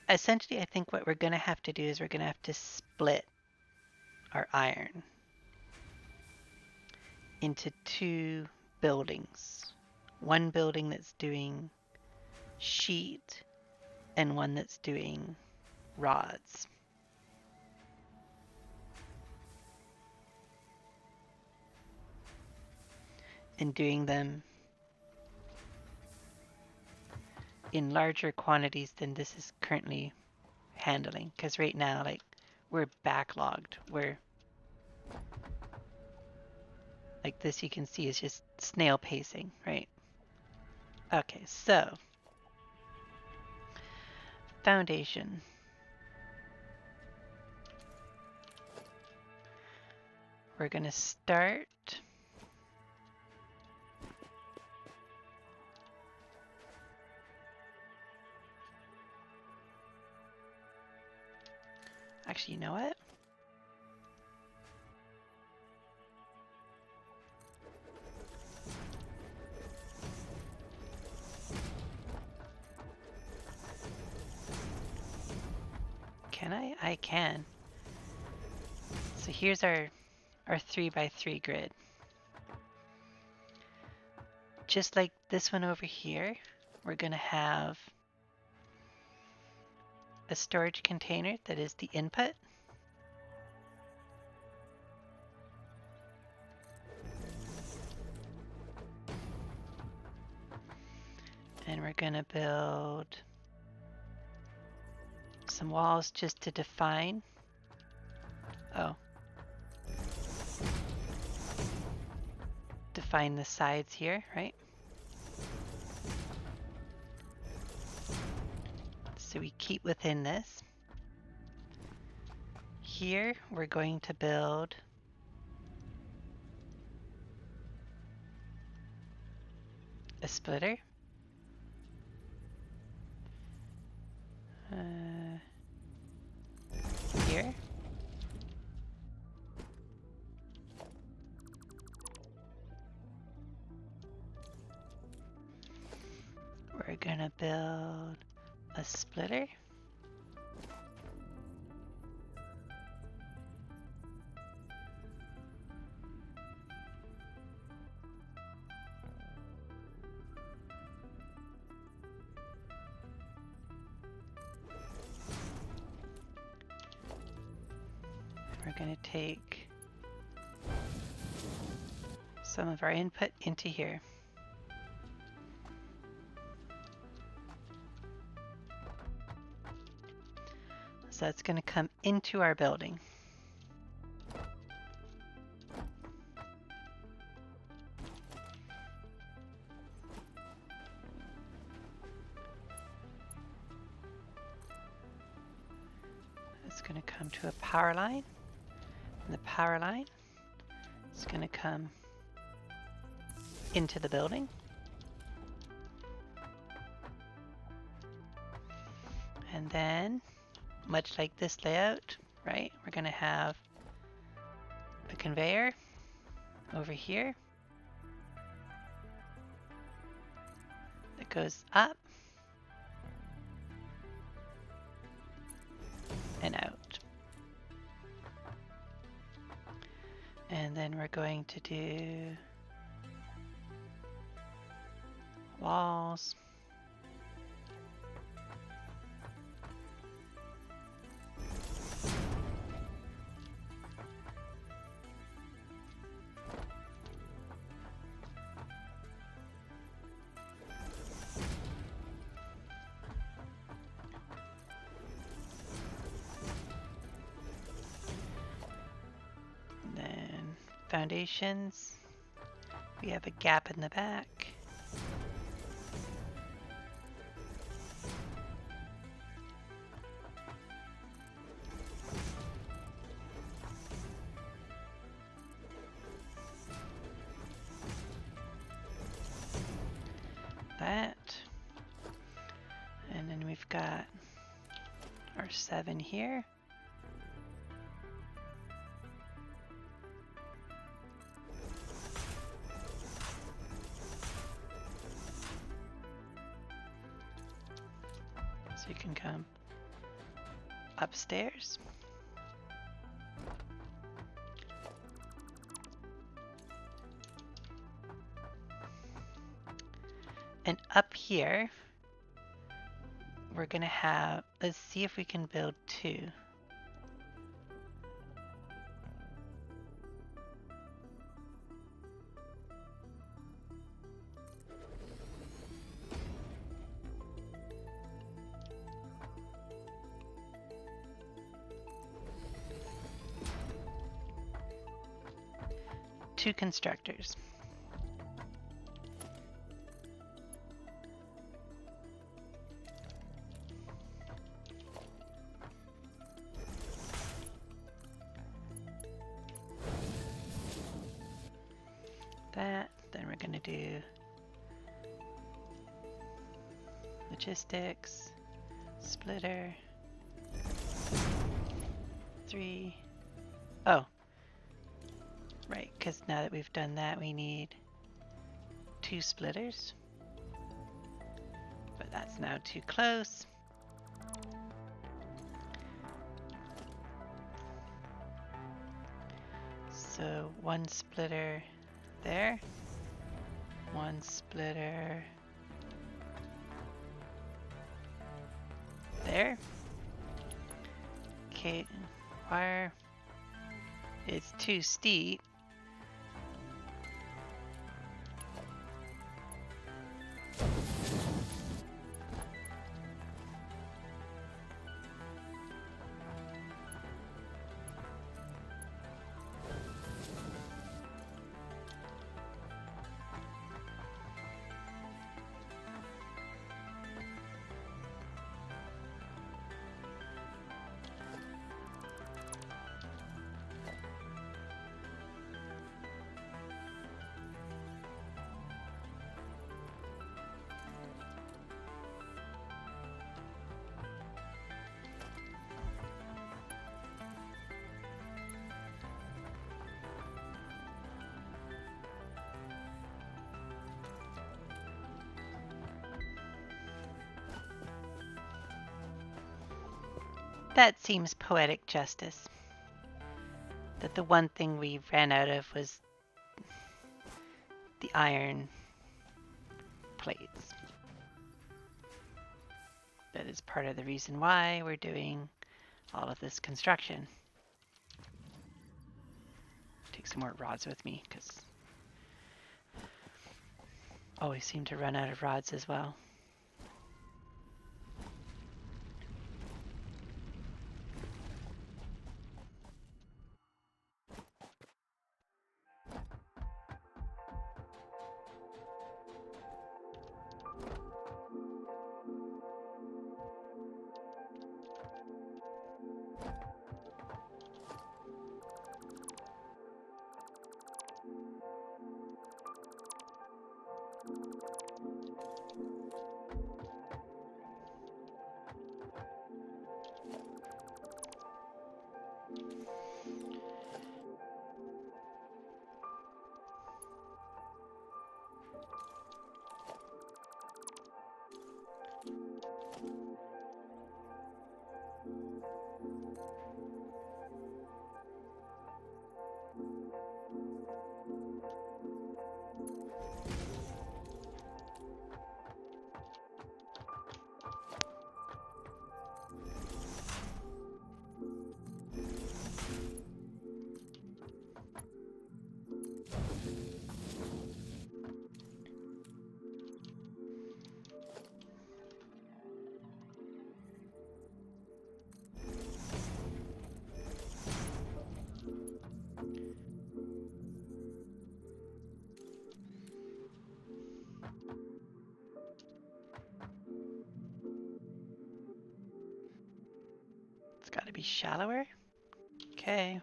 Essentially, I think what we're going to have to do is we're going to have to split our iron into 2 buildings. One building that's doing sheet and one that's doing rods. And doing them in larger quantities than this is currently handling. Because right now, like, we're backlogged. We're like this, you can see is just snail pacing, right? Okay, so foundation. We're going to start actually, you know what? Can I? I can. So here's our 3x3 grid. Just like this one over here, we're going to have a storage container that is the input. And we're going to build some walls just to define. Oh. Define the sides here, right? So we keep within this. Here we're going to build a splitter. Here. We're gonna build a splitter. We're gonna take some of our input into here. So that's going to come into our building. It's going to come to a power line. And the power line is going to come into the building. And then, much like this layout, right, we're going to have a conveyor over here that goes up and out. And then we're going to do walls. Foundations, we have a gap in the back. That, and then we've got our 7 here. So you can come upstairs. And up here, we're going to have, let's see if we can build 2. Two constructors. That, then we're going to do logistics, splitter, 3. Oh, right, because now that we've done that, we need 2 splitters. But that's now too close. So 1 splitter there, 1 splitter there. Okay, wire. It's too steep. That seems poetic justice. That the one thing we ran out of was the iron plates. That is part of the reason why we're doing all of this construction. Take some more rods with me, because always seem to run out of rods as well. It's got to be shallower. Okay.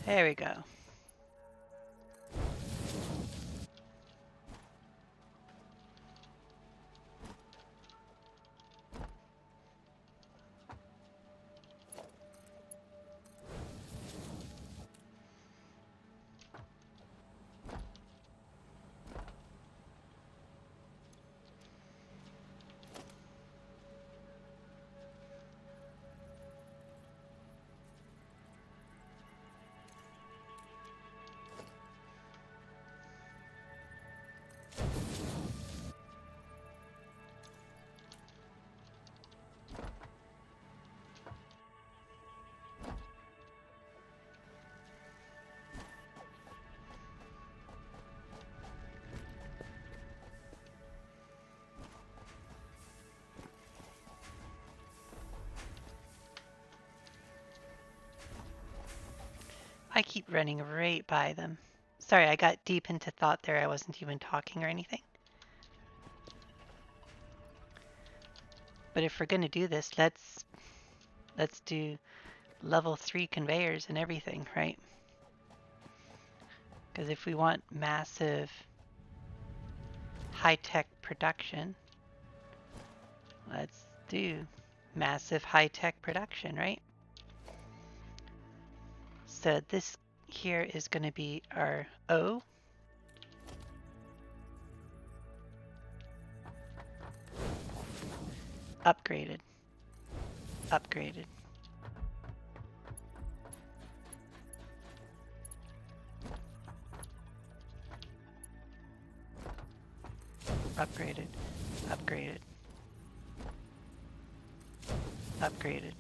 There we go. I keep running right by them. Sorry, I got deep into thought there. I wasn't even talking or anything. But if we're going to do this, let's do level 3 conveyors and everything, right? Because if we want massive high-tech production, let's do massive high-tech production, right? So this here is going to be our O. Upgraded. Upgraded. Upgraded. Upgraded. Upgraded.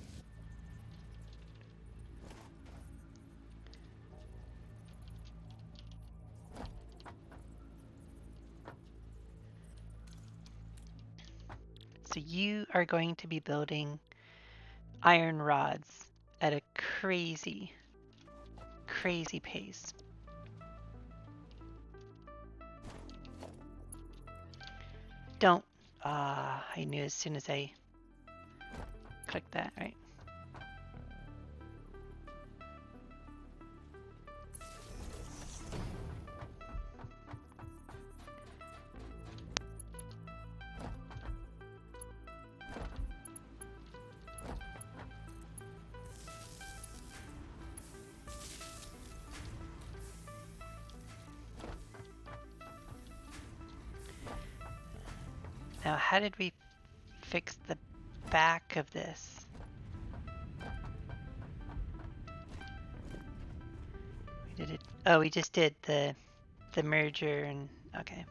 So you are going to be building iron rods at a crazy, crazy pace. Don't. I knew as soon as I clicked that, right? Now, how did we fix the back of this? We did it. Oh, we just did the merger and okay.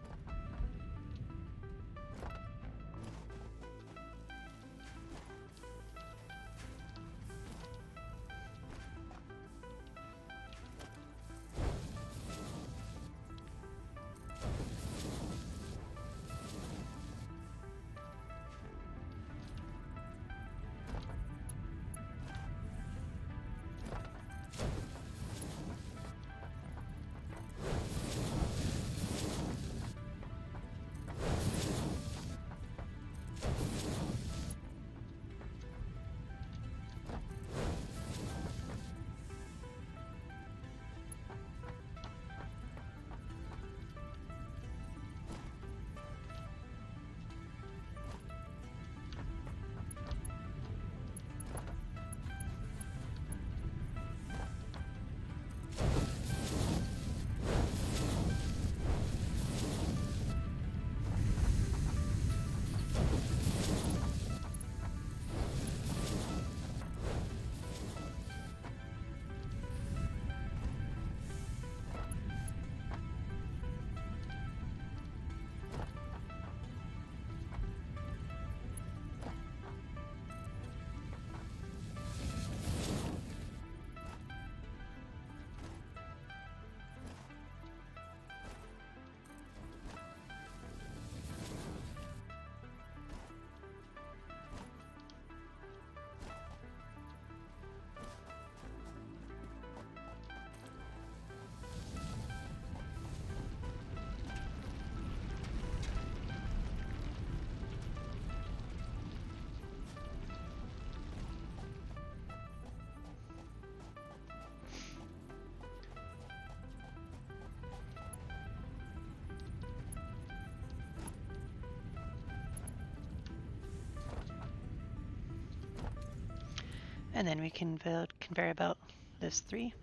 And then we can build conveyor belt list 3.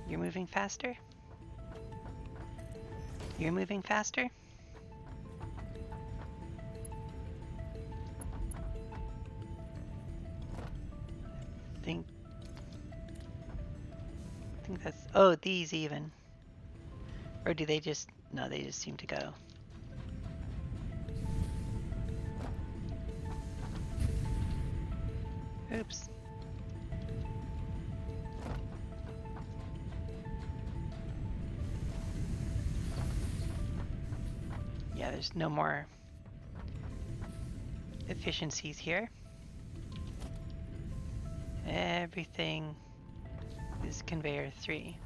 You're moving faster. You're moving faster. I think that's, oh, these even. Or do they just, no, they just seem to go. Oops. Yeah, there's no more efficiencies here. Everything is conveyor 3.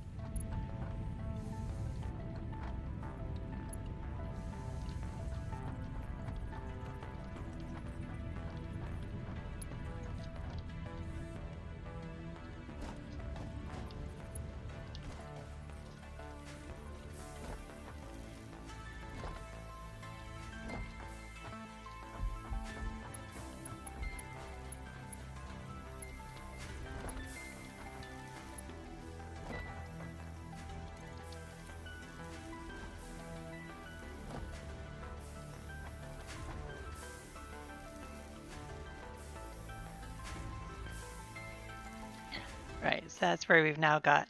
Right, so that's where we've now got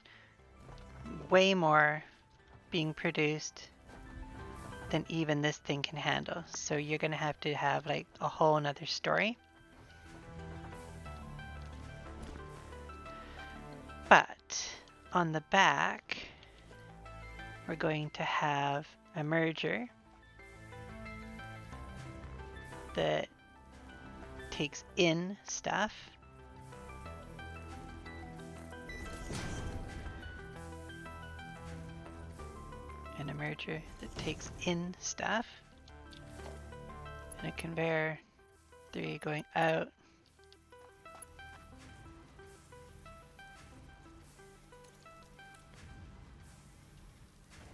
way more being produced than even this thing can handle. So you're gonna have to have like a whole nother story. But on the back, we're going to have a merger that takes in stuff. And a merger that takes in stuff. And a conveyor 3 going out.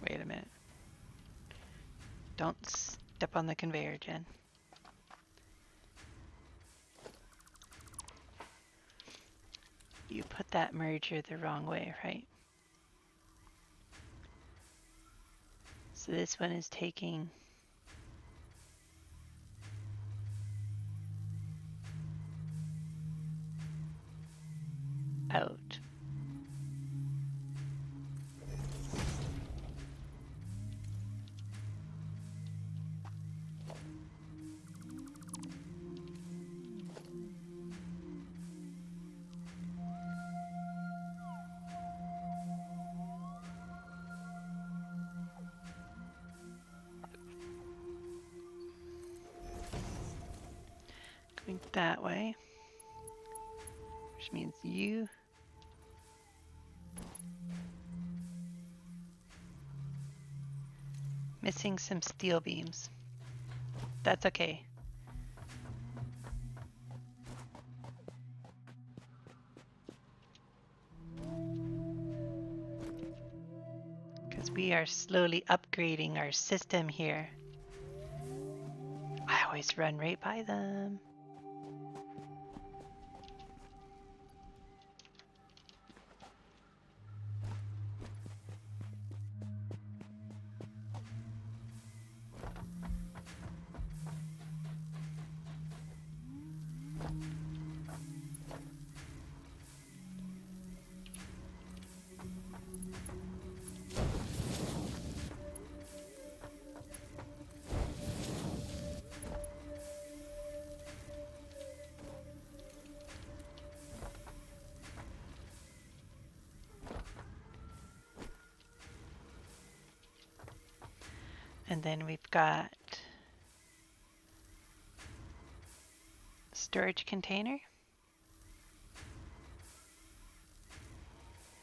Wait a minute. Don't step on the conveyor, Jen. You put that merger the wrong way, right? So this one is taking out. Going that way, which means you missing some steel beams. That's okay. Because we are slowly upgrading our system here. I always run right by them. And then we've got storage container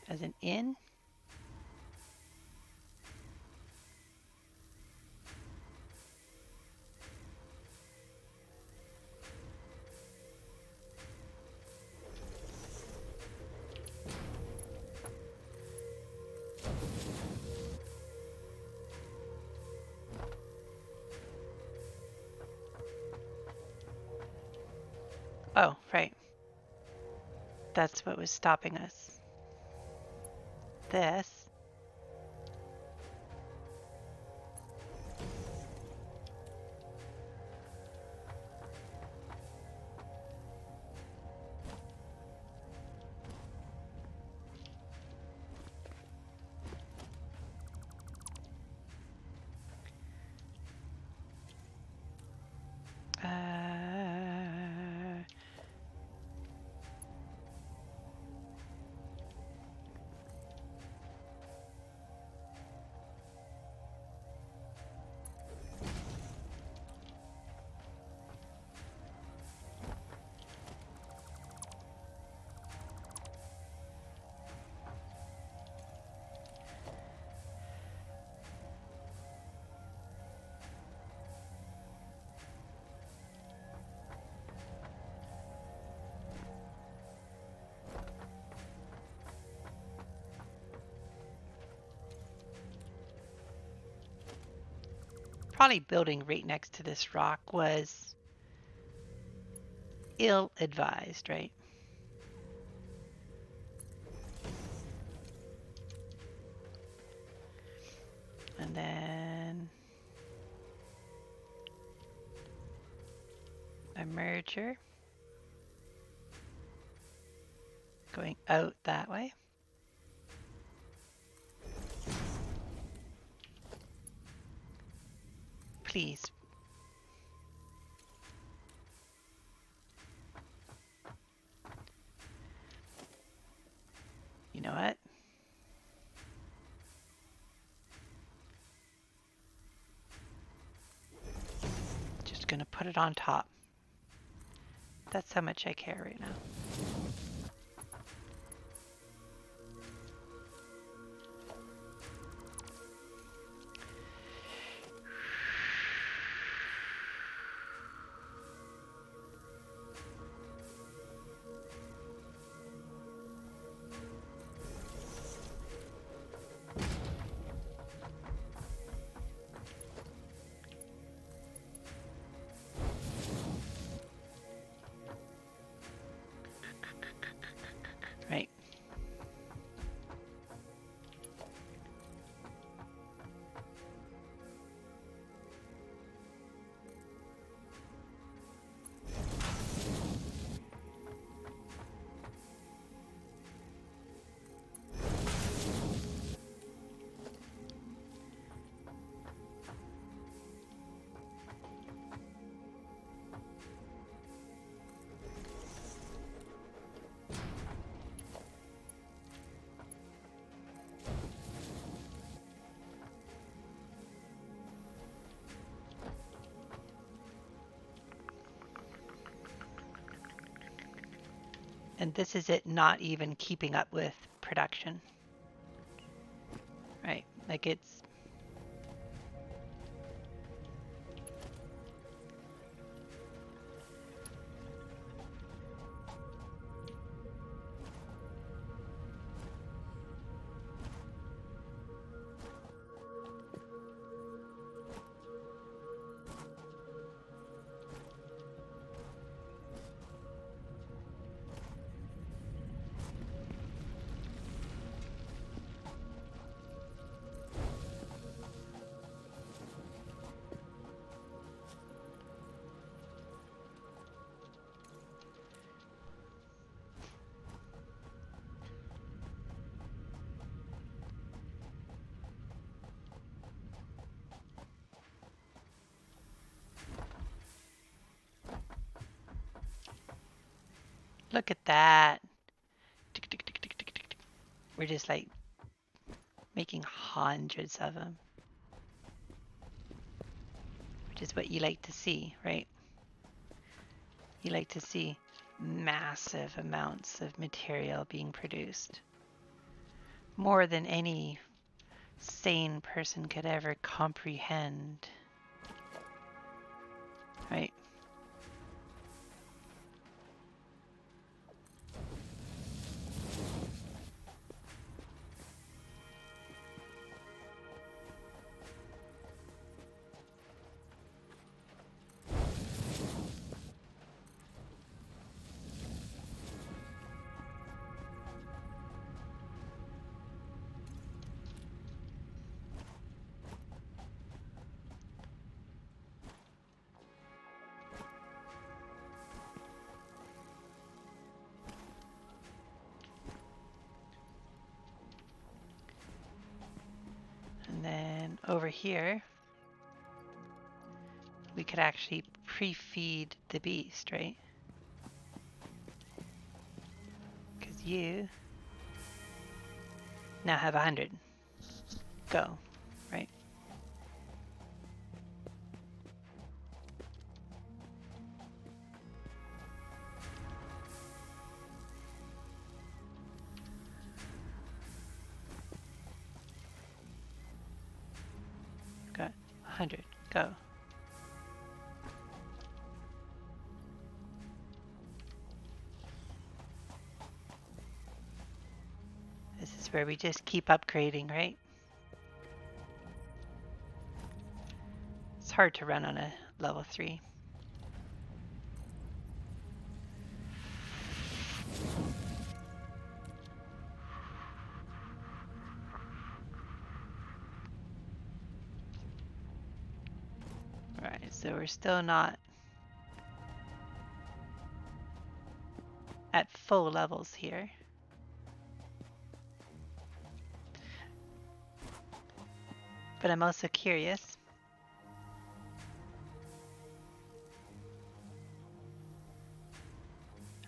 as an in. Oh, right. That's what was stopping us. This. Probably building right next to this rock was ill-advised, right? And then a merger going out that way. Please. You know what? Just gonna put it on top. That's how much I care right now. Right. And this is it not even keeping up with production. Right, like it's look at that. We're just like making hundreds of them, which is what you like to see, right? You like to see massive amounts of material being produced. More than any sane person could ever comprehend, right? here, we could actually pre-feed the beast, right? Because you now have 100. Go, right? Got 100. Go. This is where we just keep upgrading, right? It's hard to run on a level 3. Alright, so we're still not at full levels here. But I'm also curious.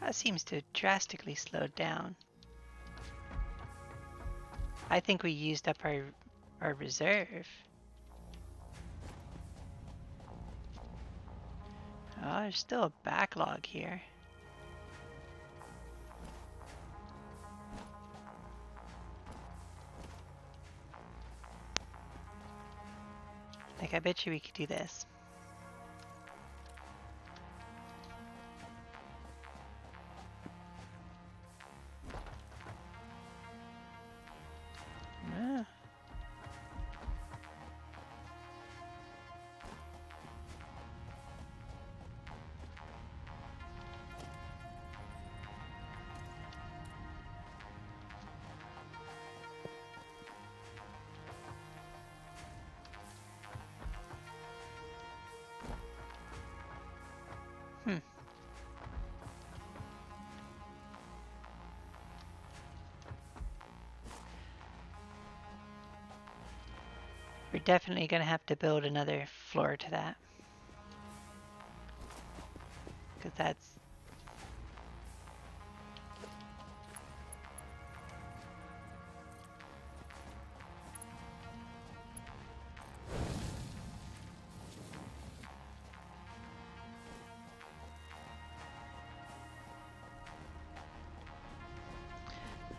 That seems to have drastically slowed down. I think we used up our reserve. Oh, there's still a backlog here. Like, I bet you we could do this. Ah. We're definitely going to have to build another floor to that. Because that's...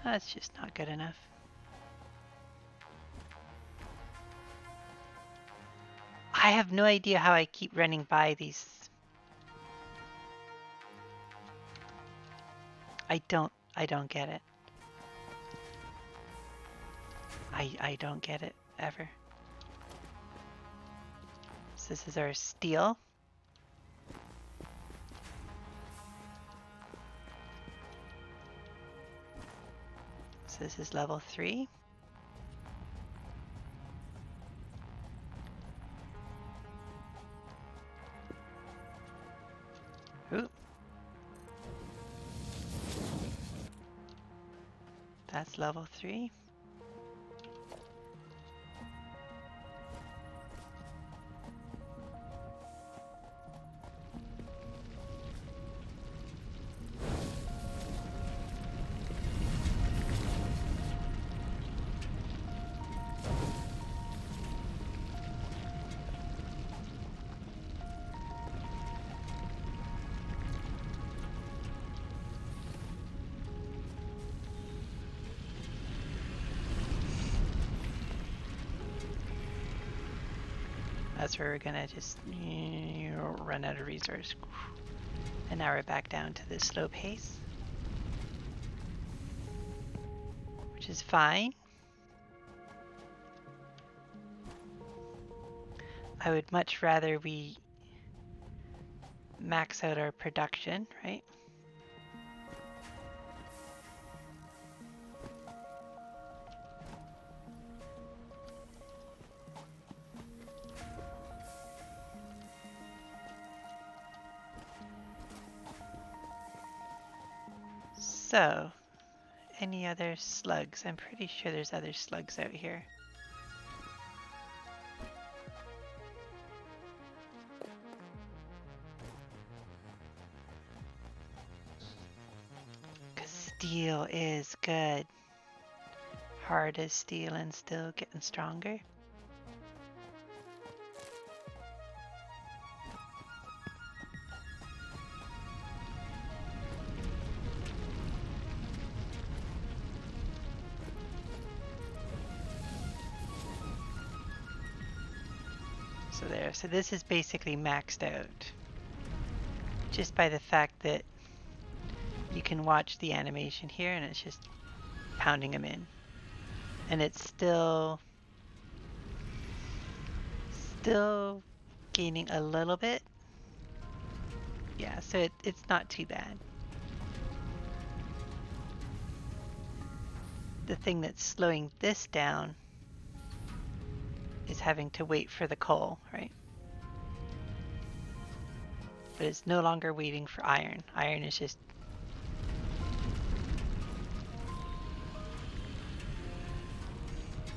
That's just not good enough. I have no idea how I keep running by these. I don't get it. I don't get it ever. So this is our steel. So this is level 3. Ooh. That's level 3. That's where we're gonna just run out of resource. And now we're back down to the slow pace, which is fine. I would much rather we max out our production, right? So, any other slugs? I'm pretty sure there's other slugs out here. steel is good. Hard as steel and still getting stronger. So there, so this is basically maxed out. Just by the fact that you can watch the animation here and it's just pounding them in. And it's still gaining a little bit. Yeah, so it's not too bad. The thing that's slowing this down is having to wait for the coal, right? But it's no longer waiting for iron. Iron is just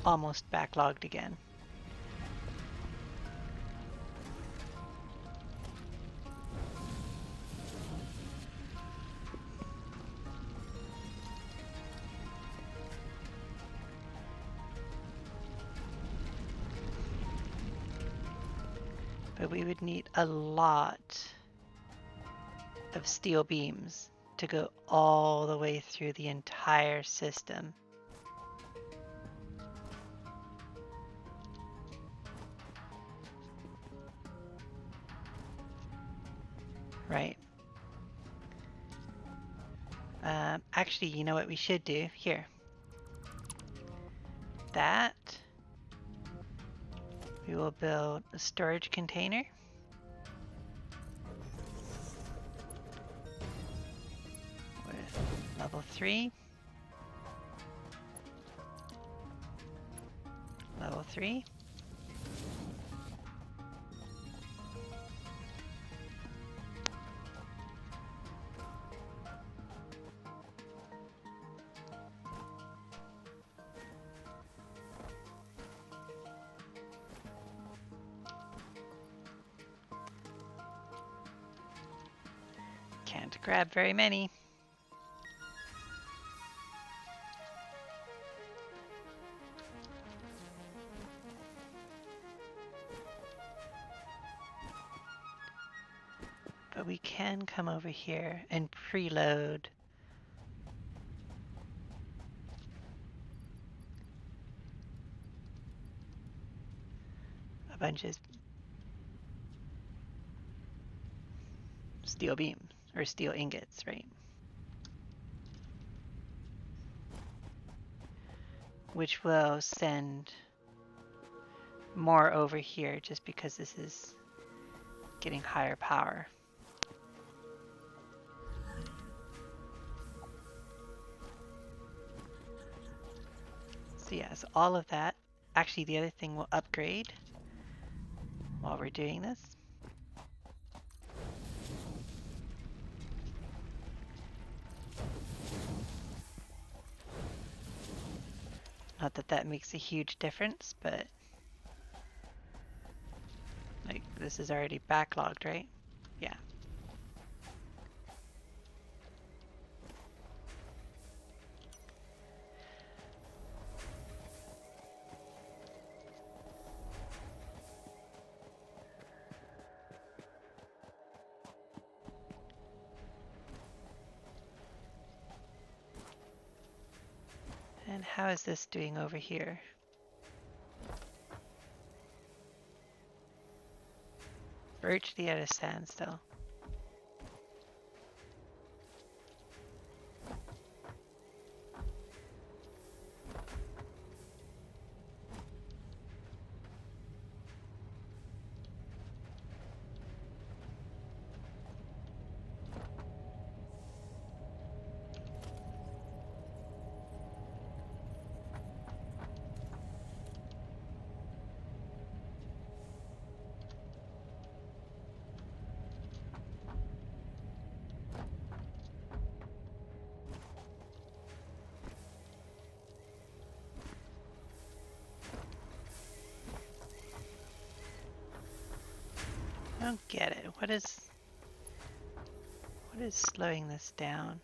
almost backlogged again. But we would need a lot of steel beams to go all the way through the entire system. Right. Actually, you know what we should do? Here. That. We will build a storage container. With level 3. Level 3. Can't grab very many. But we can come over here and preload a bunch of steel beams or steel ingots, right? Which will send more over here just because this is getting higher power. So yeah, so all of that. Actually, the other thing we'll upgrade while we're doing this. Not that that makes a huge difference, but like this is already backlogged, right? Yeah. And how is this doing over here? Virtually at a standstill. I don't get it. What is slowing this down?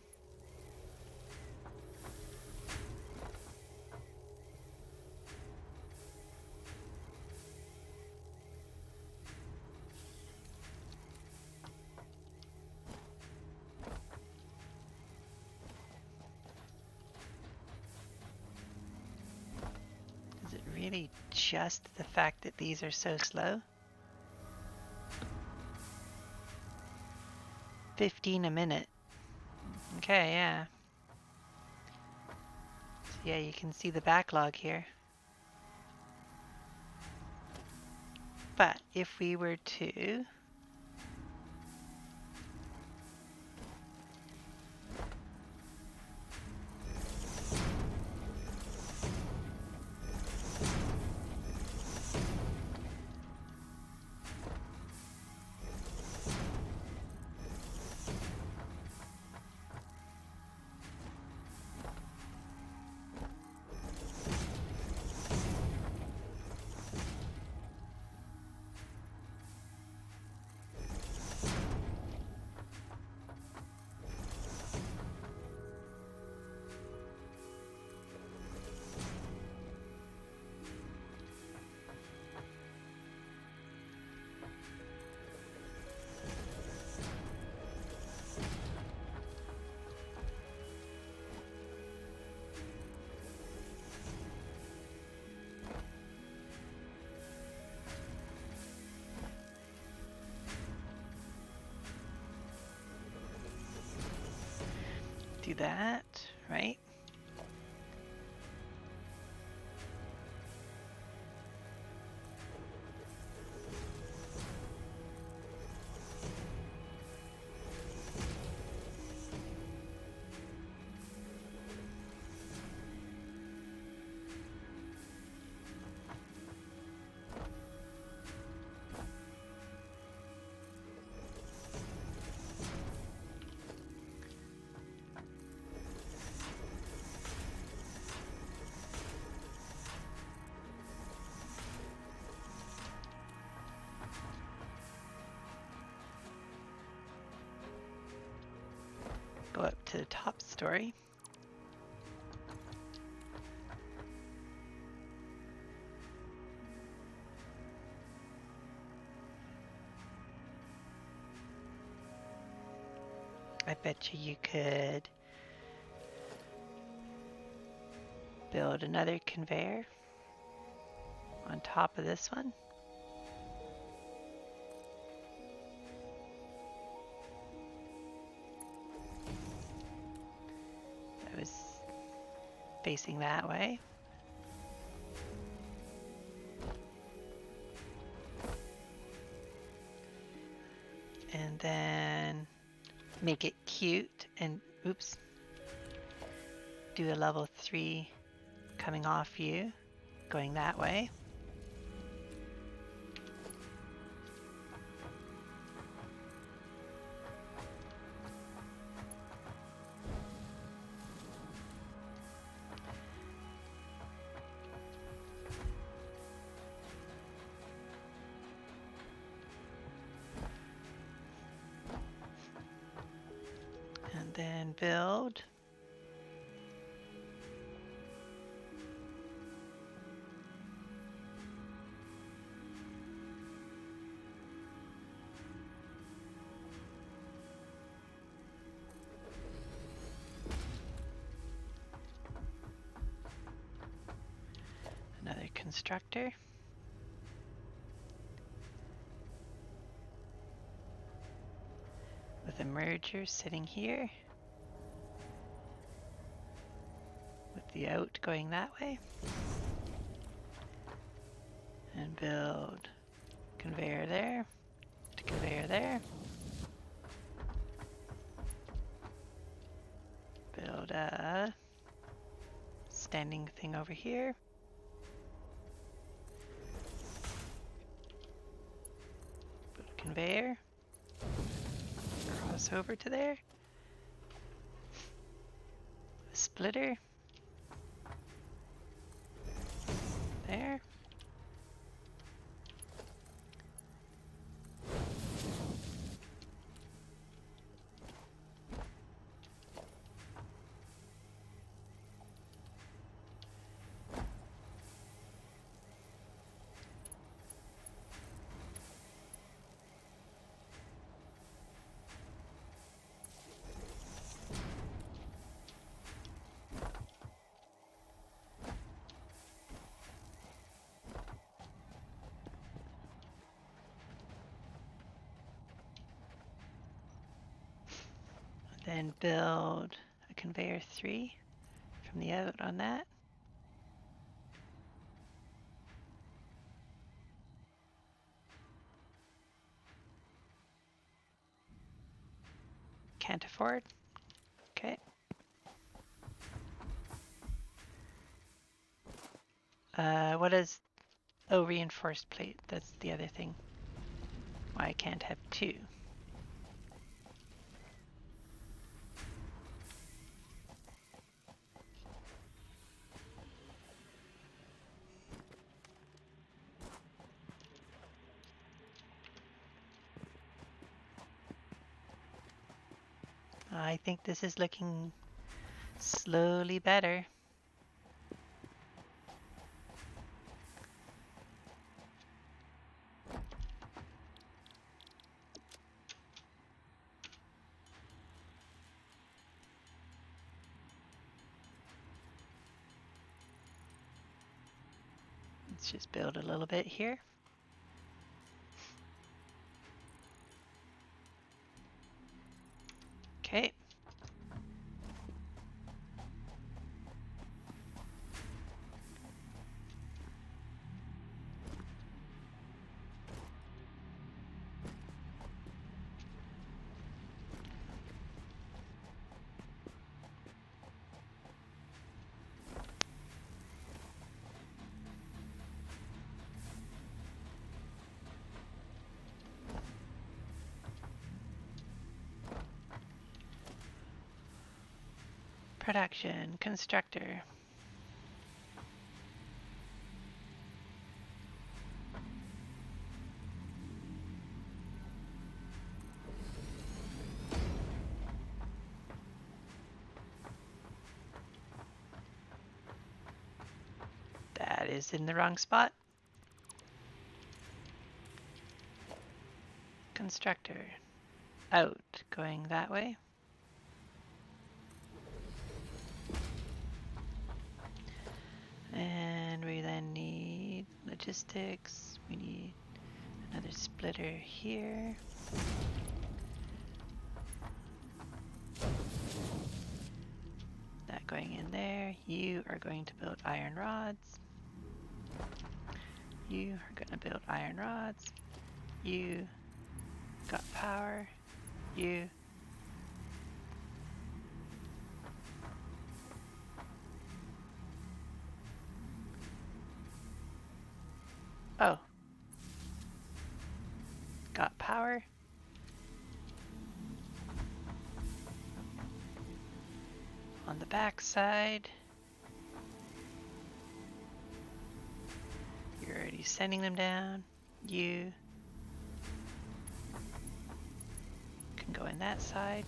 really just the fact that these are so slow? 15 a minute. Okay, yeah. So yeah, you can see the backlog here. But if we were to do that, right? Go up to the top story. I bet you could build another conveyor on top of this one. That was facing that way. And then make it cute and, oops, do a level 3 coming off you, going that way. And then build. Another constructor. With a merger sitting here. With the out going that way. And build conveyor there, to conveyor there. Build a standing thing over here. Build a conveyor. Cross over to there. A splitter. There. then build a conveyor 3 from the out on that. Can't afford. Okay. What is... Oh, reinforced plate. That's the other thing. Why I can't have 2. I think this is looking slowly better. Let's just build a little bit here. Okay. Production, constructor. That is in the wrong spot. Constructor. Out, going that way. And we then need logistics. We need another splitter here. That going in there. You are going to build iron rods. You are going to build iron rods. You got power. You. Oh. Got power. On the back side. You're already sending them down. You can go in that side.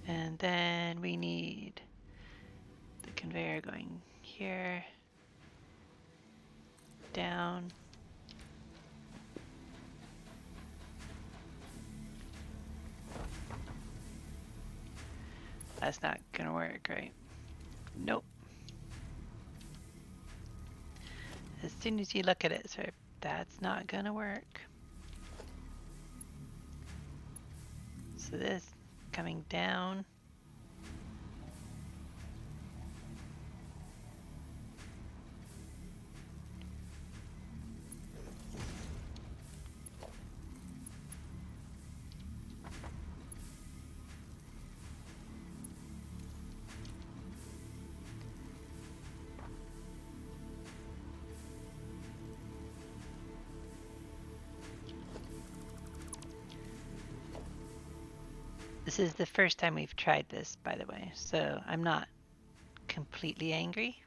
And then we need the conveyor going here, down. That's not gonna work, right? Nope. As soon as you look at it, sir, that's not gonna work. So this coming down. This is the first time we've tried this, by the way, so I'm not completely angry.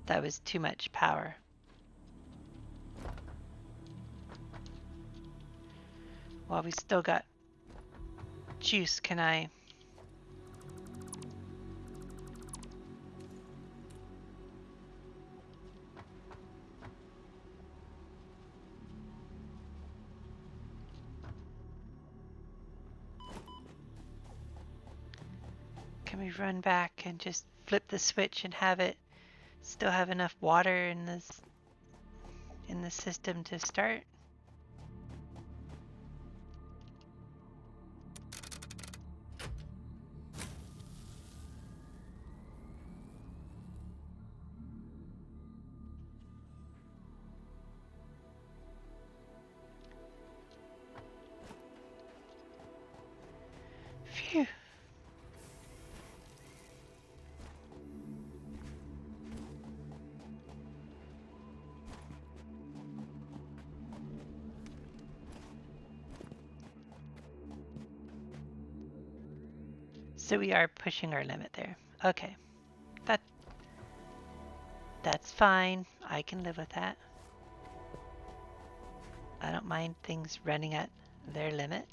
That was too much power. Well, While we still got juice, can I... Can we run back and just flip the switch and have it still have enough water in the system to start? Phew. So we are pushing our limit there. Okay. That's fine. I can live with that. I don't mind things running at their limit.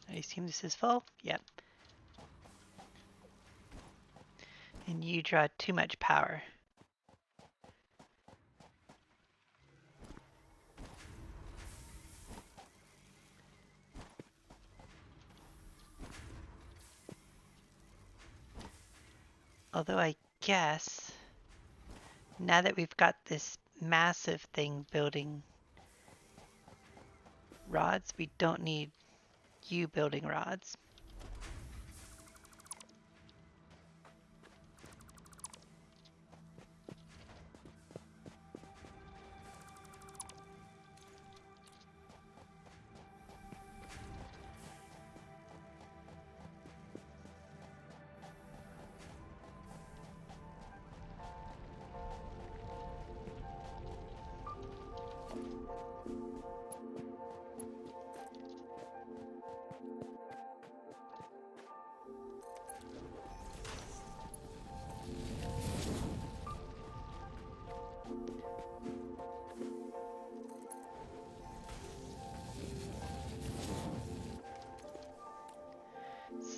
I assume this is full? Yep. And you draw too much power. Although I guess now that we've got this massive thing building rods, we don't need you building rods.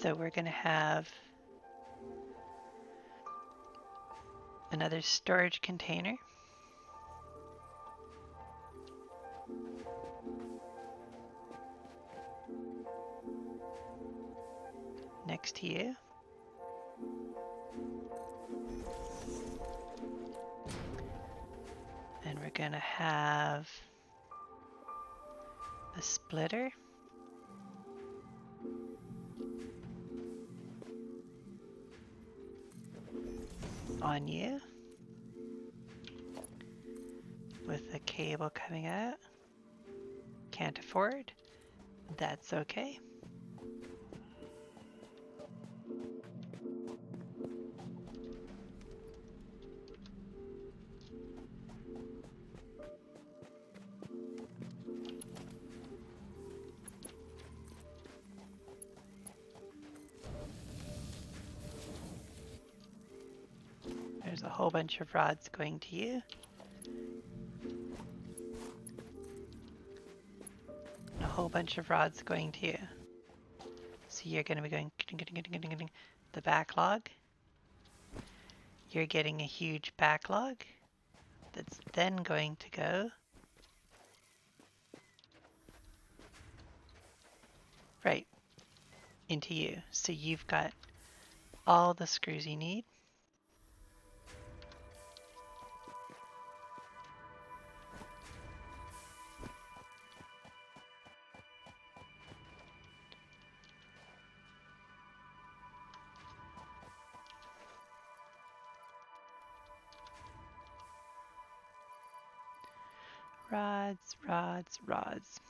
So we're going to have another storage container. Next to you. And we're going to have a splitter. On you. With a cable coming out. Can't afford. That's okay. There's a whole bunch of rods going to you. A whole bunch of rods going to you. So you're going to be going the backlog. You're getting a huge backlog that's then going to go right into you. So you've got all the screws you need. Rods, rods, rods.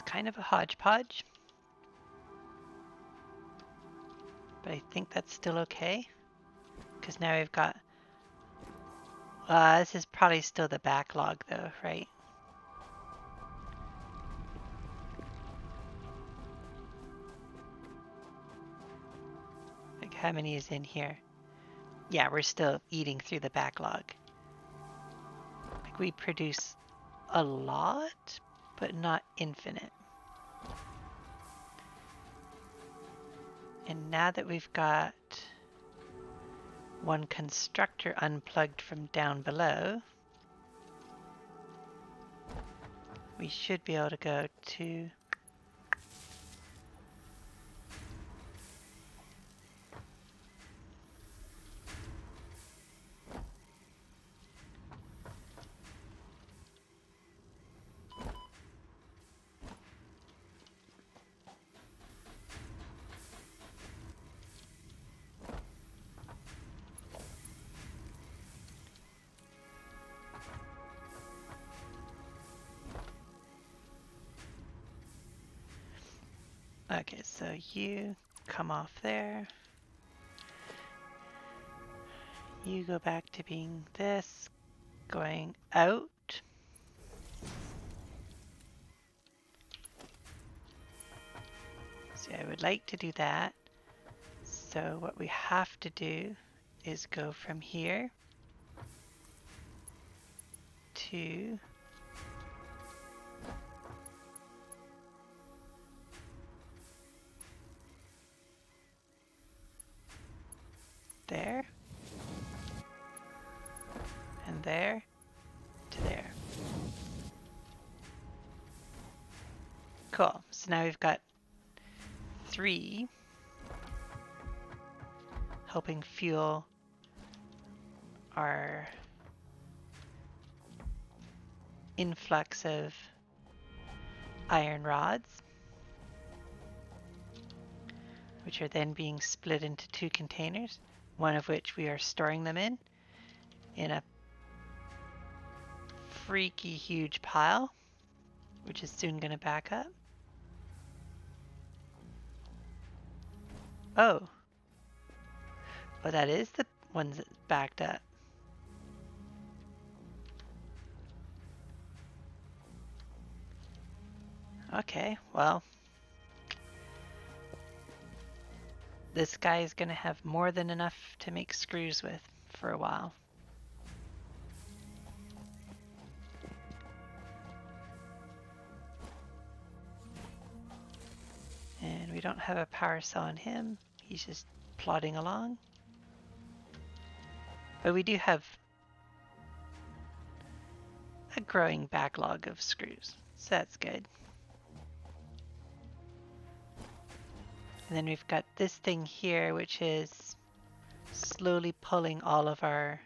Kind of a hodgepodge, but I think that's still okay because now we've got this is probably still the backlog though, right? Like how many is in here? Yeah, we're still eating through the backlog. Like we produce a lot, but not infinite. And now that we've got one constructor unplugged from down below, we should be able to go to okay, so you come off there. You go back to being this, going out. So I would like to do that. So what we have to do is go from here to there, and there to there. Cool. So now we've got 3 helping fuel our influx of iron rods, which are then being split into 2 containers, one of which we are storing them in a freaky huge pile, which is soon going to back up. Oh, well, that is the ones that backed up. Okay, well, this guy is going to have more than enough to make screws with for a while. And we don't have a power cell on him. He's just plodding along. But we do have a growing backlog of screws, so that's good. And then we've got this thing here, which is slowly pulling all of our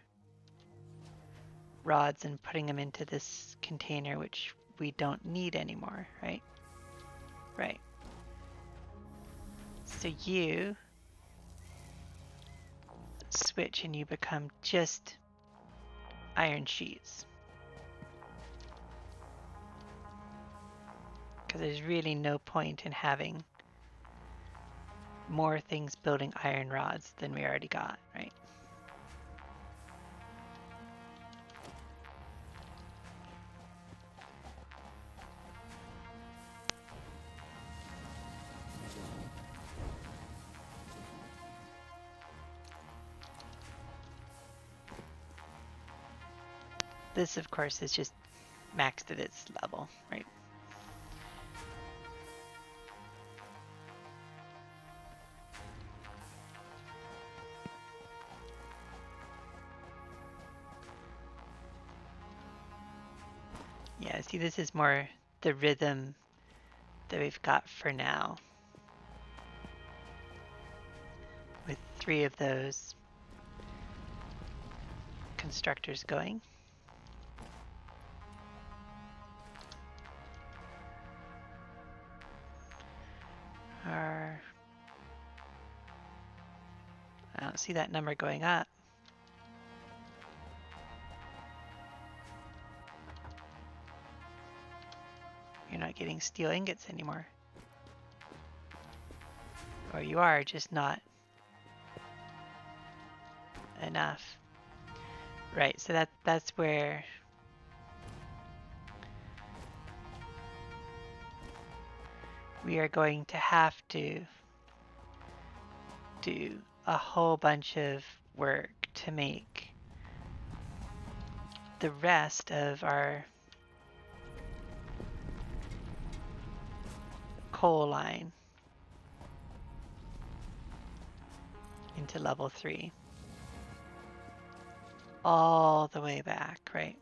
rods and putting them into this container, which we don't need anymore, right? Right. So you switch and you become just iron sheets. Because there's really no point in having more things building iron rods than we already got, right? This, of course, is just maxed at its level, right? Yeah, see, this is more the rhythm that we've got for now. With 3 of those constructors going. I don't see that number going up. You're not getting steel ingots anymore. Or you are, just not enough. Right, so that's where we are going to have to do a whole bunch of work to make the rest of our coal line into level 3. All the way back, right?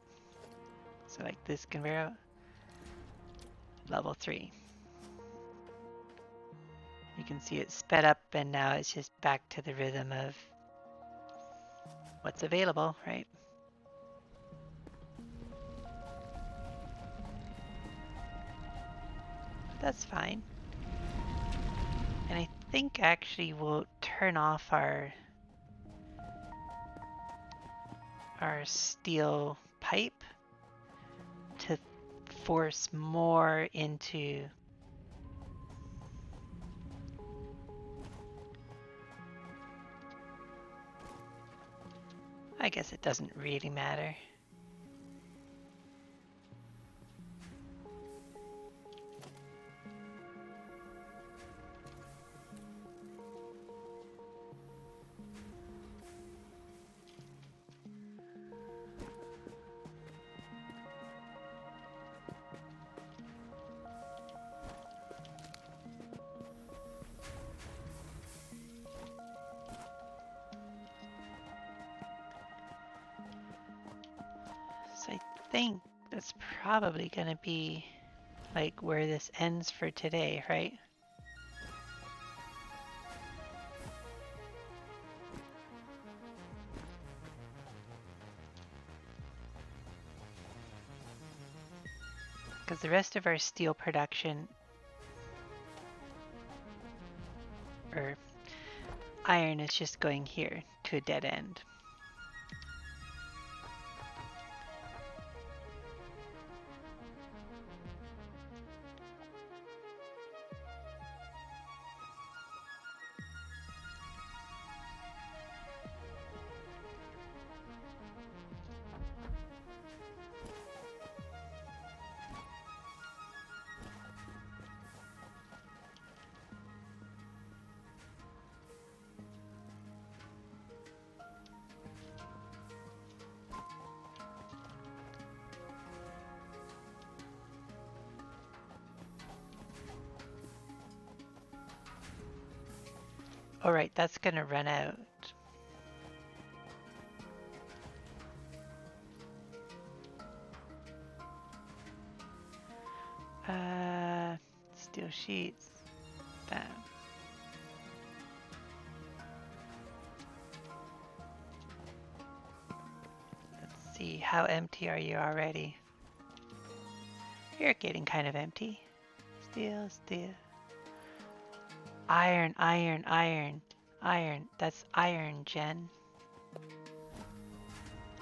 So like this conveyor, level 3. You can see it sped up and now it's just back to the rhythm of what's available, right? That's fine. And I think actually we'll turn off our steel pipe to force more into I guess it doesn't really matter. So I think that's probably going to be like where this ends for today, right? Because the rest of our steel production, or iron, is just going here to a dead end. All right, that's going to run out. Steel sheets. Bam. Let's see, how empty are you already? You're getting kind of empty. Steel, steel. Iron, iron, iron, iron. That's iron, Jen.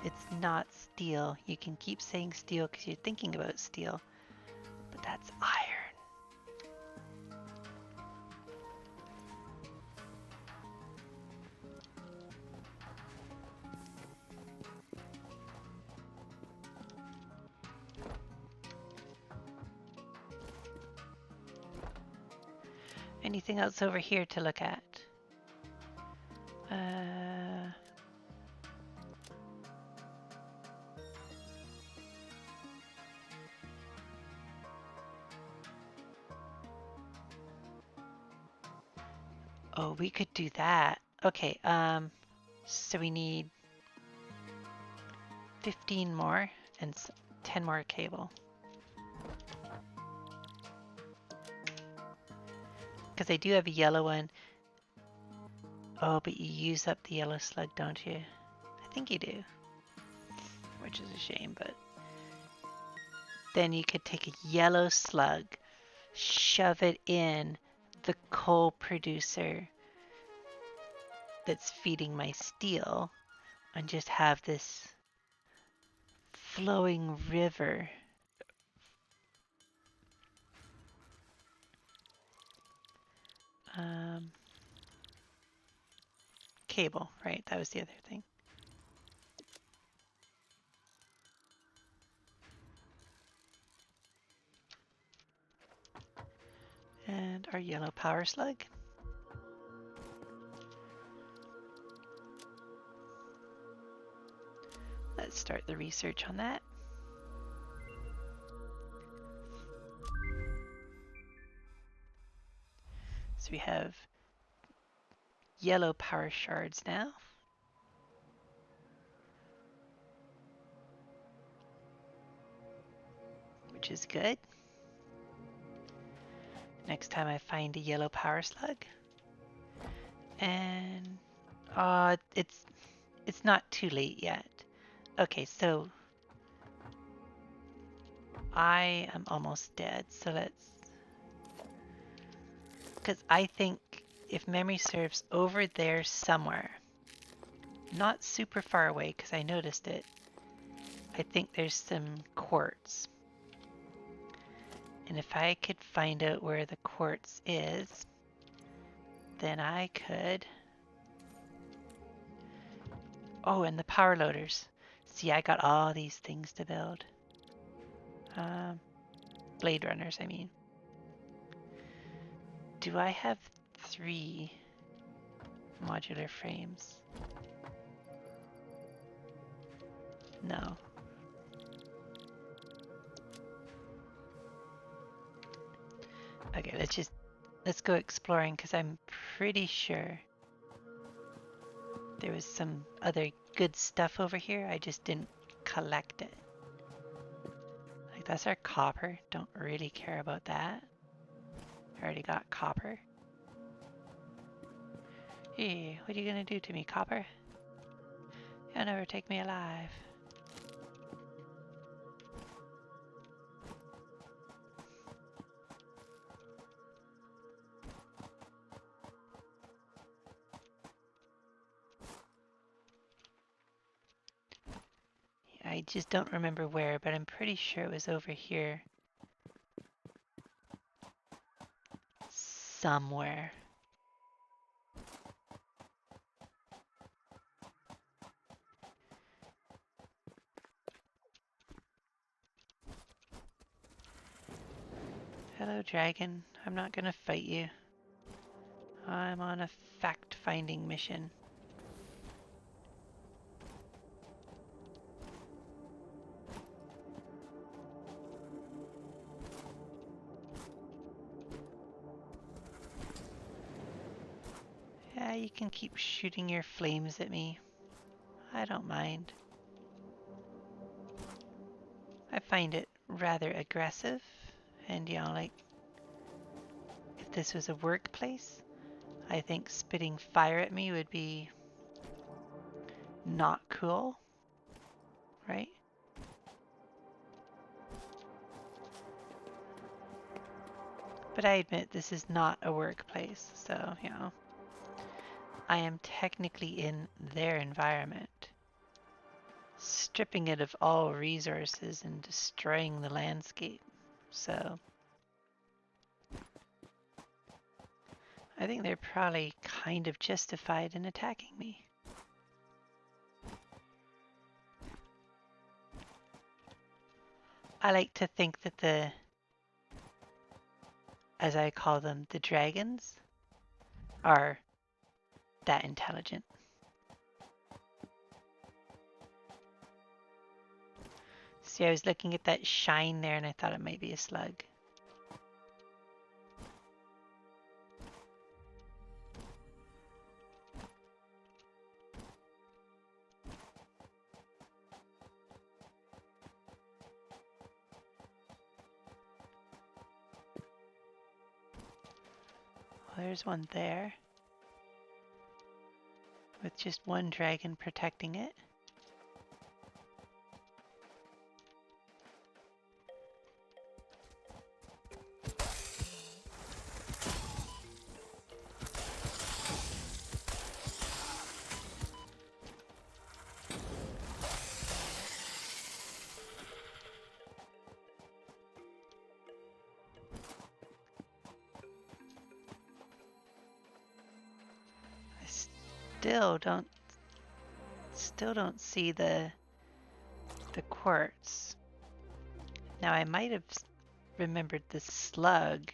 It's not steel. You can keep saying steel because you're thinking about steel, but that's iron. Anything else over here to look at? Oh, we could do that. Okay, so we need 15 more and 10 more cable. Because I do have a yellow one. Oh, but you use up the yellow slug, don't you? I think you do. Which is a shame, but... Then you could take a yellow slug, shove it in the coal producer that's feeding my steel, and just have this flowing river. Cable, right? That was the other thing. And our yellow power slug. Let's start the research on that. So we have yellow power shards now. Which is good. Next time I find a yellow power slug. And it's not too late yet. Okay, so I am almost dead, so let's... Because I think, if memory serves, over there somewhere, not super far away because I noticed it, I think there's some quartz. And if I could find out where the quartz is, then I could... Oh, and the power loaders. See, I got all these things to build. Blade runners, I mean. Do I have 3 modular frames? No. Okay, let's go exploring because I'm pretty sure there was some other good stuff over here. I just didn't collect it. Like, that's our copper. Don't really care about that. I already got copper. Hey, what are you gonna do to me, copper? You'll never take me alive. I just don't remember where, but I'm pretty sure it was over here. Somewhere. Hello, dragon. I'm not gonna fight you. I'm on a fact-finding mission. Yeah, you can keep shooting your flames at me. I don't mind. I find it rather aggressive, and you know, like, if this was a workplace, I think spitting fire at me would be not cool, right? But I admit this is not a workplace, so, you know, I am technically in their environment, stripping it of all resources and destroying the landscape. So I think they're probably kind of justified in attacking me. I like to think that the, as I call them, the dragons, are that intelligent. See, I was looking at that shine there and I thought it might be a slug. Well, there's one there, with just one dragon protecting it. Still don't see the quartz. Now I might have remembered the slug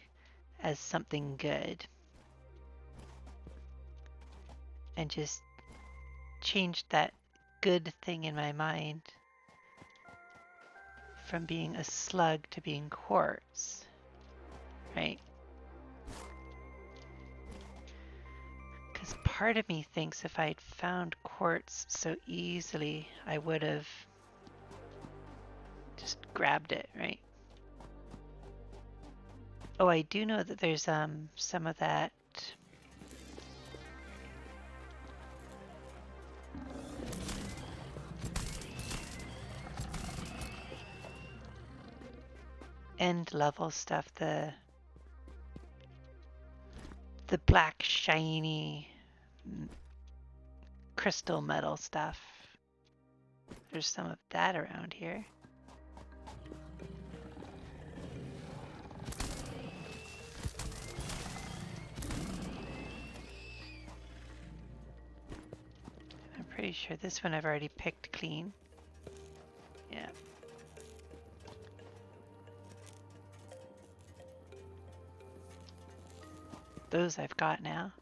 as something good and just changed that good thing in my mind from being a slug to being quartz, right? Because part of me thinks if I'd found quartz so easily, I would have just grabbed it, right? Oh, I do know that there's some of that end level stuff, the black shiny crystal metal stuff. There's some of that around here. I'm pretty sure this one I've already picked clean. Yeah. Those I've got now.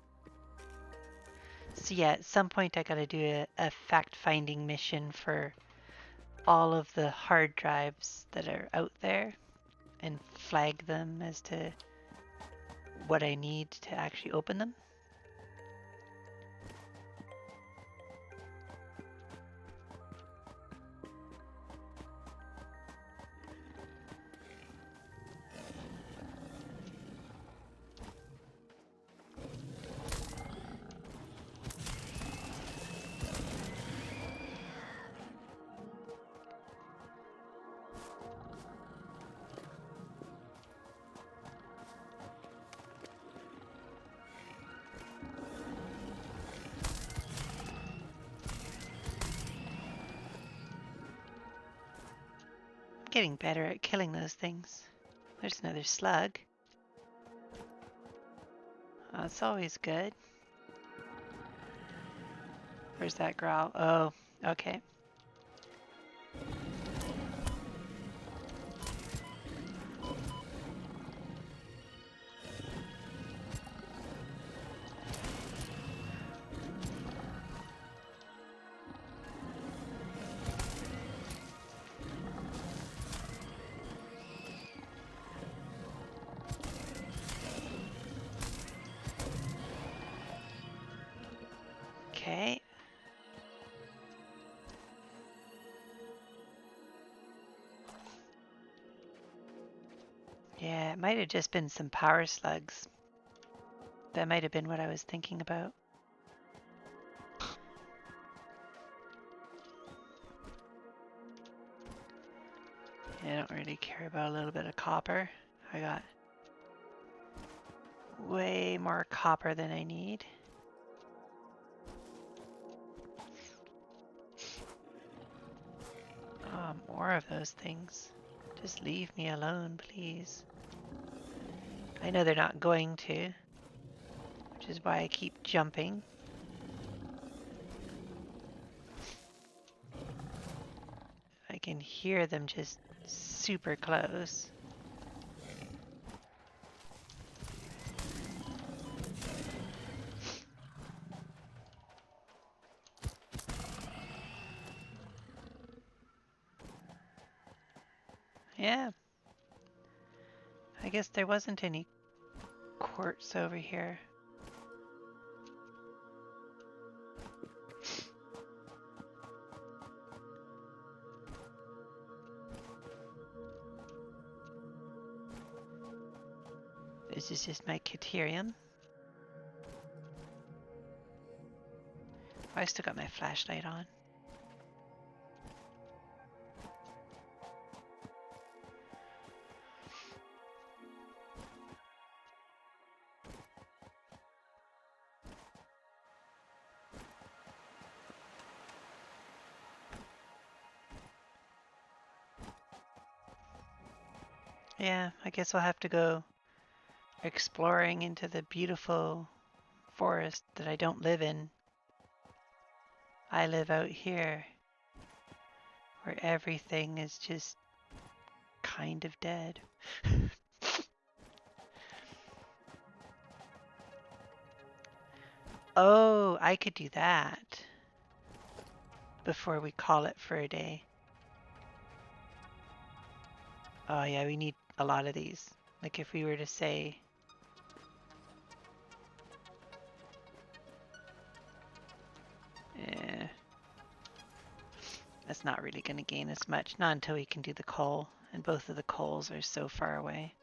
So yeah, at some point I gotta do a fact-finding mission for all of the hard drives that are out there and flag them as to what I need to actually open them. Getting better at killing those things. There's another slug. Oh, that's always good. Where's that growl? Oh, okay. Okay. Yeah, it might have just been some power slugs. That might have been what I was thinking about. I don't really care about a little bit of copper. I got way more copper than I need. Oh, more of those things. Just leave me alone, please. I know they're not going to, which is why I keep jumping. I can hear them just super close. Yeah. I guess there wasn't any quartz over here. This is just my Caterium. I still got my flashlight on. Yeah, I guess I'll have to go exploring into the beautiful forest that I don't live in. I live out here, where everything is just kind of dead. Oh, I could do that before we call it for a day. Oh yeah, we need a lot of these. Like if we were to say, that's not really going to gain us much. Not until we can do the coal, and both of the coals are so far away.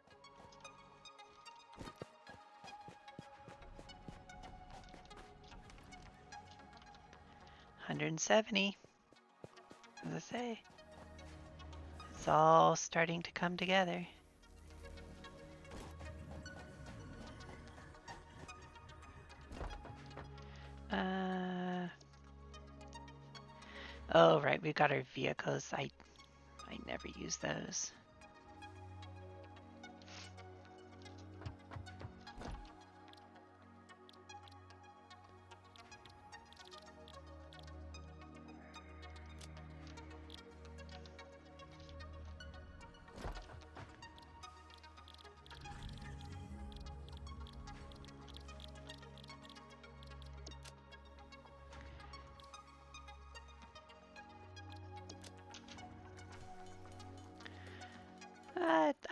$170, as I say. It's all starting to come together. Oh right, we've got our vehicles. I never use those.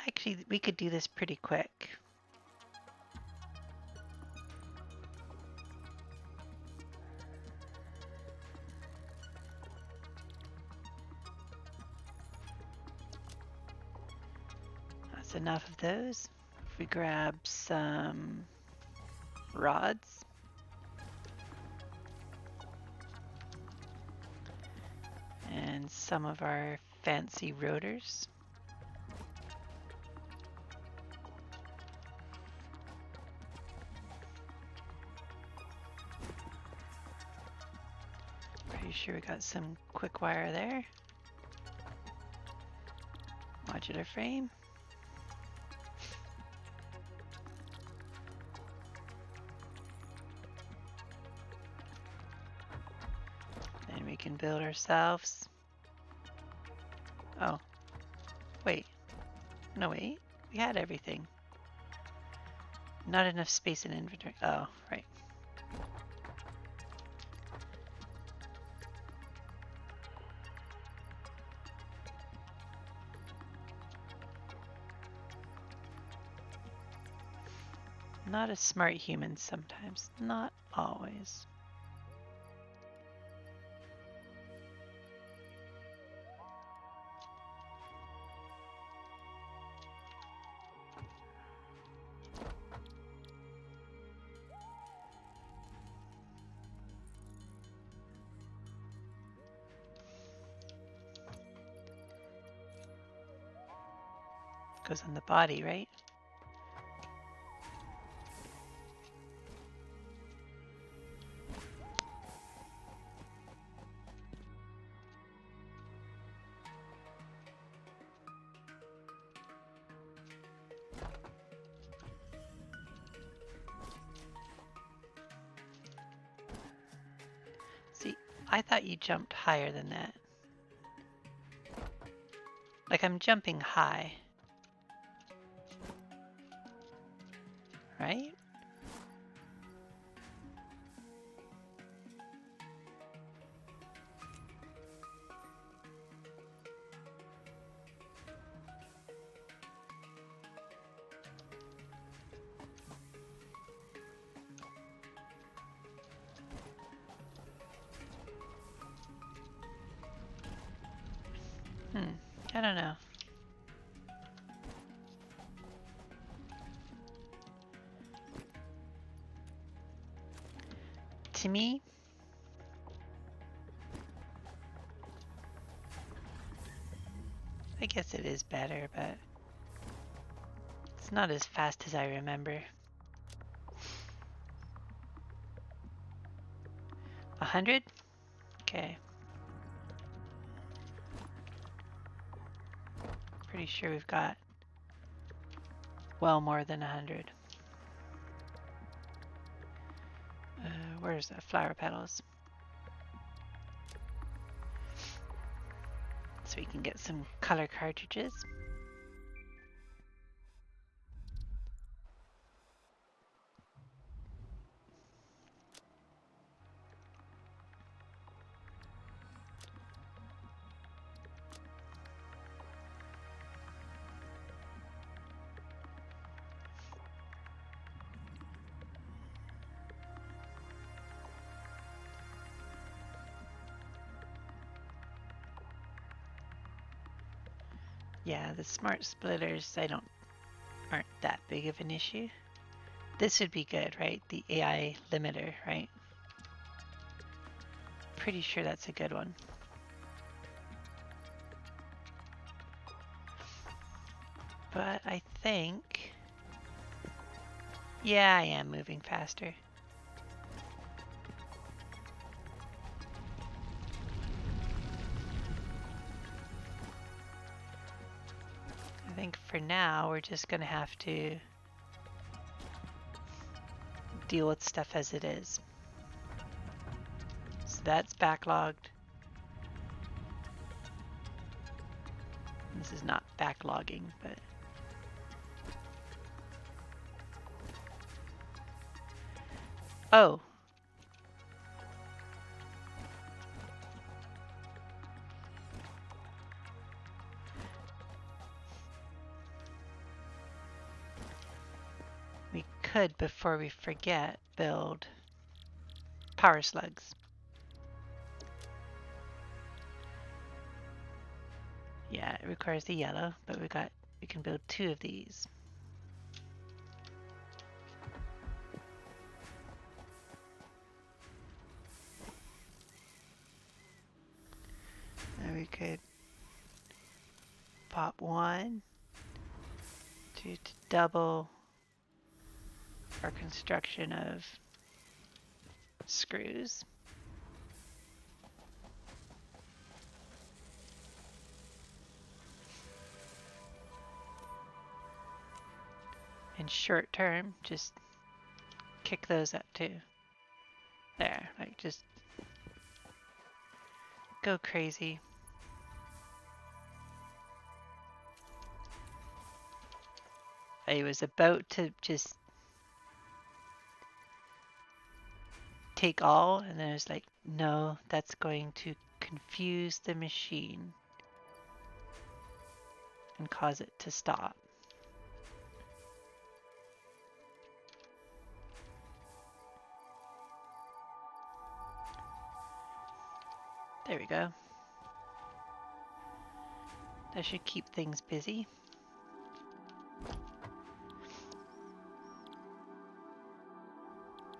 Actually, we could do this pretty quick. That's enough of those. If we grab some rods. And some of our fancy rotors. Pretty sure we got some quick wire there. Modular frame. Then we can build ourselves. Oh, wait. No, wait. We had everything. Not enough space in inventory. Oh, right. Not a smart human sometimes. Not always. Goes on the body, right? I thought you jumped higher than that. Like I'm jumping high. Right? I don't know. To me, I guess it is better, but it's not as fast as I remember. 100? Okay. Pretty sure we've got well more than 100. Where's the flower petals? So we can get some color cartridges. Yeah, the smart splitters, aren't that big of an issue. This would be good, right? The AI limiter, right? Pretty sure that's a good one. But I think, yeah, I am moving faster. I think for now, we're just gonna have to deal with stuff as it is. So that's backlogged. This is not backlogging, but oh. We could, before we forget, build power slugs. Yeah, it requires the yellow, but we can build 2 of these. And we could pop 1 to double our construction of screws. In short term, just kick those up too. There, like just go crazy. I was about to just take all, and then I was like, no, that's going to confuse the machine and cause it to stop. There we go. That should keep things busy.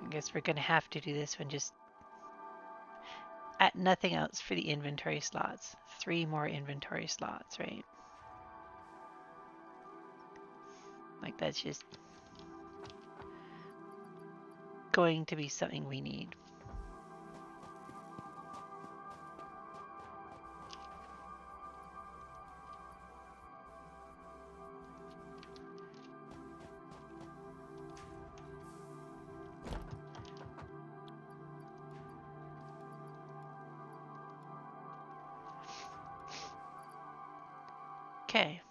I guess we're gonna have to do this one, just at nothing else for the inventory slots. 3 more inventory slots, right? Like that's just going to be something we need. Okay.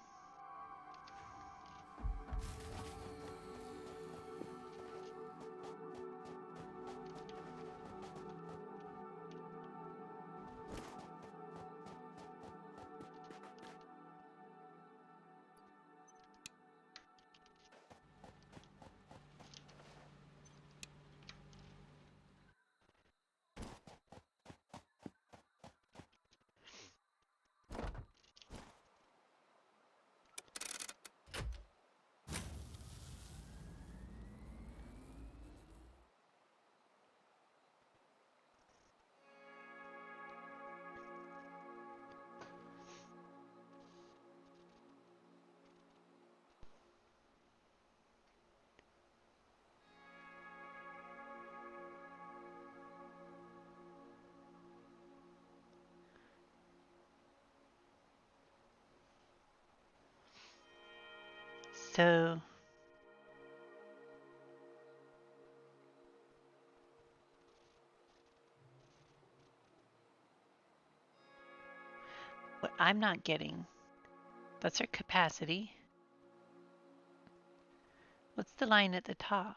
So what I'm not getting, that's our capacity. What's the line at the top?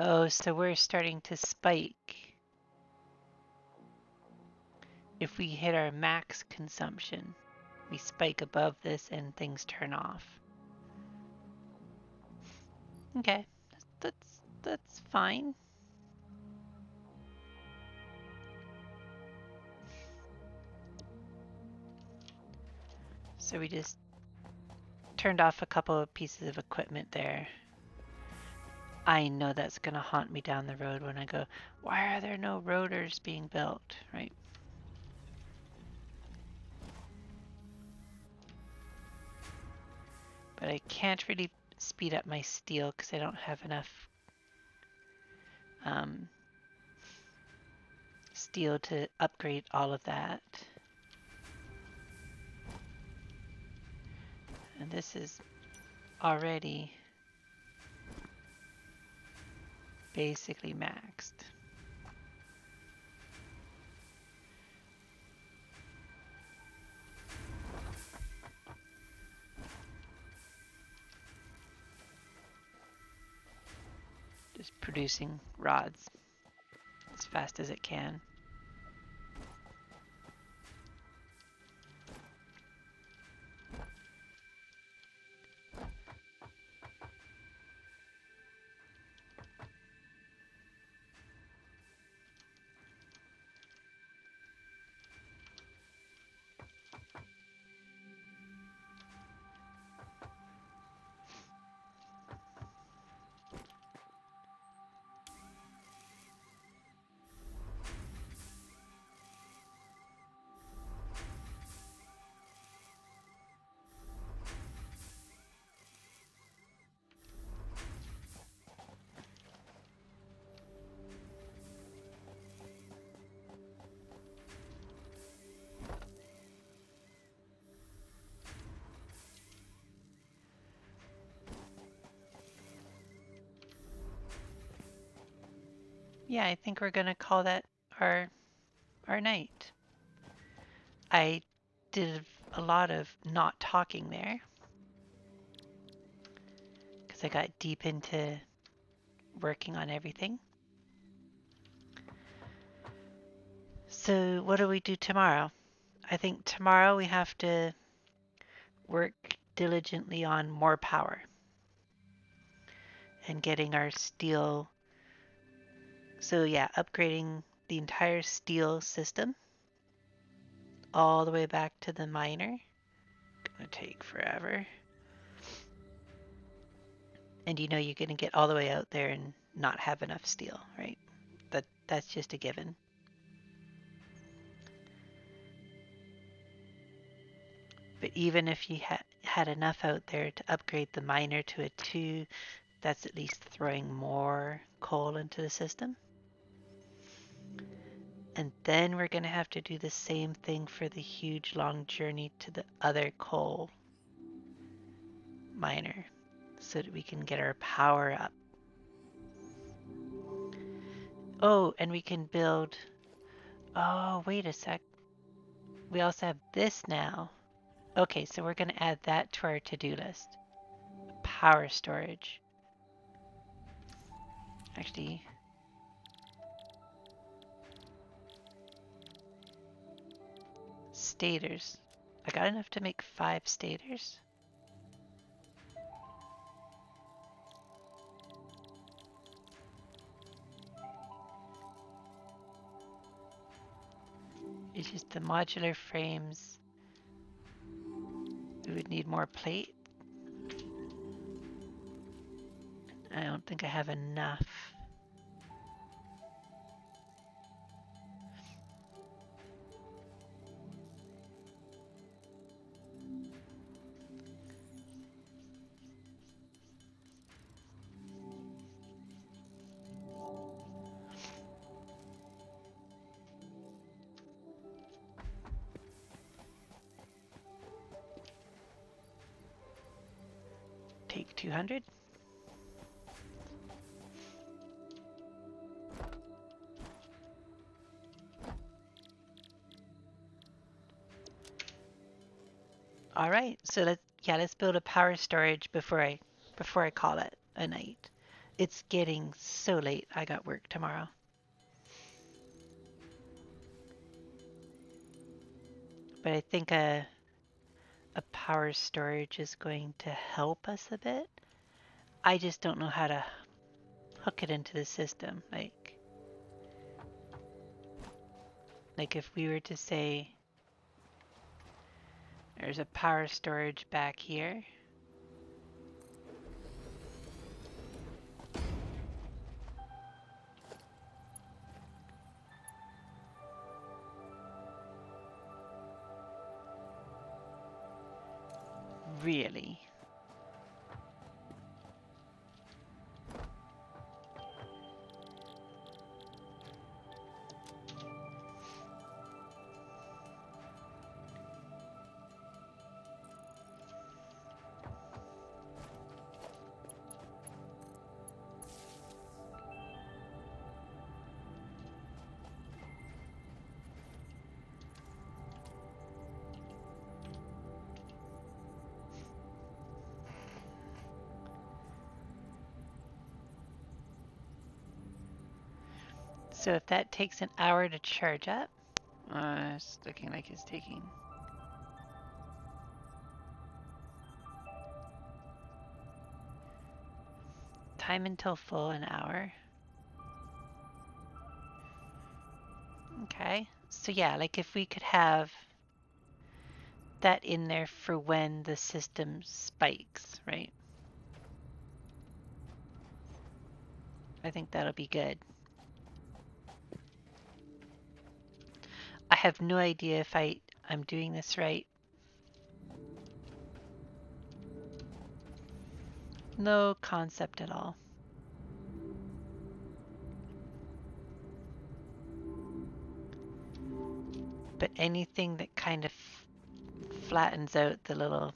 Oh, so we're starting to spike if we hit our max consumption. We spike above this and things turn off. Okay, that's fine. So we just turned off a couple of pieces of equipment there. I know that's going to haunt me down the road when I go, why are there no rotors being built, right? But I can't really speed up my steel because I don't have enough steel to upgrade all of that. And this is already basically maxed. Just producing rods as fast as it can. Yeah, I think we're gonna call that our night. I did a lot of not talking there because I got deep into working on everything. So what do we do tomorrow? I think tomorrow we have to work diligently on more power and getting our steel. So yeah, upgrading the entire steel system all the way back to the miner. Gonna take forever. And you know you're gonna get all the way out there and not have enough steel, right? That's just a given. But even if you had enough out there to upgrade the miner to a 2, that's at least throwing more coal into the system. And then we're going to have to do the same thing for the huge long journey to the other coal miner so that we can get our power up. Oh, and we can build Oh, wait a sec. We also have this now. Okay, so we're going to add that to our to-do list. Power storage. Actually, stators. I got enough to make 5 stators. It's just the modular frames. We would need more plate. I don't think I have enough. Take 200. All right, so let's build a power storage before I call it a night. It's getting so late. I got work tomorrow. But I think a power storage is going to help us a bit. I just don't know how to hook it into the system. Like if we were to say there's a power storage back here. Really? So if that takes an hour to charge up, it's looking like it's taking. Time until full, an hour. Okay, so yeah, like if we could have that in there for when the system spikes, right? I think that'll be good. I have no idea if I'm doing this right. No concept at all. But anything that kind of flattens out the little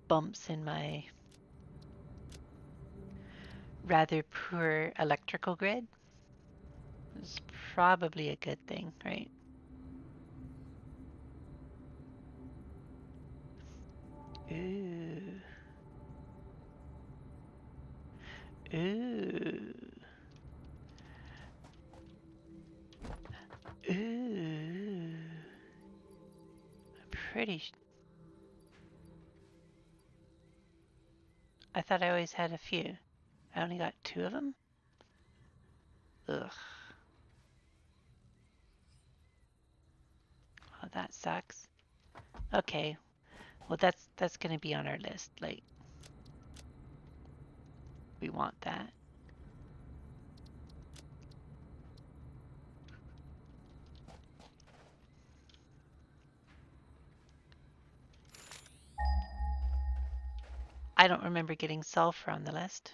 bumps in my rather poor electrical grid is probably a good thing, right? Ooh. Ooh. Ooh. I thought I always had a few. I only got 2 of them? Ugh. Oh, that sucks. Okay. Well, that's gonna be on our list. Like, we want that. I don't remember getting sulfur on the list.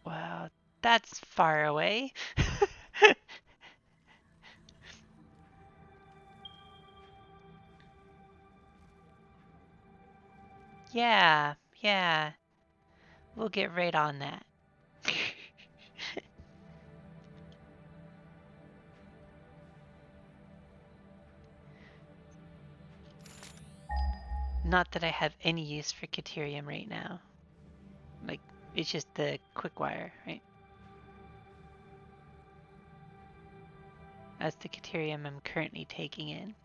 Wow, that's far away. Yeah, yeah. We'll get right on that. Not that I have any use for Caterium right now. Like, it's just the quick wire, right? That's the Caterium I'm currently taking in.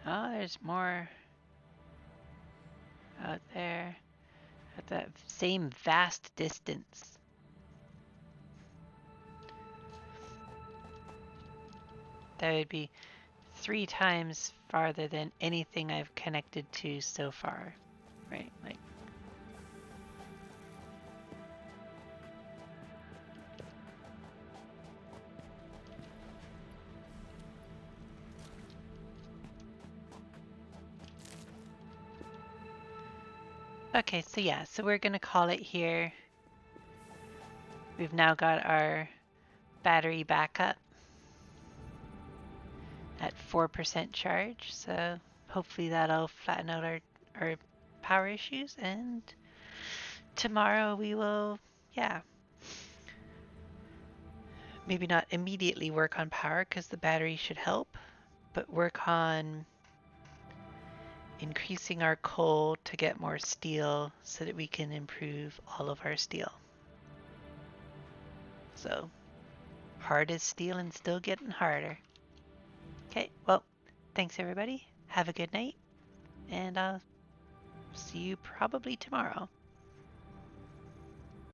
Oh, there's more out there at that same vast distance. That would be 3 times farther than anything I've connected to so far, right? Like, okay, so yeah, so we're gonna call it here. We've now got our battery backup at 4% charge, so hopefully that'll flatten out our power issues, and tomorrow we will, yeah, maybe not immediately work on power because the battery should help, but work on increasing our coal to get more steel so that we can improve all of our steel. So hard as steel and still getting harder. Okay, well, thanks everybody. Have a good night, and I'll see you probably tomorrow.